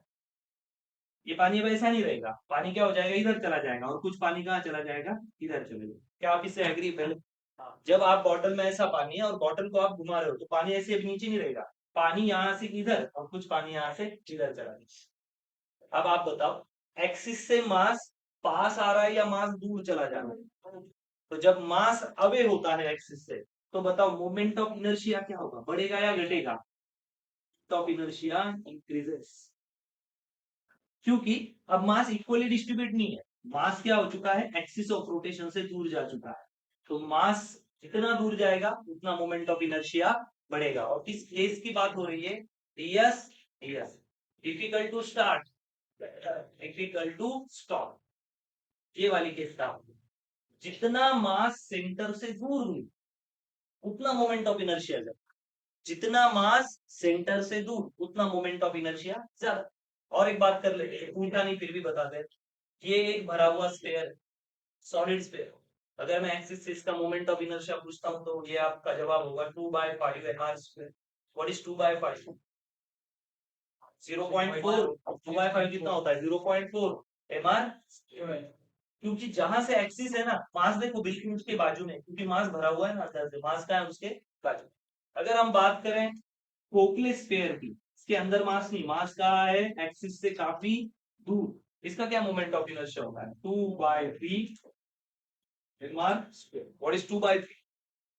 Speaker 2: ये पानी अब ऐसा नहीं रहेगा, पानी क्या हो जाएगा, इधर चला जाएगा, और कुछ पानी कहाँ चला जाएगा, इधर चले जाएगा। क्या आप इससे एग्री पहले। हाँ, जब आप बॉटल में ऐसा पानी है और बॉटल को आप घुमा रहे हो तो पानी ऐसे अब नीचे नहीं रहेगा, पानी यहाँ से इधर और कुछ पानी यहाँ से इधर चला जाएगा। अब आप बताओ, एक्सिस से मास पास आ रहा है या मास दूर चला जा रहा है। तो जब मास अवे होता है एक्सिस से, तो बताओ मोमेंट ऑफ इनर्शिया क्या होगा, बढ़ेगा या घटेगा, ऑफ इनर्शिया इंक्रीजेस। क्योंकि अब मास इक्वली डिस्ट्रीब्यूट नहीं है, मास क्या हो चुका है, एक्सिस ऑफ रोटेशन से दूर जा चुका है। तो मास जितना दूर जाएगा उतना मोमेंट ऑफ इनर्शिया बढ़ेगा। और किस केस की बात हो रही है, ds ds। Difficult to start, difficult to stop, ये वाली केस था। जितना मास सेंटर से दूर हुई उतना मोमेंट ऑफ इनर्शिया ज्यादा, जितना मास सेंटर से दूर उतना मोमेंट ऑफ इनर्शिया ज्यादा। और एक बात कर लेते हैं, उल्टा नहीं फिर भी बता दे, ये एक भरा हुआ स्फीयर, सॉलिड स्फीयर, अगर मैं एक्सिस से इसका मोमेंट ऑफ इनर्शिया पूछता हूं तो ये आपका जवाब होगा 2/5 mr स्क्वायर। What is 2/5? 0.4। 2/5 कितना होता है? 0.4 mr, क्योंकि जहां से एक्सिस है ना, मास देखो बिल्कुल उसके बाजू में, क्योंकि मास भरा हुआ है ना अंदर से, मास का है उसके बाजू। अगर हम बात करें कोक्ले स्फीयर की, इसके अंदर मास नहीं, मास का है एक्सिस से काफी दूर, इसका क्या मोमेंट ऑफ इनर्शिया होगा? 2/3 mr स्क्वायर। What is 2/3?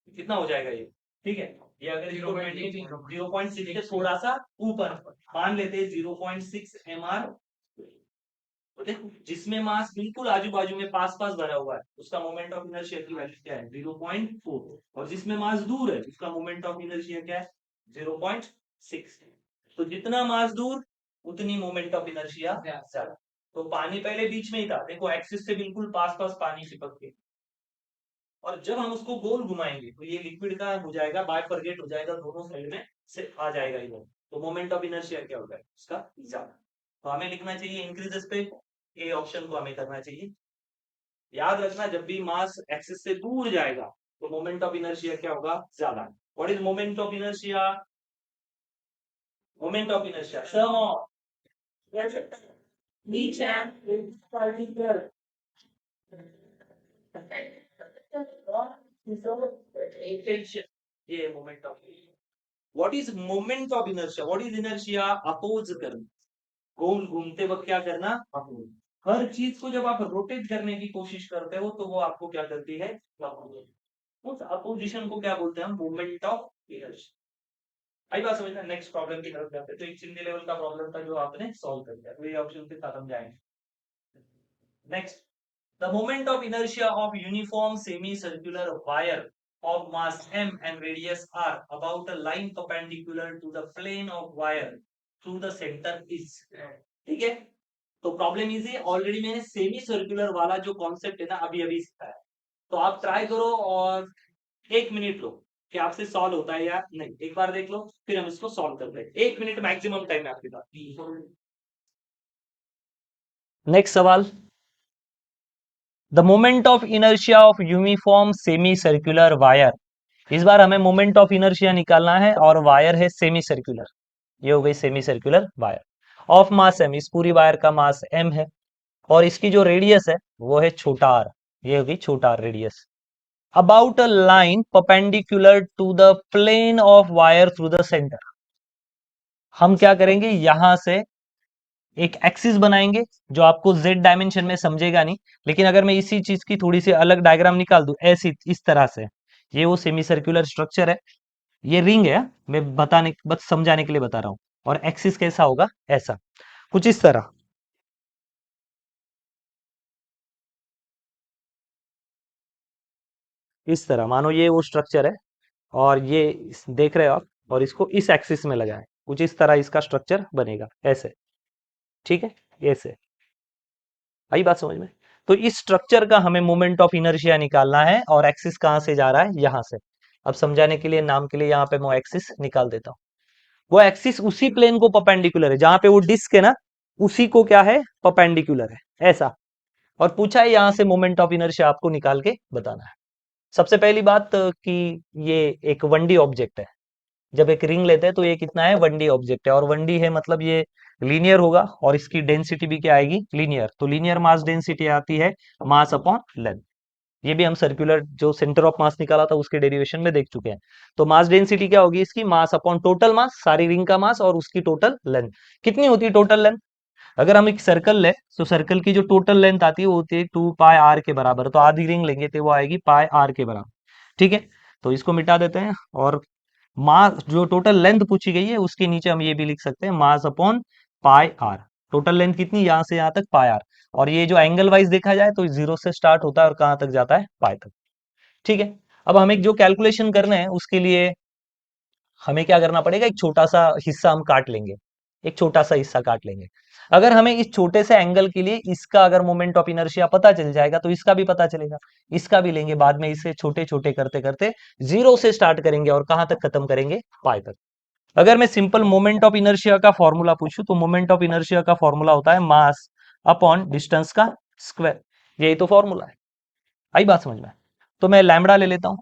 Speaker 2: कितना हो जाएगा ये? ठीक है, ये अगर 0.6 से थोड़ा सा ऊपर मान लेते हैं 0.6 mr, तो देखो जिसमें मास बिल्कुल आजू बाजू में पास पास भरा हुआ है उसका मोमेंट ऑफ इनर्शिया की वैल्यू क्या है? 0.4। और जिसमें मास दूर है उसका मोमेंट ऑफ इनर्शिया क्या है? 0.6। तो जितना मास दूर उतनी मोमेंट ऑफ इनर्शिया ज्यादा। तो पानी पहले बीच में ही था, देखो एक्सिस से बिल्कुल पास पास पानी चिपक के, और जब हम उसको गोल घुमाएंगे तो ये लिक्विड का हो जाएगा, बायफरगेट हो जाएगा, दोनों साइड में से आ जाएगा इधर, तो मोमेंट ऑफ इनर्शिया क्या होगा उसका? ज्यादा। तो हमें लिखना चाहिए इंक्रीजेस पे, ए ऑप्शन को हमें करना चाहिए। याद रखना जब भी मास एक्सिस से दूर जाएगा तो मोमेंट ऑफ इनर्शिया क्या होगा? ज्यादा। What is moment of inertia? Moment of inertia sum of each and particle attention, ये moment of. What is moment of inertia? What is inertia? अपोज करना, गोल घूमते वक्त क्या करना? अपोज। हर चीज को जब आप रोटेट करने की कोशिश करते हो तो वो आपको क्या करती है? अपोज। उस अपोजिशन को क्या बोलते हैं हम? Moment of inertia. आई बात समझना? नेक्स्ट प्रॉब्लम की तरफ जाते हैं। तो एक चिन्ह लेवल का प्रॉब्लम था जो आपने सॉल्व कर दिया, तो ये ऑप्शन से खत्म जाएंगे। Next, the moment of inertia of uniform semicircular wire of mass m and radius r about a line perpendicular to the plane of wire through the center is, ठीक है। तो प्रॉब्लम इजी है, already मैंने semi circular वाला जो concept है ना अभी अभी सीखा है, तो आप ट्राई करो और 1 मिनट लो कि आपसे सॉल्व होता है या नहीं, एक बार देख लो फिर हम इसको सॉल्व करते हैं। 1 मिनट मैक्सिमम टाइम है आपके पास। नेक्स्ट सवाल, the moment of inertia of uniform semi circular wire, इस बार हमें मोमेंट ऑफ इनर्शिया निकालना है और वायर है सेमी सर्कुलर, ये हो गई semi circular wire of mass m, इस पूरी वायर का मास एम है और इसकी जो रेडियस है वो है छोटा आर, ये होगी छोटा r radius, about a line perpendicular to the plane of wire through the centre. हम क्या करेंगे, यहां से एक एक्सिस बनाएंगे जो आपको जेड डायमेंशन में समझेगा नहीं, लेकिन अगर मैं इसी चीज की थोड़ी सी अलग डायग्राम निकाल दूं ऐसी इस तरह से, ये वो सेमी सर्कुलर स्ट्रक्चर है, ये रिंग है, मैं बताने बस समझाने के लिए बता रहा हूं, और एक्सिस कैसा होगा? ऐसा कुछ इस तरह, इस तरह मानो ये वो स्ट्रक्चर है और ये देख रहे हो आप, और इसको इस एक्सिस में लगाएं, कुछ इस तरह इसका स्ट्रक्चर बनेगा ऐसे, ठीक है, ऐसे। आई बात समझ में? तो इस स्ट्रक्चर का हमें मोमेंट ऑफ इनर्शिया निकालना है और एक्सिस कहां से जा रहा है? यहां से। अब समझाने के लिए नाम के लिए यहां पे मैं एक्सिस निकाल देता हूं, वो एक्सिस उसी प्लेन को परपेंडिकुलर है जहां पे वो डिस्क है ना, उसी को क्या है? परपेंडिकुलर है ऐसा। और पूछा है यहां से मोमेंट ऑफ इनर्शिया आपको निकाल के बताना है। सबसे पहली बात कि ये एक 1D ऑब्जेक्ट है, जब एक रिंग लेते हैं तो ये कितना है? 1D ऑब्जेक्ट है, और 1D है मतलब ये लीनियर होगा और इसकी डेंसिटी भी क्या आएगी? लीनियर। तो लीनियर मास डेंसिटी आती है मास अपॉन लेंथ, ये भी हम सर्कुलर जो सेंटर ऑफ मास निकाला था उसके डेरिवेशन में देख चुके हैं। तो मास डेंसिटी क्या होगी इसकी? मास अपॉन टोटल मास, सारी रिंग का मास और उसकी टोटल लेंथ। कितनी होती है टोटल लेंथ? अगर हम एक सर्कल ले तो सर्कल की जो टोटल लेंथ आती है वो होती है 2πr के बराबर, तो आधी रिंग लेंगे तो वो आएगी πr के बराबर, ठीक है। तो इसको मिटा देते हैं, और मास जो टोटल लेंथ पूछी गई है उसके नीचे हम ये भी लिख सकते हैं mass upon pi r. Total length कितनी? यहां से यहां तक पाई आर, और ये जो एंगल वाइज देखा जाए तो 0 से स्टार्ट होता है और कहां तक जाता है? पाई तक, ठीक है। अब हमें जो कैलकुलेशन करना है उसके लिए हमें क्या करना पड़ेगा? एक छोटा सा हिस्सा हम काट लेंगे, एक छोटा सा हिस्सा काट लेंगे। अगर हमें इस छोटे से एंगल के लिए इसका अगर मोमेंट ऑफ इनर्शिया पता चल जाएगा तो इसका भी पता चलेगा, इसका भी लेंगे, बाद में इसे छोटे छोटे करते करते जीरो से स्टार्ट करेंगे और कहां तक खत्म करेंगे, पाई तक। अगर मैं सिंपल मोमेंट ऑफ इनर्शिया का फॉर्मूला पूछूं तो मोमेंट ऑफ इनर्शिया का फॉर्मूला होता है मास अपॉन डिस्टेंस का स्क्वायर, यही तो फॉर्मूला है। आई बात समझ में? तो मैं लैम्बडा ले लेता हूं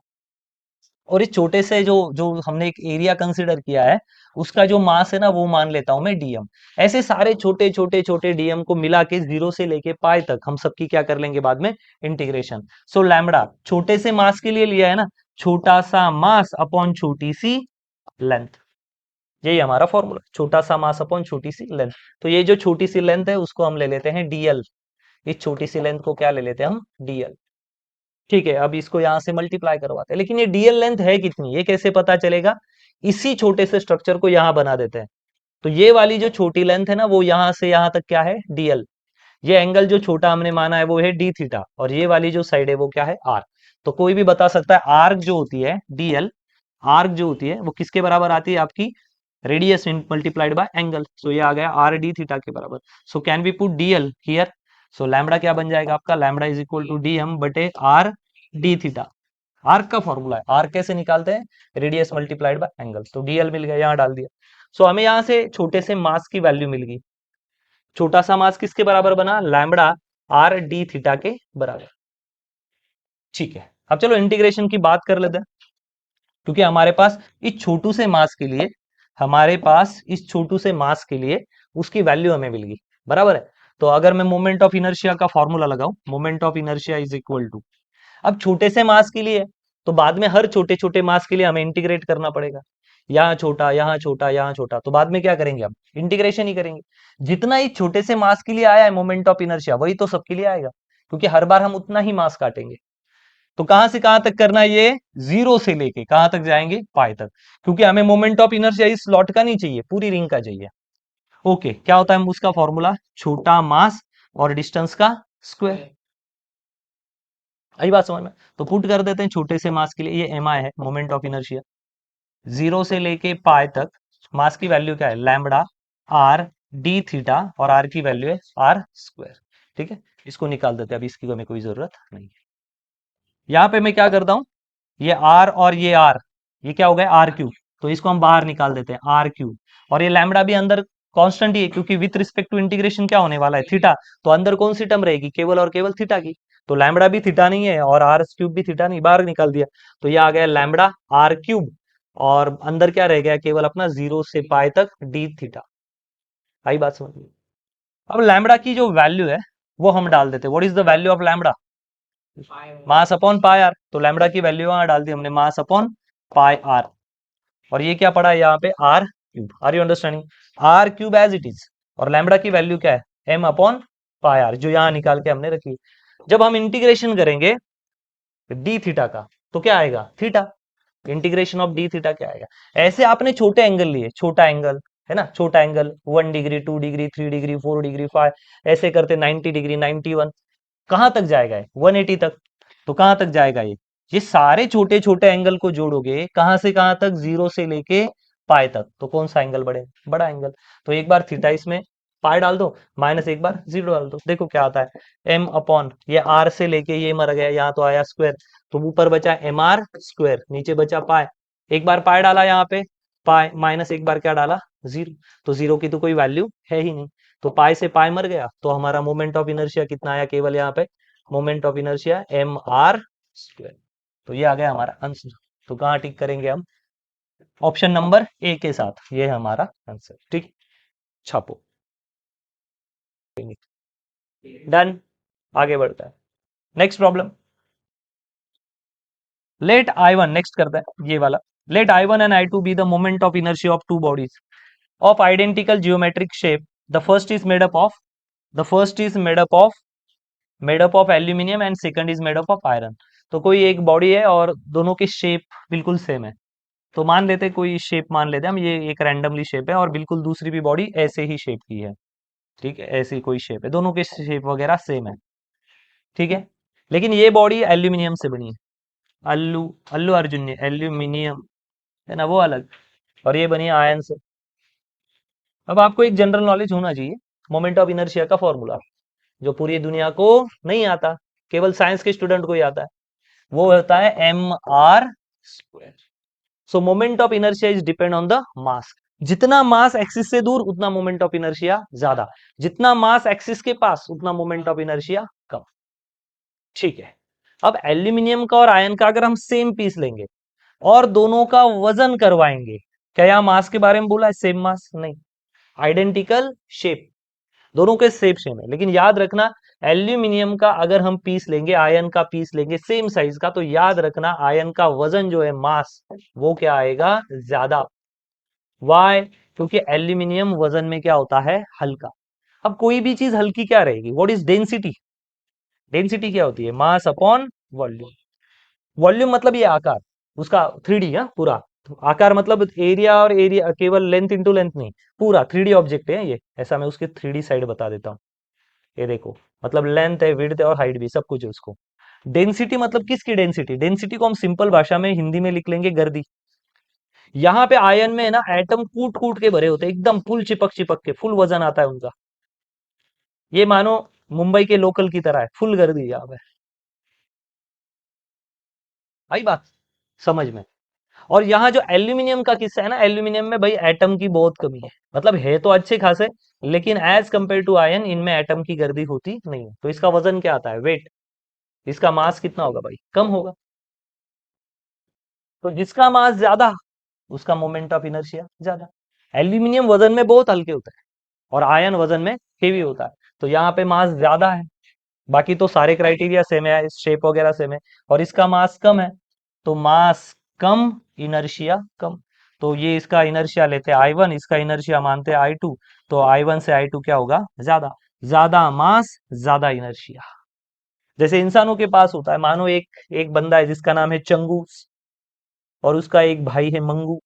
Speaker 2: और इस छोटे से जो जो हमने एक एरिया कंसीडर किया है उसका जो मास है ना वो मान लेता हूं मैं डीएम। ऐसे सारे छोटे छोटे छोटे डीएम को मिला के जीरो से लेके पाई तक हम सबकी क्या कर लेंगे बाद में, इंटीग्रेशन। सो लैम्बडा छोटे से मास के लिए लिया है ना, छोटा सा मास अपॉन छोटी सी लेंथ, यही हमारा फॉर्मूला, छोटा सा मास अपॉन छोटी सी लेंथ। तो ये जो छोटी सी लेंथ है उसको हम ले लेते हैं डीएल, इस छोटी सी लेंथ को क्या ले लेते हैं हम, डीएल। ठीक है, अब इसको यहां से मल्टीप्लाई करवाते हैं, लेकिन ये डीएल लेंथ है कितनी ये कैसे पता चलेगा, इसी छोटे से स्ट्रक्चर को यहां बना देते हैं। तो ये वाली जो छोटी लेंथ है ना वो यहां से यहां तक क्या है, डीएल। ये एंगल जो छोटा हमने माना है वो है डी थीटा, और ये वाली जो साइड है वो क्या है, आर। तो कोई भी बता सकता है आर्क जो होती है डीएल, आर्क जो होती है वो किसके बराबर आती है, आपकी radius multiplied by angle. So ये आ गया आर डी थीटा के बराबर। So can be put dl here. So lambda क्या बन जाएगा आपका, lambda is equal to d m बटे आर डी थीटा। आर्क का फॉर्मूला है, आर्क कैसे निकालते हैं, रेडियस मल्टीप्लाइड बाय एंगल। तो डीएल मिल गया, यहाँ डाल दिया। सो हमें यहाँ से छोटे से मास की वैल्यू मिल गई। छोटा सा मास किसके बराबर बना, लैम्बडा आर डी थीटा के बराबर। ठीक है, अब चलो इंटीग्रेशन की बात कर लेते हैं, क्योंकि हमारे पास इस छोटू से मास के लिए, हमारे पास इस छोटू से मास के लिए उसकी वैल्यू हमें मिल गई, बराबर है। तो अगर मैं मोमेंट ऑफ इनर्शिया का फॉर्मूला लगाऊं, moment of inertia is equal to, अब छोटे से मास के लिए तो बाद में हर छोटे छोटे मास के लिए हमें इंटीग्रेट करना पड़ेगा, यहाँ छोटा यहाँ छोटा यहाँ छोटा, तो बाद में क्या करेंगे, हम इंटीग्रेशन ही करेंगे। जितना ही छोटे से मास के लिए आया है मोमेंट ऑफ इनर्शिया वही तो सबके लिए आएगा, क्योंकि हर बार हम उतना ही मास काटेंगे। तो कहां से कहां तक करना है, ये जीरो से लेके कहां तक जाएंगे, पाई तक, क्योंकि हमें मोमेंट ऑफ इनर्शिया इस स्लॉट का नहीं चाहिए, पूरी रिंग का चाहिए। ओके, क्या होता है उसका फॉर्मूला, छोटा मास और डिस्टेंस का स्क्वायर। आई बात समझ में? तो पुट कर देते हैं छोटे से मास के लिए, ये एम आई है मोमेंट ऑफ इनर्शिया, जीरो से लेके पाई तक मास की वैल्यू क्या है, लैम्बडा आर डी थीटा, और आर की वैल्यू है आर स्क्वायर। ठीक है, इसको निकाल देते हैं, अभी इसकी हमें कोई जरूरत नहीं है। यहाँ पे मैं क्या करता हूँ, ये आर और ये आर, ये क्या हो गया, आर क्यूब। तो इसको हम बाहर निकाल देते हैं, आर क्यूब। और ये लैम्बडा भी अंदर कांस्टेंट ही है, क्योंकि विथ रिस्पेक्ट टू इंटीग्रेशन क्या होने वाला है, थीटा। तो अंदर कौन सी टर्म रहेगी, केवल और केवल थीटा की। तो लैम्बडा भी थीटा नहीं है और आर क्यूब भी थीटा नहीं, बाहर निकाल दिया। तो ये आ गया लैम्बडा आर क्यूब, और अंदर क्या रह गया, केवल अपना जीरो से पाई तक डी थीटा। आई बात समझ में? अब लैम्बडा की जो वैल्यू है वो हम डाल देते हैं। What is the value of lambda, mass upon pi r. तो लैम्बडा की वैल्यू वहां डाल दी हमने, मास अपॉन पाई आर। और ये क्या पड़ा है यहाँ पे, r cube. Are you understanding, r cube as it is. और लैम्बडा की वैल्यू क्या है, एम अपॉन पाई आर, जो यहाँ निकाल के हमने रखी। जब हम इंटीग्रेशन करेंगे डी थीटा का तो क्या आएगा, theta. Integration of D theta क्या आएगा। ऐसे आपने छोटे एंगल लिए, छोटा एंगल है ना, छोटा angle 1 degree 2 degree 3 degree 4 degree 5, ऐसे करते 90 डिग्री 91, कहां तक जाएगा, 180 तक। तो कहां तक जाएगा ये सारे छोटे छोटे एंगल को जोड़ोगे कहां से कहां तक, जीरो से लेके पाई तक। तो कौन सा एंगल बड़े, बड़ा एंगल। तो एक बार थीटा इसमें पाई डाल दो, माइनस एक बार जीरो डाल दो, देखो क्या आता है, एम अपॉन ये आर से लेके ये मर गया, यहाँ तो आया स्क्वायर, तो ऊपर बचा एम आर स्क्वायर, नीचे बचा पाई। एक बार पाई डाला यहाँ पे, पाई माइनस एक बार क्या डाला, जीरो। तो जीरो की तो कोई वैल्यू है ही नहीं, तो पाई से पाई मर गया। तो हमारा मोमेंट ऑफ इनर्शिया कितना आया, केवल यहाँ पे moment of inertia m r square. तो ये आ गया हमारा आंसर। तो कहाँ टिक करेंगे हम, ऑप्शन नंबर ए के साथ, ये है हमारा आंसर। ठीक, छापो, डन। आगे बढ़ता है, next problem. Let I one, next करता है ये वाला। Let I one and I two be the moment of inertia of two bodies of identical geometric shape. The first is made up of, the first is made up of aluminium and second is made up of iron. तो कोई एक body है और दोनों की shape बिल्कुल same है। तो मान लेते कोई शेप मान लेते हम, ये एक रैंडमली शेप है, और बिल्कुल दूसरी भी बॉडी ऐसे ही शेप की है। ठीक है, ऐसी कोई शेप है, दोनों के शेप वगैरह सेम है। ठीक है, लेकिन ये बॉडी एल्यूमिनियम से बनी है। अल्लू अल्लू अर्जुन ने एल्यूमिनियम है ना, वो अलग। और ये बनी है आयन से। अब आपको एक जनरल नॉलेज होना चाहिए, मोमेंट ऑफ इनर्शिया का फॉर्मूला जो पूरी दुनिया को नहीं आता, केवल साइंस के स्टूडेंट को ही आता है, वो होता है mr²। So moment of inertia is depend on the mass. जितना मास एक्सिस से दूर उतना मोमेंट ऑफ इनर्शिया ज्यादा, जितना मास एक्सिस के पास उतना मोमेंट ऑफ इनर्शिया कम। ठीक है, अब एल्यूमिनियम का और आयन का अगर हम सेम पीस लेंगे और दोनों का वजन करवाएंगे, क्या यहां मास के बारे में बोला है सेम मास? नहीं, आइडेंटिकल शेप, दोनों के शेप सेम है। लेकिन याद रखना, एल्यूमिनियम का अगर हम पीस लेंगे, आयन का पीस लेंगे सेम साइज का, तो याद रखना आयन का वजन जो है मास, वो क्या आएगा? ज्यादा। वाई? क्योंकि एल्यूमिनियम वजन में क्या होता है? हल्का। अब कोई भी चीज हल्की क्या रहेगी? What is density? डेंसिटी क्या होती है? मास अपॉन वॉल्यूम। वॉल्यूम मतलब ये आकार, उसका 3D है पूरा। तो आकार मतलब एरिया, और एरिया केवल लेंथ इंटू लेंथ नहीं, पूरा 3D ऑब्जेक्ट है ये। ऐसा मैं उसके 3D साइड बता देता हूँ। ये देखो, मतलब लेंथ है, विड्थ है और हाइट भी, सब कुछ है उसको। डेंसिटी मतलब किसकी डेंसिटी? डेंसिटी को हम सिंपल भाषा में हिंदी में लिख लेंगे गर्दी। यहाँ पे आयन में है ना, एटम कूट कूट के भरे होते हैं, एकदम फुल चिपक चिपक के, फुल वजन आता है उनका। ये मानो मुंबई के लोकल की तरह है, फुल गर्दी यहाँ पे। आई बात समझ में? और यहाँ जो एल्यूमिनियम का किस्सा है ना, एल्यूमिनियम में भाई एटम की बहुत कमी है, मतलब है तो अच्छे खासे, लेकिन एज कंपेयर टू आयन इनमें एटम की गर्दी होती नहीं है। तो इसका वजन क्या आता है? वेट। इसका मास कितना होगा भाई? कम होगा। तो जिसका मास ज्यादा उसका मोमेंट ऑफ इनर्शिया ज्यादा। एल्यूमिनियम वजन में बहुत हल्के होता है और आयन वजन में हेवी होता है, तो यहाँ पे मास ज्यादा है। बाकी तो सारे क्राइटेरिया सेम है, शेप वगैरह सेम है, और इसका मास कम है, तो मास कम, इनर्शिया कम। तो ये इसका इनर्शिया लेते हैं I1, इसका इनर्शिया मानते हैं I2। तो I1 से I2 क्या होगा? ज्यादा। ज्यादा मास, ज्यादा इनर्शिया। जैसे इंसानों के पास होता है, मानो एक एक बंदा है जिसका नाम है चंगू, और उसका एक भाई है मंगू।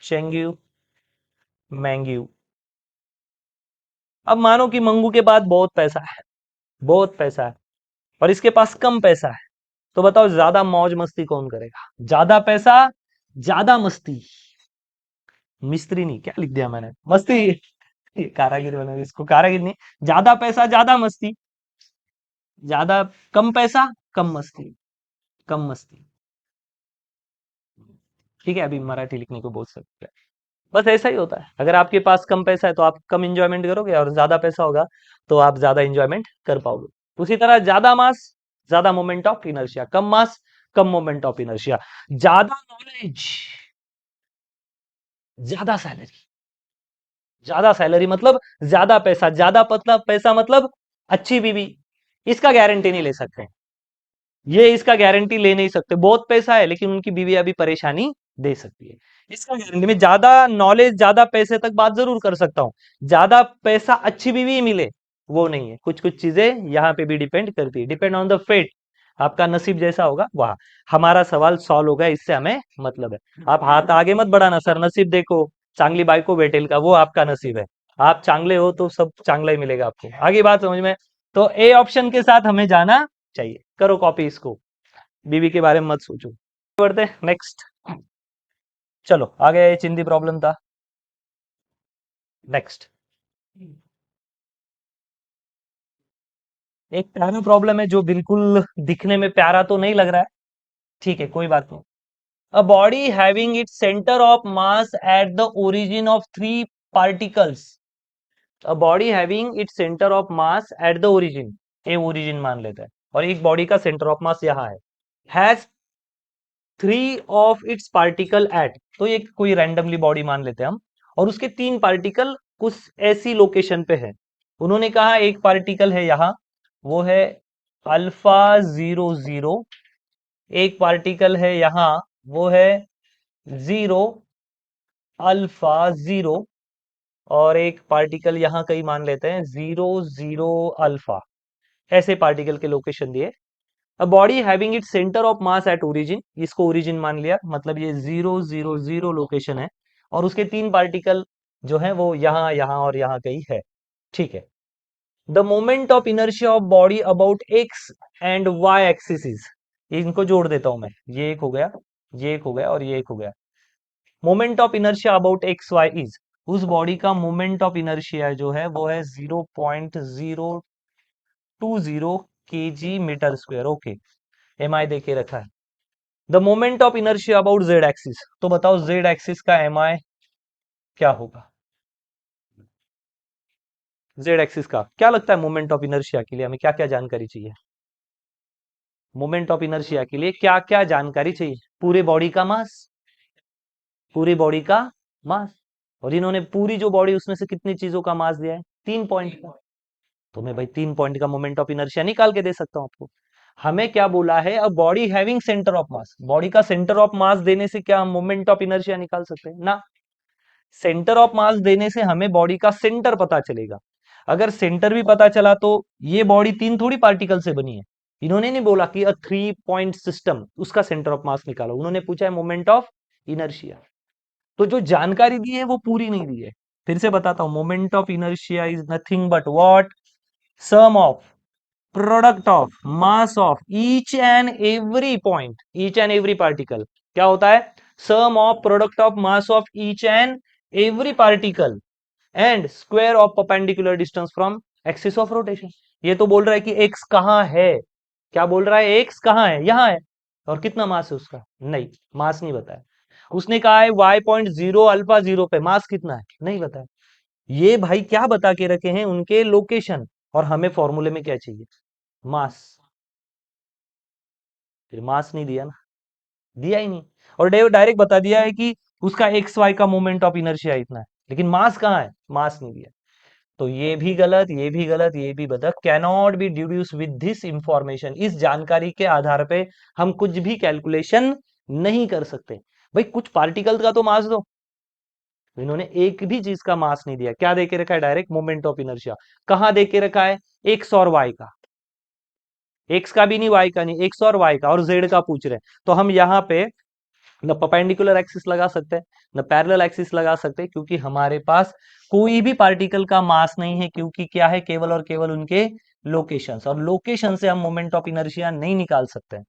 Speaker 2: चेंगू, मैंगू। अब मानो कि मंगू के पास बहुत पैसा है, बहुत पैसा है, और इसके पास कम पैसा है। तो बताओ ज्यादा मौज मस्ती कौन करेगा? ज्यादा पैसा, ज्यादा मस्ती। मिस्त्री नहीं, क्या लिख दिया मैंने? मस्ती। ये कारागिर बना, इसको कारागिर नहीं। ज्यादा पैसा ज्यादा मस्ती, ज्यादा कम पैसा कम मस्ती, कम मस्ती। ठीक है, अभी मराठी लिखने को बोल सकते हैं। बस ऐसा ही होता है, अगर आपके पास कम पैसा है तो आप कम इंजॉयमेंट करोगे, और ज्यादा पैसा होगा तो आप ज्यादा इंजॉयमेंट कर पाओगे। उसी तरह ज्यादा मास, ज्यादा moment of inertia, come mass, come moment of inertia. ज्यादा नॉलेज, ज्यादा सैलरी। ज्यादा सैलरी मतलब ज्यादा पैसा, ज्यादा पतला पैसा मतलब अच्छी बीवी। इसका गारंटी नहीं ले सकते, ये इसका गारंटी ले नहीं सकते। बहुत पैसा है लेकिन उनकी बीवी अभी परेशानी दे सकती है, इसका गारंटी। में ज्यादा नॉलेज ज्यादा पैसे तक बात जरूर कर सकता हूं, ज्यादा पैसा अच्छी बीवी मिले वो नहीं है। कुछ कुछ चीजें यहाँ पे भी डिपेंड करती है, डिपेंड ऑन द फेट। आपका नसीब जैसा होगा वह। हमारा सवाल सॉल्व होगा, इससे हमें मतलब है। आप हाथ आगे मत बढ़ाना, सर नसीब देखो, चांगली बाइको भेटेल का, वो आपका नसीब है। आप चांगले हो तो सब चांगला ही मिलेगा आपको। आगे बात समझ में? तो ए ऑप्शन के साथ हमें जाना चाहिए। करो कॉपी इसको, बीवी के बारे में मत सोचो। बढ़ते नेक्स्ट। चलो आगे, चिंदी प्रॉब्लम था। नेक्स्ट, एक प्यारा प्रॉब्लम है जो बिल्कुल दिखने में प्यारा तो नहीं लग रहा है, ठीक है कोई बात नहीं। A body having its centre of mass at the origin of three particles. A body having its centre of mass at the origin, A origin मान लेते हैं, और एक बॉडी का सेंटर ऑफ मास यहाँ है, has three of its particle at. तो ये कोई रैंडमली बॉडी मान लेते हैं हम, और उसके तीन पार्टिकल कुछ ऐसी लोकेशन पे है। उन्होंने कहा एक पार्टिकल है यहाँ, वो है α00। एक पार्टिकल है यहाँ, वो है 0 α0। और एक पार्टिकल यहाँ कहीं मान लेते हैं 00 α। ऐसे पार्टिकल के लोकेशन दिए। A body having it centre of mass at origin, इसको ओरिजिन मान लिया, मतलब ये 0 0 0 लोकेशन है, और उसके तीन पार्टिकल जो है वो यहाँ, यहाँ और यहाँ कहीं है। ठीक है, the moment of inertia of body about x and y axis is. इनको जोड़ देता हूं मैं, ये एक हो गया, ये एक हो गया, और ये एक हो गया। Moment of inertia about x y is, उस बॉडी का मोमेंट ऑफ इनर्शिया जो है वो है 0.020 kg metre square. Okay, m I दे के रखा है। The moment of inertia about z axis, तो बताओ जेड एक्सिस का एम आई क्या होगा? जेड एक्सिस का क्या लगता है? मोमेंट ऑफ इनर्शिया के लिए हमें क्या क्या जानकारी चाहिए? मोमेंट ऑफ इनर्शिया के लिए क्या क्या जानकारी चाहिए? पूरे बॉडी का मास, पूरी बॉडी का मास, और इन्होंने पूरी जो बॉडी उसमें से कितनी चीजों का मास दिया है? 3 पॉइंट का। तो मैं भाई 3 पॉइंट का मोमेंट ऑफ इनर्शिया निकाल के दे सकता हूं आपको। हमें क्या बोला है? A body having centre of mass, body का सेंटर ऑफ मास देने से क्या हम मोमेंट ऑफ इनर्शिया निकाल सकते हैं? ना, सेंटर ऑफ मास देने से हमें बॉडी का सेंटर पता चलेगा। अगर सेंटर भी पता चला तो ये बॉडी तीन थोड़ी पार्टिकल से बनी है। इन्होंने नहीं बोला कि अ 3 पॉइंट सिस्टम उसका सेंटर ऑफ मास निकालो, उन्होंने पूछा है मोमेंट ऑफ इनर्शिया। तो जो जानकारी दी है वो पूरी नहीं दी है। फिर से बताता हूं, moment of inertia is nothing but what? Sum of product of mass of each and every point, each and every particle. क्या होता है? Sum of product of mass of each and every particle and square of perpendicular distance from axis of rotation. ये तो बोल रहा है कि x कहां है। क्या बोल रहा है? एक्स कहां है? यहां है। और कितना मास है उसका? नहीं, मास नहीं बताया। उसने कहा है y.0 अल्फा 0 पे मास कितना है? नहीं बताया। ये भाई क्या बता के रखे हैं? उनके लोकेशन। और हमें फॉर्मूले में क्या चाहिए? मास। फिर मास नहीं दिया ना, दिया ही नहीं। और डायरेक्ट बता दिया है कि उसका एक्स वाई का मोमेंट ऑफ इनर्शिया इतना है, लेकिन मास कहाँ है? मास नहीं दिया। तो ये भी गलत, ये भी गलत, ये भी गलत। Cannot be deduce with this information, इस जानकारी के आधार पे हम कुछ भी कैलकुलेशन नहीं कर सकते। भाई कुछ पार्टिकल का तो मास दो। इन्होंने एक भी चीज का मास नहीं दिया। क्या देके रखा है? Direct moment of inertia. कहां देके रखा है? एक्स और वाई का। एक्स का भी नहीं, वाई का नहीं, एक्स और वाई का, और जेड का पूछ रहे हैं। तो हम यहाँ पे न परपेंडिकुलर एक्सिस लगा सकते हैं, न पैरेलल एक्सिस लगा सकते हैं, क्योंकि हमारे पास कोई भी पार्टिकल का मास नहीं है। क्योंकि क्या है? केवल और केवल उनके लोकेशन, और लोकेशन से हम मोमेंट ऑफ इनर्शिया नहीं निकाल सकते हैं।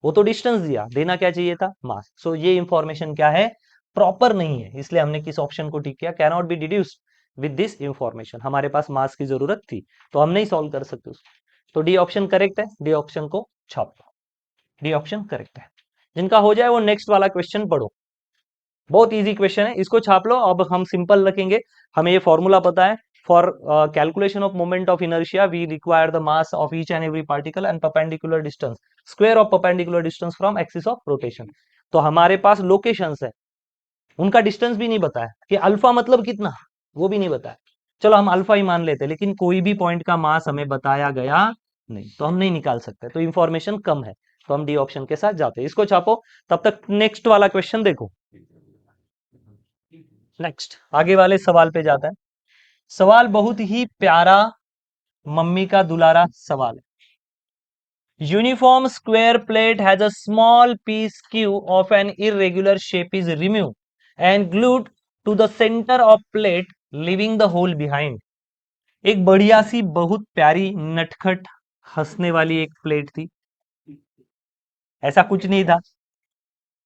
Speaker 2: वो तो डिस्टेंस दिया, देना क्या चाहिए था? मास। सो ये इंफॉर्मेशन क्या है? प्रॉपर नहीं है। इसलिए हमने किस ऑप्शन को टिक किया? Cannot be deduced with this information. हमारे पास मास की जरूरत थी तो हम नहीं सॉल्व कर सकते उसको। तो डी ऑप्शन करेक्ट है। डी ऑप्शन को छाप लो, डी ऑप्शन करेक्ट है। जिनका हो जाए वो नेक्स्ट वाला क्वेश्चन पढ़ो। बहुत इजी क्वेश्चन है, इसको छाप लो। अब हम सिंपल रखेंगे। हमें ये फॉर्मूला पता है। For calculation of moment of inertia we require the mass of each and every particle and perpendicular distance, square of perpendicular distance from axis of rotation. तो हमारे पास लोकेशंस है, उनका डिस्टेंस भी नहीं बताया कि अल्फा मतलब कितना, वो भी नहीं बताया। चलो हम अल्फा ही मान लेते, लेकिन कोई भी पॉइंट का मास हमें बताया गया नहीं, तो हम नहीं निकाल सकते। तो इंफॉर्मेशन कम है, तो हम डी ऑप्शन के साथ जाते हैं। इसको छापो। तब तक नेक्स्ट वाला क्वेश्चन देखो। नेक्स्ट आगे वाले सवाल पे जाता है। सवाल बहुत ही प्यारा, मम्मी का दुलारा सवाल है। Uniform square plate has a small piece q of an irregular shape is remove and glued to the centre of plate, leaving the hole behind. एक बढ़िया सी, बहुत प्यारी, नटखट, हंसने वाली एक प्लेट थी। ऐसा कुछ नहीं था,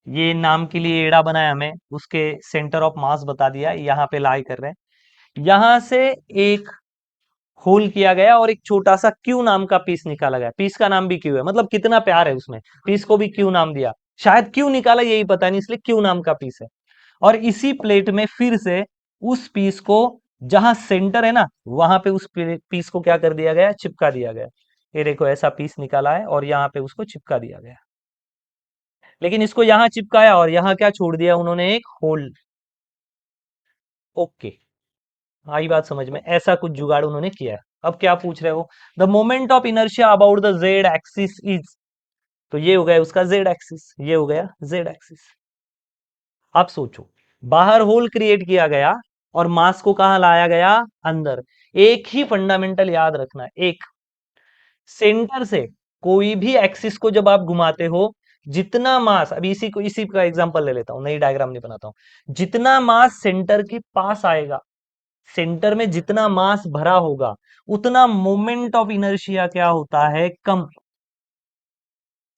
Speaker 2: ये नाम के लिए एड़ा बनाया हमें, उसके सेंटर ऑफ मास बता दिया, यहाँ पे लाई कर रहे हैं। यहां से एक होल किया गया और एक छोटा सा क्यू नाम का पीस निकाला गया। पीस का नाम भी क्यू है, मतलब कितना प्यार है उसमें, पीस को भी क्यू नाम दिया। शायद क्यों निकाला यही पता नहीं, इसलिए क्यू नाम का पीस है। और इसी प्लेट में फिर से उस पीस को, जहां सेंटर है ना, वहां पे उस पीस को क्या कर दिया गया? चिपका दिया गया। ये देखो ऐसा पीस निकाला है और यहाँ पे उसको चिपका दिया गया। लेकिन इसको यहां चिपकाया और यहाँ क्या छोड़ दिया उन्होंने? एक होल। ओके, आई बात समझ में? ऐसा कुछ जुगाड़ उन्होंने किया है। अब क्या पूछ रहे हो? The moment of inertia about the Z axis is, तो ये हो गया उसका जेड एक्सिस, ये हो गया जेड एक्सिस। अब सोचो, बाहर होल क्रिएट किया गया और मास को कहां लाया गया? अंदर। एक ही फंडामेंटल याद रखना, एक सेंटर से कोई भी एक्सिस को जब आप घुमाते हो, जितना मास, अभी इसी का एग्जांपल ले लेता हूं, नई डायग्राम नहीं बनाता हूं। जितना मास सेंटर के पास आएगा, सेंटर में जितना मास भरा होगा, उतना मोमेंट ऑफ इनर्शिया क्या होता है? कम।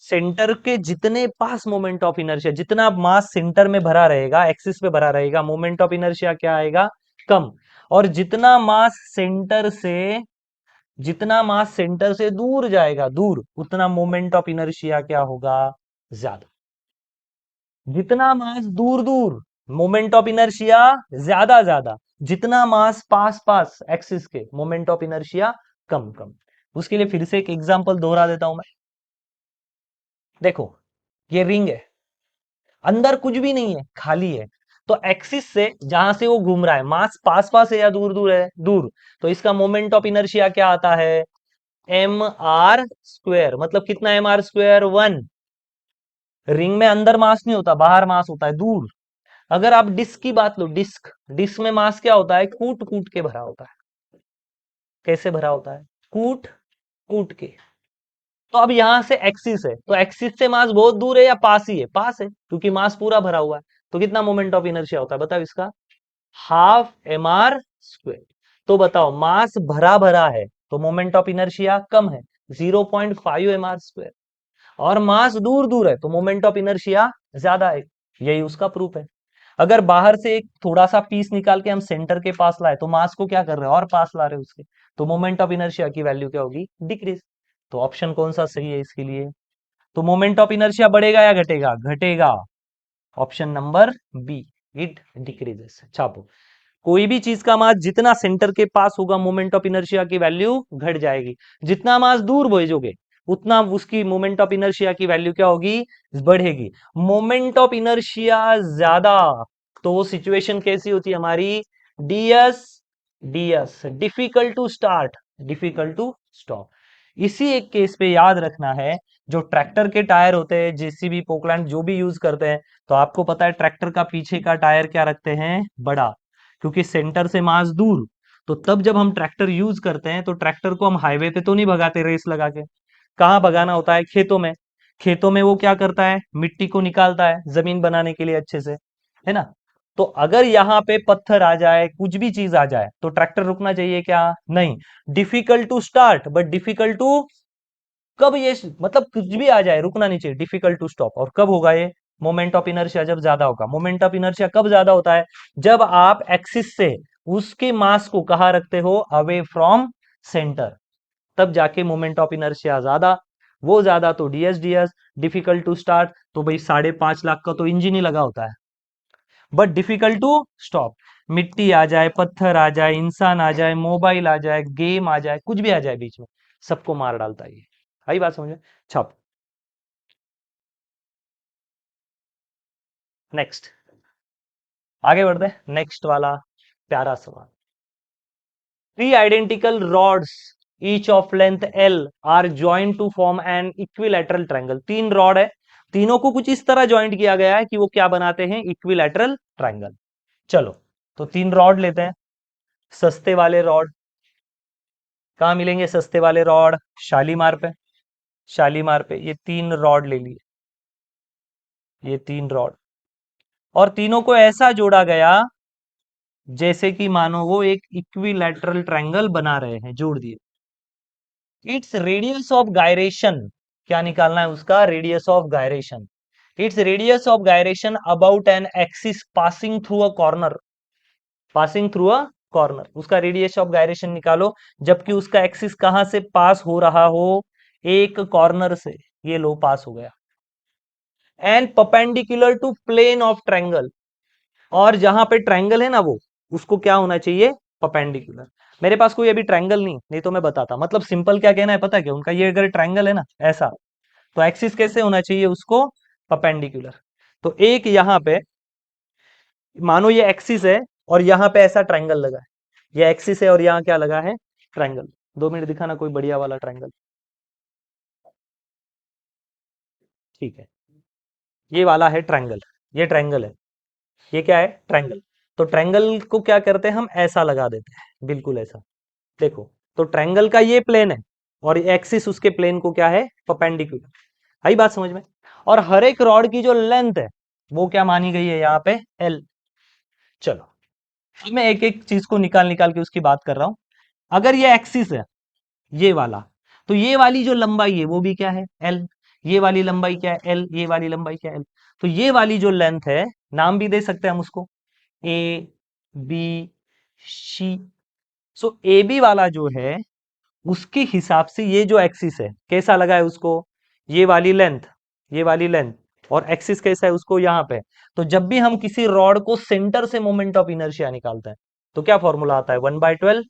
Speaker 2: सेंटर के जितने पास मोमेंट ऑफ इनर्शिया, जितना मास सेंटर में भरा रहेगा, एक्सिस पे भरा रहेगा, मोमेंट ऑफ इनर्शिया क्या आएगा? कम। और जितना मास सेंटर से दूर जाएगा, दूर, उतना मोमेंट ऑफ इनर्शिया क्या होगा, ज्यादा। जितना मास दूर दूर, मोमेंट ऑफ इनर्शिया ज्यादा ज्यादा। जितना मास पास पास एक्सिस के, मोमेंट ऑफ इनर्शिया कम कम। उसके लिए फिर से एक एग्जांपल दोहरा देता हूं मैं। देखो, ये रिंग है, अंदर कुछ भी नहीं है, खाली है। तो एक्सिस से जहां से वो घूम रहा है, मास पास पास है या दूर दूर है, दूर। तो इसका मोमेंट ऑफ इनर्शिया क्या आता है, एम आर स्क्वेयर। मतलब कितना एम आर स्क्वेयर, 1। रिंग में अंदर मास नहीं होता, बाहर मास होता है, दूर। अगर आप डिस्क की बात लो, डिस्क डिस्क में मास क्या होता है, कूट कूट के भरा होता है। कैसे भरा होता है, कूट कूट के। तो अब यहां से एक्सिस है, तो एक्सिस से मास बहुत दूर है या पास ही है, पास है, क्योंकि मास पूरा भरा हुआ है। तो कितना मोमेंट ऑफ इनर्शिया होता है बताओ इसका, हाफ एम आर स्क्वेयर। तो बताओ, मास भरा भरा है तो मोमेंट ऑफ इनर्शिया कम है, 0.5 एम आर स्क्वेयर। और मास दूर दूर है तो मोमेंट ऑफ इनर्शिया ज्यादा है। यही उसका प्रूफ है। अगर बाहर से एक थोड़ा सा पीस निकाल के हम सेंटर के पास लाए, तो मास को क्या कर रहे हैं, और पास ला रहे हैं उसके। तो मोमेंट ऑफ इनर्शिया की वैल्यू क्या होगी, डिक्रीज। तो ऑप्शन कौन सा सही है इसके लिए, तो मोमेंट ऑफ इनर्शिया बढ़ेगा या घटेगा, घटेगा। Option number B, it decreases. छापो, कोई भी चीज का मास जितना सेंटर के पास होगा, मोमेंट ऑफ इनर्शिया की वैल्यू घट जाएगी। जितना मास दूर भेजोगे, उतना उसकी मोमेंट ऑफ इनर्शिया की वैल्यू क्या होगी, बढ़ेगी। मोमेंट ऑफ इनर्शिया ज्यादा, तो वो सिचुएशन कैसी होती है हमारी, ds ds, difficult to start, difficult to stop. इसी एक केस पे याद रखना है, जो ट्रैक्टर के टायर होते हैं, जेसीबी पोकलैंड जो भी यूज करते हैं, तो आपको पता है ट्रैक्टर का पीछे का टायर क्या रखते हैं, बड़ा, क्योंकि सेंटर से मास दूर। तो तब जब हम ट्रैक्टर यूज करते हैं, तो ट्रैक्टर को हम हाईवे पे तो नहीं भगाते रेस लगा के, कहाँ भगाना होता है, खेतों में। खेतों में वो क्या करता है, मिट्टी को निकालता है जमीन बनाने के लिए अच्छे से, है ना। तो अगर यहाँ पे पत्थर आ जाए, कुछ भी चीज आ जाए, तो ट्रैक्टर रुकना चाहिए क्या, नहीं। Difficult to start but difficult to, कब ये, मतलब कुछ भी आ जाए रुकना नहीं चाहिए, डिफिकल्ट टू स्टॉप। और कब होगा ये, मोमेंट ऑफ इनर्शिया जब ज्यादा होगा। मोमेंट ऑफ इनर्शिया कब ज्यादा होता है, जब आप एक्सिस से उसके मास को कहा रखते हो, अवे फ्रॉम सेंटर, तब जाके मोमेंट ऑफ इनर्शिया ज्यादा। वो ज्यादा तो ds ds. Difficult to start, तो भाई 5.5 लाख का तो इंजन ही लगा होता है। बट डिफिकल्ट टू स्टॉप, मिट्टी आ जाए, पत्थर आ जाए, इंसान आ जाए, मोबाइल आ जाए, गेम आ जाए, कुछ भी आ जाए बीच में, सबको मार डालता है ये। आई बात समझ में। छप, नेक्स्ट, आगे बढ़ते हैं, नेक्स्ट वाला प्यारा सवाल। Three identical rods each of length l are joint to form an equilateral triangle. तीन रॉड है, तीनों को कुछ इस तरह ज्वाइंट किया गया है कि वो क्या बनाते हैं, इक्विलैटरल ट्रायंगल। चलो, तो तीन रॉड लेते हैं। सस्ते वाले रॉड कहाँ मिलेंगे, सस्ते वाले रॉड शालीमार पे। शालीमार पे ये तीन रॉड ले लिए, ये तीन रॉड, और तीनों को ऐसा जोड़ा गया जैसे कि मानो वो एक इक्विलैटरल ट्रायंगल बना रहे हैं, जोड़ दिए। इट्स रेडियस ऑफ गायरेशन, क्या निकालना है उसका, radius of gyration. Its radius of gyration about an axis passing through a corner, passing through a corner, उसका रेडियस ऑफ गायरेशन निकालो, जबकि उसका एक्सिस कहां से पास हो रहा हो, एक कॉर्नर से। ये लो पास हो गया। And perpendicular to plane of triangle, और जहां पे ट्रायंगल है ना, वो उसको क्या होना चाहिए, परपेंडिकुलर। मेरे पास कोई अभी ट्रायंगल नहीं, नहीं तो मैं बताता। मतलब सिंपल क्या कहना है पता है क्या उनका, ये अगर ट्रायंगल है ना ऐसा, तो एक्सिस कैसे होना चाहिए उसको, परपेंडिकुलर। तो एक यहां पे, मानो ये एक्सिस है और यहां पे ऐसा ट्रायंगल लगा है, ये एक्सिस है और यहां क्या लगा है, ट्रायंगल। 2 मिनट दिखाना कोई बढ़िया वाला ट्रायंगल। ठीक है, ये वाला है ट्रायंगल, ये ट्रायंगल है, ये क्या है, ट्रायंगल। तो ट्रायंगल को क्या करते हैं हम, ऐसा लगा देते हैं, बिल्कुल ऐसा। देखो, तो ट्रायंगल का ये प्लेन है और एक्सिस उसके प्लेन को क्या है, परपेंडिकुलर। आई बात समझ में। और हर एक रॉड की जो लेंथ है, वो क्या मानी गई है यहाँ पे, एल। चलो, अब मैं एक एक चीज को निकाल निकाल के उसकी बात कर रहा हूं। अगर ये एक्सिस है, ये वाला, तो ये वाली जो लंबाई है वो भी क्या है, एल। ये वाली लंबाई क्या है, एल। ये वाली लंबाई क्या है, एल। तो ये वाली जो लेंथ है, नाम भी दे सकते हैं हम उसको, A, B, C. So A B वाला जो है उसके हिसाब से ये जो एक्सिस है कैसा लगा है उसको, ये वाली लेंथ, ये वाली लेंथ, और एक्सिस कैसा है उसको यहाँ पे। तो जब भी हम किसी रॉड को सेंटर से मोमेंट ऑफ इनर्शिया निकालते हैं तो क्या फॉर्मूला आता है, 1/12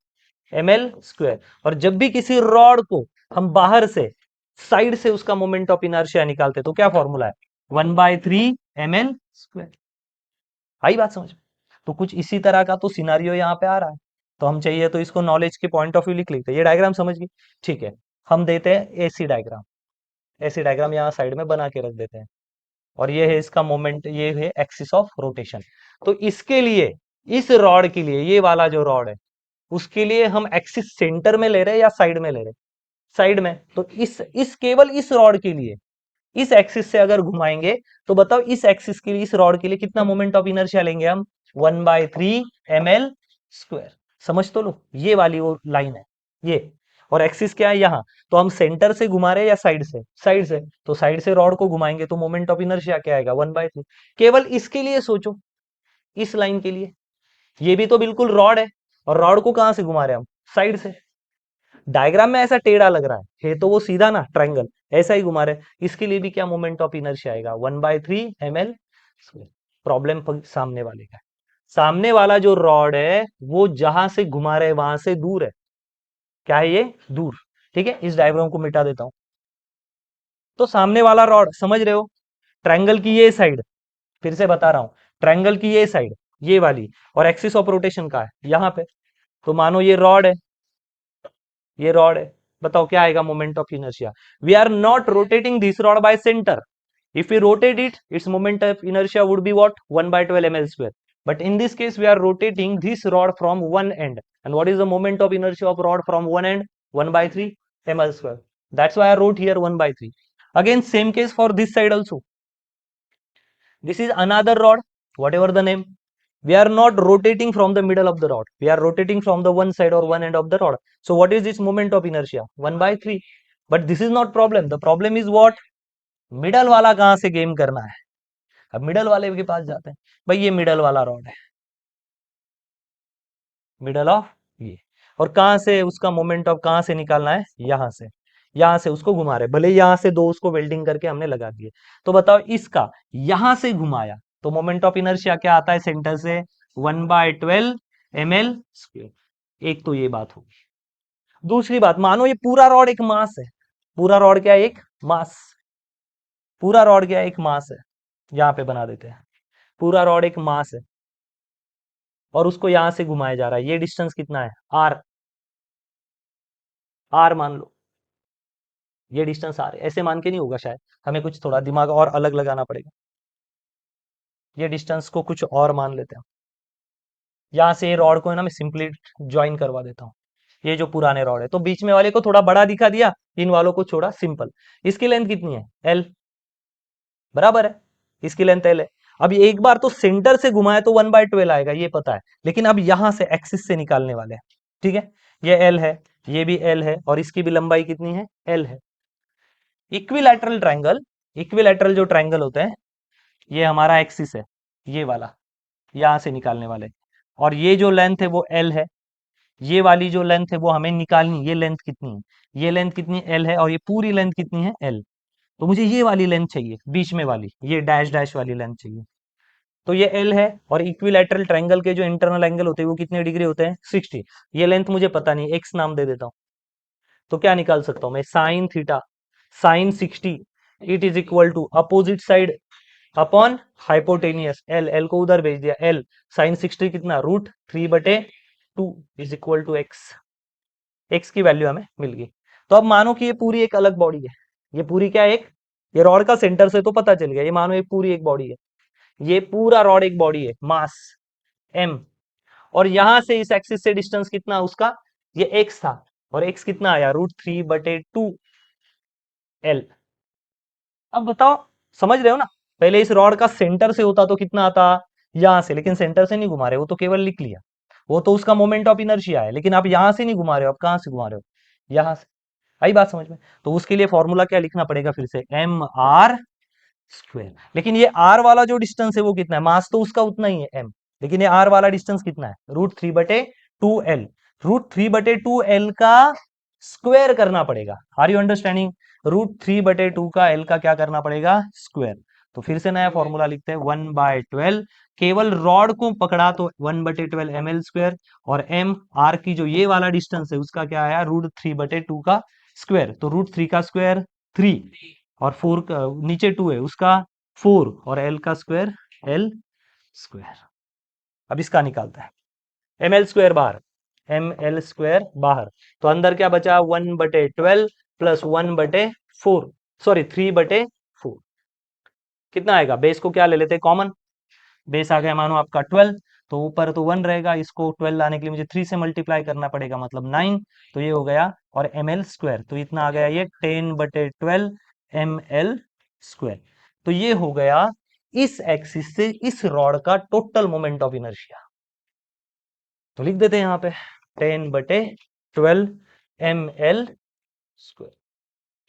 Speaker 2: ml²। और जब भी किसी रॉड को हम बाहर से साइड से उसका मोमेंट ऑफ इनर्शिया निकालते हैं तो क्या फॉर्मूला है, 1/3 ml²। आई बात समझ में। तो कुछ इसी तरह का तो सिनारियो यहाँ पे आ रहा है। तो हम चाहिए तो इसको नॉलेज के पॉइंट ऑफ व्यू लिख लेते हैं। ये डायग्राम समझ गए, ठीक है। हम देते हैं एसी डायग्राम, एसी डायग्राम यहाँ साइड में बना के रख देते हैं। और ये है इसका मोमेंट, ये है एक्सिस ऑफ रोटेशन। तो इसके लिए, इस रॉड के लिए, ये वाला जो रॉड है उसके लिए हम एक्सिस सेंटर में ले रहे हैं या साइड में ले रहे हैं, साइड में। तो इस केवल इस रॉड के लिए इस एक्सिस से अगर घुमाएंगे तो बताओ इस एक्सिस के लिए, इस रॉड के लिए कितना मोमेंट ऑफ इनर्शिया लेंगे हम, 1/3 ml²। समझ तो लो, ये वाली वो लाइन है ये, और एक्सिस क्या है यहाँ। तो हम सेंटर से घुमा रहे हैं या साइड से, साइड से। तो साइड से रॉड को घुमाएंगे तो मोमेंट ऑफ इनर्शिया क्या आएगा, 1/3। केवल इसके लिए सोचो, इस लाइन के लिए। ये भी तो बिल्कुल रॉड है, और रॉड को कहां से घुमा रहे हैं हम, साइड से। डायग्राम में ऐसा टेढ़ा लग रहा है तो वो सीधा ना ट्रायंगल, ऐसा ही घुमा रहे। इसके लिए भी क्या मोमेंट ऑफ इनर्शिया आएगा, 1/3 ml²। प्रॉब्लम सामने वाले का है। सामने वाला जो रॉड है वो जहां से घुमा रहे वहां से दूर है। क्या है ये, दूर। ठीक है, इस डायग्राम को मिटा देता हूं। तो सामने वाला रॉड समझ रहे हो, ट्रायंगल की ये साइड, फिर से बता रहा हूं, ट्रायंगल की ये साइड, ये वाली, और एक्सिस ऑफ रोटेशन का है यहां पे। तो मानो ये रॉड है, ये रॉड है। बताओ क्या आएगा moment of inertia. We are not rotating this rod by centre. If we rotate it, its moment of inertia would be what, 1/12 ml²। But in this case, we are rotating this rod from one end. And what is the moment of inertia of rod from one end? 1/3 ml². That's why I wrote here 1/3. Again, same case for this side also. This is another rod, whatever the name. We are not rotating from the middle of the rod. We are rotating from the one side or one end of the rod. So what is this moment of inertia? 1/3. But this is not problem. The problem is what? Middle वाला कहां से game करना है। अब middle वाले के पास जाते हैं। भाई ये मिडल वाला रॉड है, मिडल ऑफ ये, और कहां से उसका मोमेंट ऑफ कहां से निकालना है, यहां से। यहां से उसको घुमा रहे, भले यहां से दो उसको वेल्डिंग करके हमने लगा दिए। तो बताओ इसका यहां से घुमाया तो मोमेंट ऑफ इनर्शिया क्या आता है सेंटर से, 1/12 ml²। एक तो ये बात होगी। दूसरी बात, मानो ये पूरा रॉड एक मास है। पूरा रॉड क्या है, एक मास। पूरा रॉड क्या है, एक मास है। यहां पे बना देते हैं, पूरा रॉड एक मास है और उसको यहां से घुमाया जा रहा है। ये डिस्टेंस कितना है, आर। आर मान लो, ये डिस्टेंस आर है। ऐसे मान के नहीं होगा शायद, हमें कुछ थोड़ा दिमाग और अलग लगाना पड़ेगा। ये डिस्टेंस को कुछ और मान लेते हैं। यहाँ से ये रॉड को है ना मैं सिंपली ज्वाइन करवा देता हूँ। ये जो पुराने रॉड है तो बीच में वाले को थोड़ा बड़ा दिखा दिया, इन वालों को छोड़ा सिंपल। इसकी लेंथ कितनी है, एल, बराबर है, इसकी लेंथ एल है। अब ये एक बार तो सेंटर से घुमाया तो 1/12 आएगा, ये पता है। लेकिन अब यहां से एक्सिस से निकालने वाले हैं, ठीक है। ये एल है, ये भी एल है, और इसकी भी लंबाई कितनी है, एल है। इक्विलैटरल ट्रायंगल, इक्विलैटरल जो ट्रायंगल होते हैं, ये हमारा एक्सिस है, ये वाला, यहां से निकालने वाले। और ये जो लेंथ है वो एल है, ये वाली जो लेंथ है वो हमें निकालनी। ये लेंथ कितनी है, ये लेंथ कितनी एल है, और ये पूरी लेंथ कितनी है, एल। तो मुझे ये वाली लेंथ चाहिए, बीच में वाली, ये डैश डैश वाली लेंथ चाहिए। तो ये एल है, और इक्विलैटरल ट्रायंगल के जो इंटरनल एंगल होते हैं वो कितने डिग्री होते हैं, 60। ये लेंथ मुझे पता नहीं, एक्स नाम दे देता हूं। तो क्या निकाल सकता हूं मैं, sine theta, sine 60 it is equal to opposite side upon hypotenuse, l, l को उधर भेज दिया, एल साइन 60 कितना, √3/2 is equal to x. X की वैल्यू हमें मिल गई। तो अब मानो कि ये पूरी एक अलग बॉडी है। ये पूरी क्या है, एक, ये रॉड का सेंटर से तो पता चल गया, ये मानो ये पूरी एक बॉडी है। ये पूरा रॉड एक बॉडी है, मास m। और यहां से इस एक्सिस से डिस्टेंस कितना उसका, ये x था, और x कितना आया, √3/2l। अब बताओ, समझ रहे हो ना। पहले इस रॉड का सेंटर से होता तो कितना आता, यहां से, लेकिन सेंटर से नहीं घुमा रहे, वो तो केवल लिख लिया, वो तो उसका मोमेंट ऑफ इनर्शिया है। लेकिन आप यहां से नहीं घुमा रहे हो, आप कहां से घुमा रहे हो, यहां से। आई बात समझ में। तो उसके लिए फॉर्मूला क्या लिखना पड़ेगा फिर से, mr²। लेकिन ये r वाला जो डिस्टेंस है वो कितना है, मास तो उसका उतना ही है m, लेकिन ये r वाला डिस्टेंस कितना है, √3/2l। √3/2l का स्क्वायर करना पड़ेगा। Are you understanding? √3/2 का l का क्या करना पड़ेगा, स्क्वायर। तो फिर से नया फॉर्मूला लिखते हैं, 1/12। केवल रॉड को पकड़ा तो 1/12 ml², और m r की जो ये वाला डिस्टेंस है उसका क्या आया, √3/2 का स्क्वायर। तो √3 का स्क्वायर 3, और 4 नीचे 2 है उसका 4, और l का स्क्वायर l स्क्वायर। अब इसका निकालता है, ml² बाहर, ml² बाहर, तो अंदर क्या बचा, 1/12 प्लस 1/4, सॉरी 3/4। कितना आएगा, बेस को क्या ले लेते हैं, कॉमन। बेस आ गया मानो आपका 12, तो ऊपर तो 1 रहेगा, इसको 12 लाने के लिए मुझे 3 से मल्टीप्लाई करना पड़ेगा, मतलब 9। तो ये हो गया, और ml², तो इतना आ गया ये 10/12 ml²। तो ये हो गया इस एक्सिस से इस रॉड का टोटल मोमेंट ऑफ इनर्शिया। तो लिख देते हैं यहाँ पे 10/12 ml²।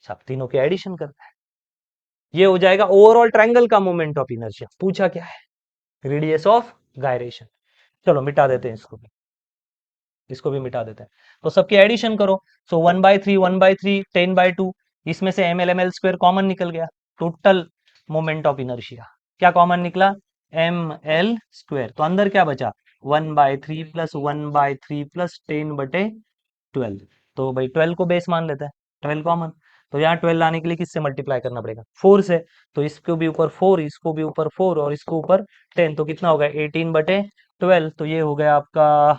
Speaker 2: सब तीनों के एडिशन करते हैं, ये हो जाएगा ओवरऑल ट्रायंगल का मोमेंट ऑफ इनर्शिया। पूछा क्या है, रेडियस ऑफ गायरेशन। चलो मिटा देते हैं इसको भी, इसको भी मिटा देते हैं। तो सबके एडिशन करो, सो 1/3 1/3 10/2, इसमें से ml² कॉमन निकल गया। टोटल मोमेंट ऑफ इनर्शिया क्या कॉमन निकला, ml²। तो अंदर क्या बचा, 1/3 प्लस 1/3 प्लस 10/12। तो भाई 12 को बेस मान लेते हैं, 12 कॉमन। तो यहाँ 12 लाने के लिए किससे मल्टीप्लाई करना पड़ेगा, 4 से। तो इसको भी ऊपर 4, इसको भी ऊपर 4, और इसको ऊपर 10, तो कितना होगा 18/12। तो ये हो गया आपका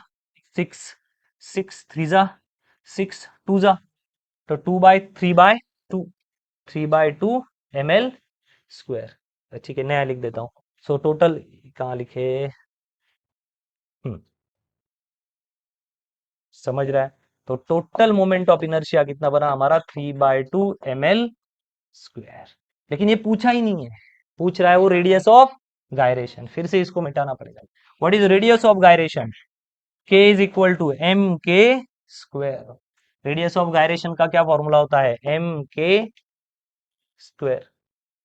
Speaker 2: 6, 6 3 जा 6 2 जा, तो 2/3/2, 3/2 ml²। ठीक है, नया लिख देता हूँ। सो टोटल कहाँ लिखे, समझ रहा है। तो टोटल मोमेंट ऑफ इनर्शिया कितना बना हमारा, 3/2 ml²। लेकिन ये पूछा ही नहीं है, पूछ रहा है वो रेडियस ऑफ गायरेशन। फिर से इसको मिटाना पड़ेगा। What is radius of gyration, k is equal to mk²। Radius of gyration का क्या फॉर्मूला होता है, mk²।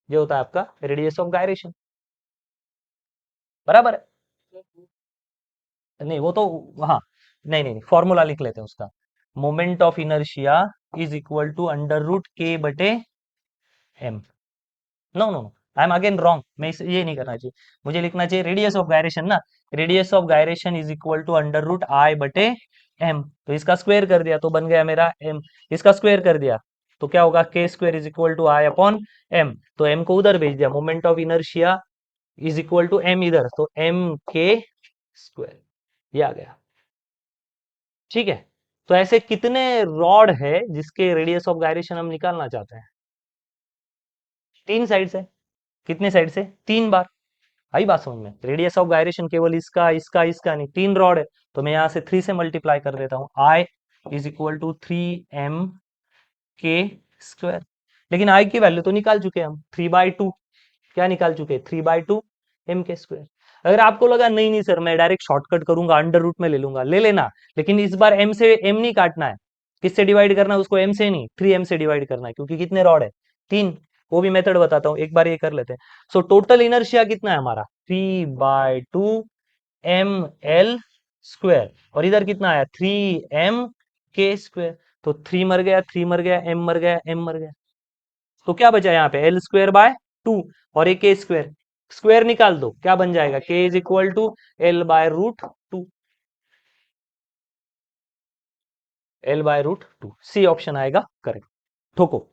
Speaker 2: ये होता है आपका रेडियस ऑफ गायरेशन, बराबर है। नहीं वो तो, हाँ, नहीं नहीं फॉर्मूला लिख लेते हैं उसका। Moment of inertia is equal to √k/m। No no no, I am again wrong, ये नहीं करना चाहिए, मुझे लिखना चाहिए रेडियस ऑफ गायरेशन ना। Radius of gyration is equal to √I/m। तो इसका स्क्वायर कर दिया तो बन गया मेरा m, इसका स्क्वायर कर दिया तो क्या होगा, k² is equal to I/m। तो m को उधर भेज दिया, moment of inertia is equal to m इधर, तो mk², ये आ गया। ठीक है, तो ऐसे कितने रॉड है जिसके रेडियस ऑफ गायरेशन हम निकालना चाहते हैं, 3 साइड से। कितने साइड से, 3 बार। आई बात समझ में, रेडियस ऑफ गायरेशन केवल इसका इसका इसका नहीं, 3 रॉड है, तो मैं यहां से 3 से मल्टीप्लाई कर देता हूं, I is equal to 3mk²। लेकिन I की वैल्यू तो निकाल चुके हैं हम, 3/2, क्या निकाल चुके हैं, 3/2 mk²। अगर आपको लगा नहीं नहीं सर मैं डायरेक्ट शॉर्टकट करूंगा, अंडर रूट में ले लूंगा, ले लेना, लेकिन इस बार m से m नहीं काटना है। किससे डिवाइड करना है उसको, m से नहीं, 3m से डिवाइड करना है, क्योंकि कितने रॉड है, 3। वो भी मेथड बताता हूँ, एक बार ये कर लेते हैं। सो टोटल इनर्शिया कितना है हमारा, 3/2 ml², और इधर कितना आया, 3mk²। तो 3 मर गया, 3 मर गया, m मर गया, m मर गया, तो क्या बचा यहाँ पे, l²/2, और एक k², स्क्वायर निकाल दो, क्या बन जाएगा, k is equal to l/√2, l/√2। C option आएगा करेक्ट। ठोको।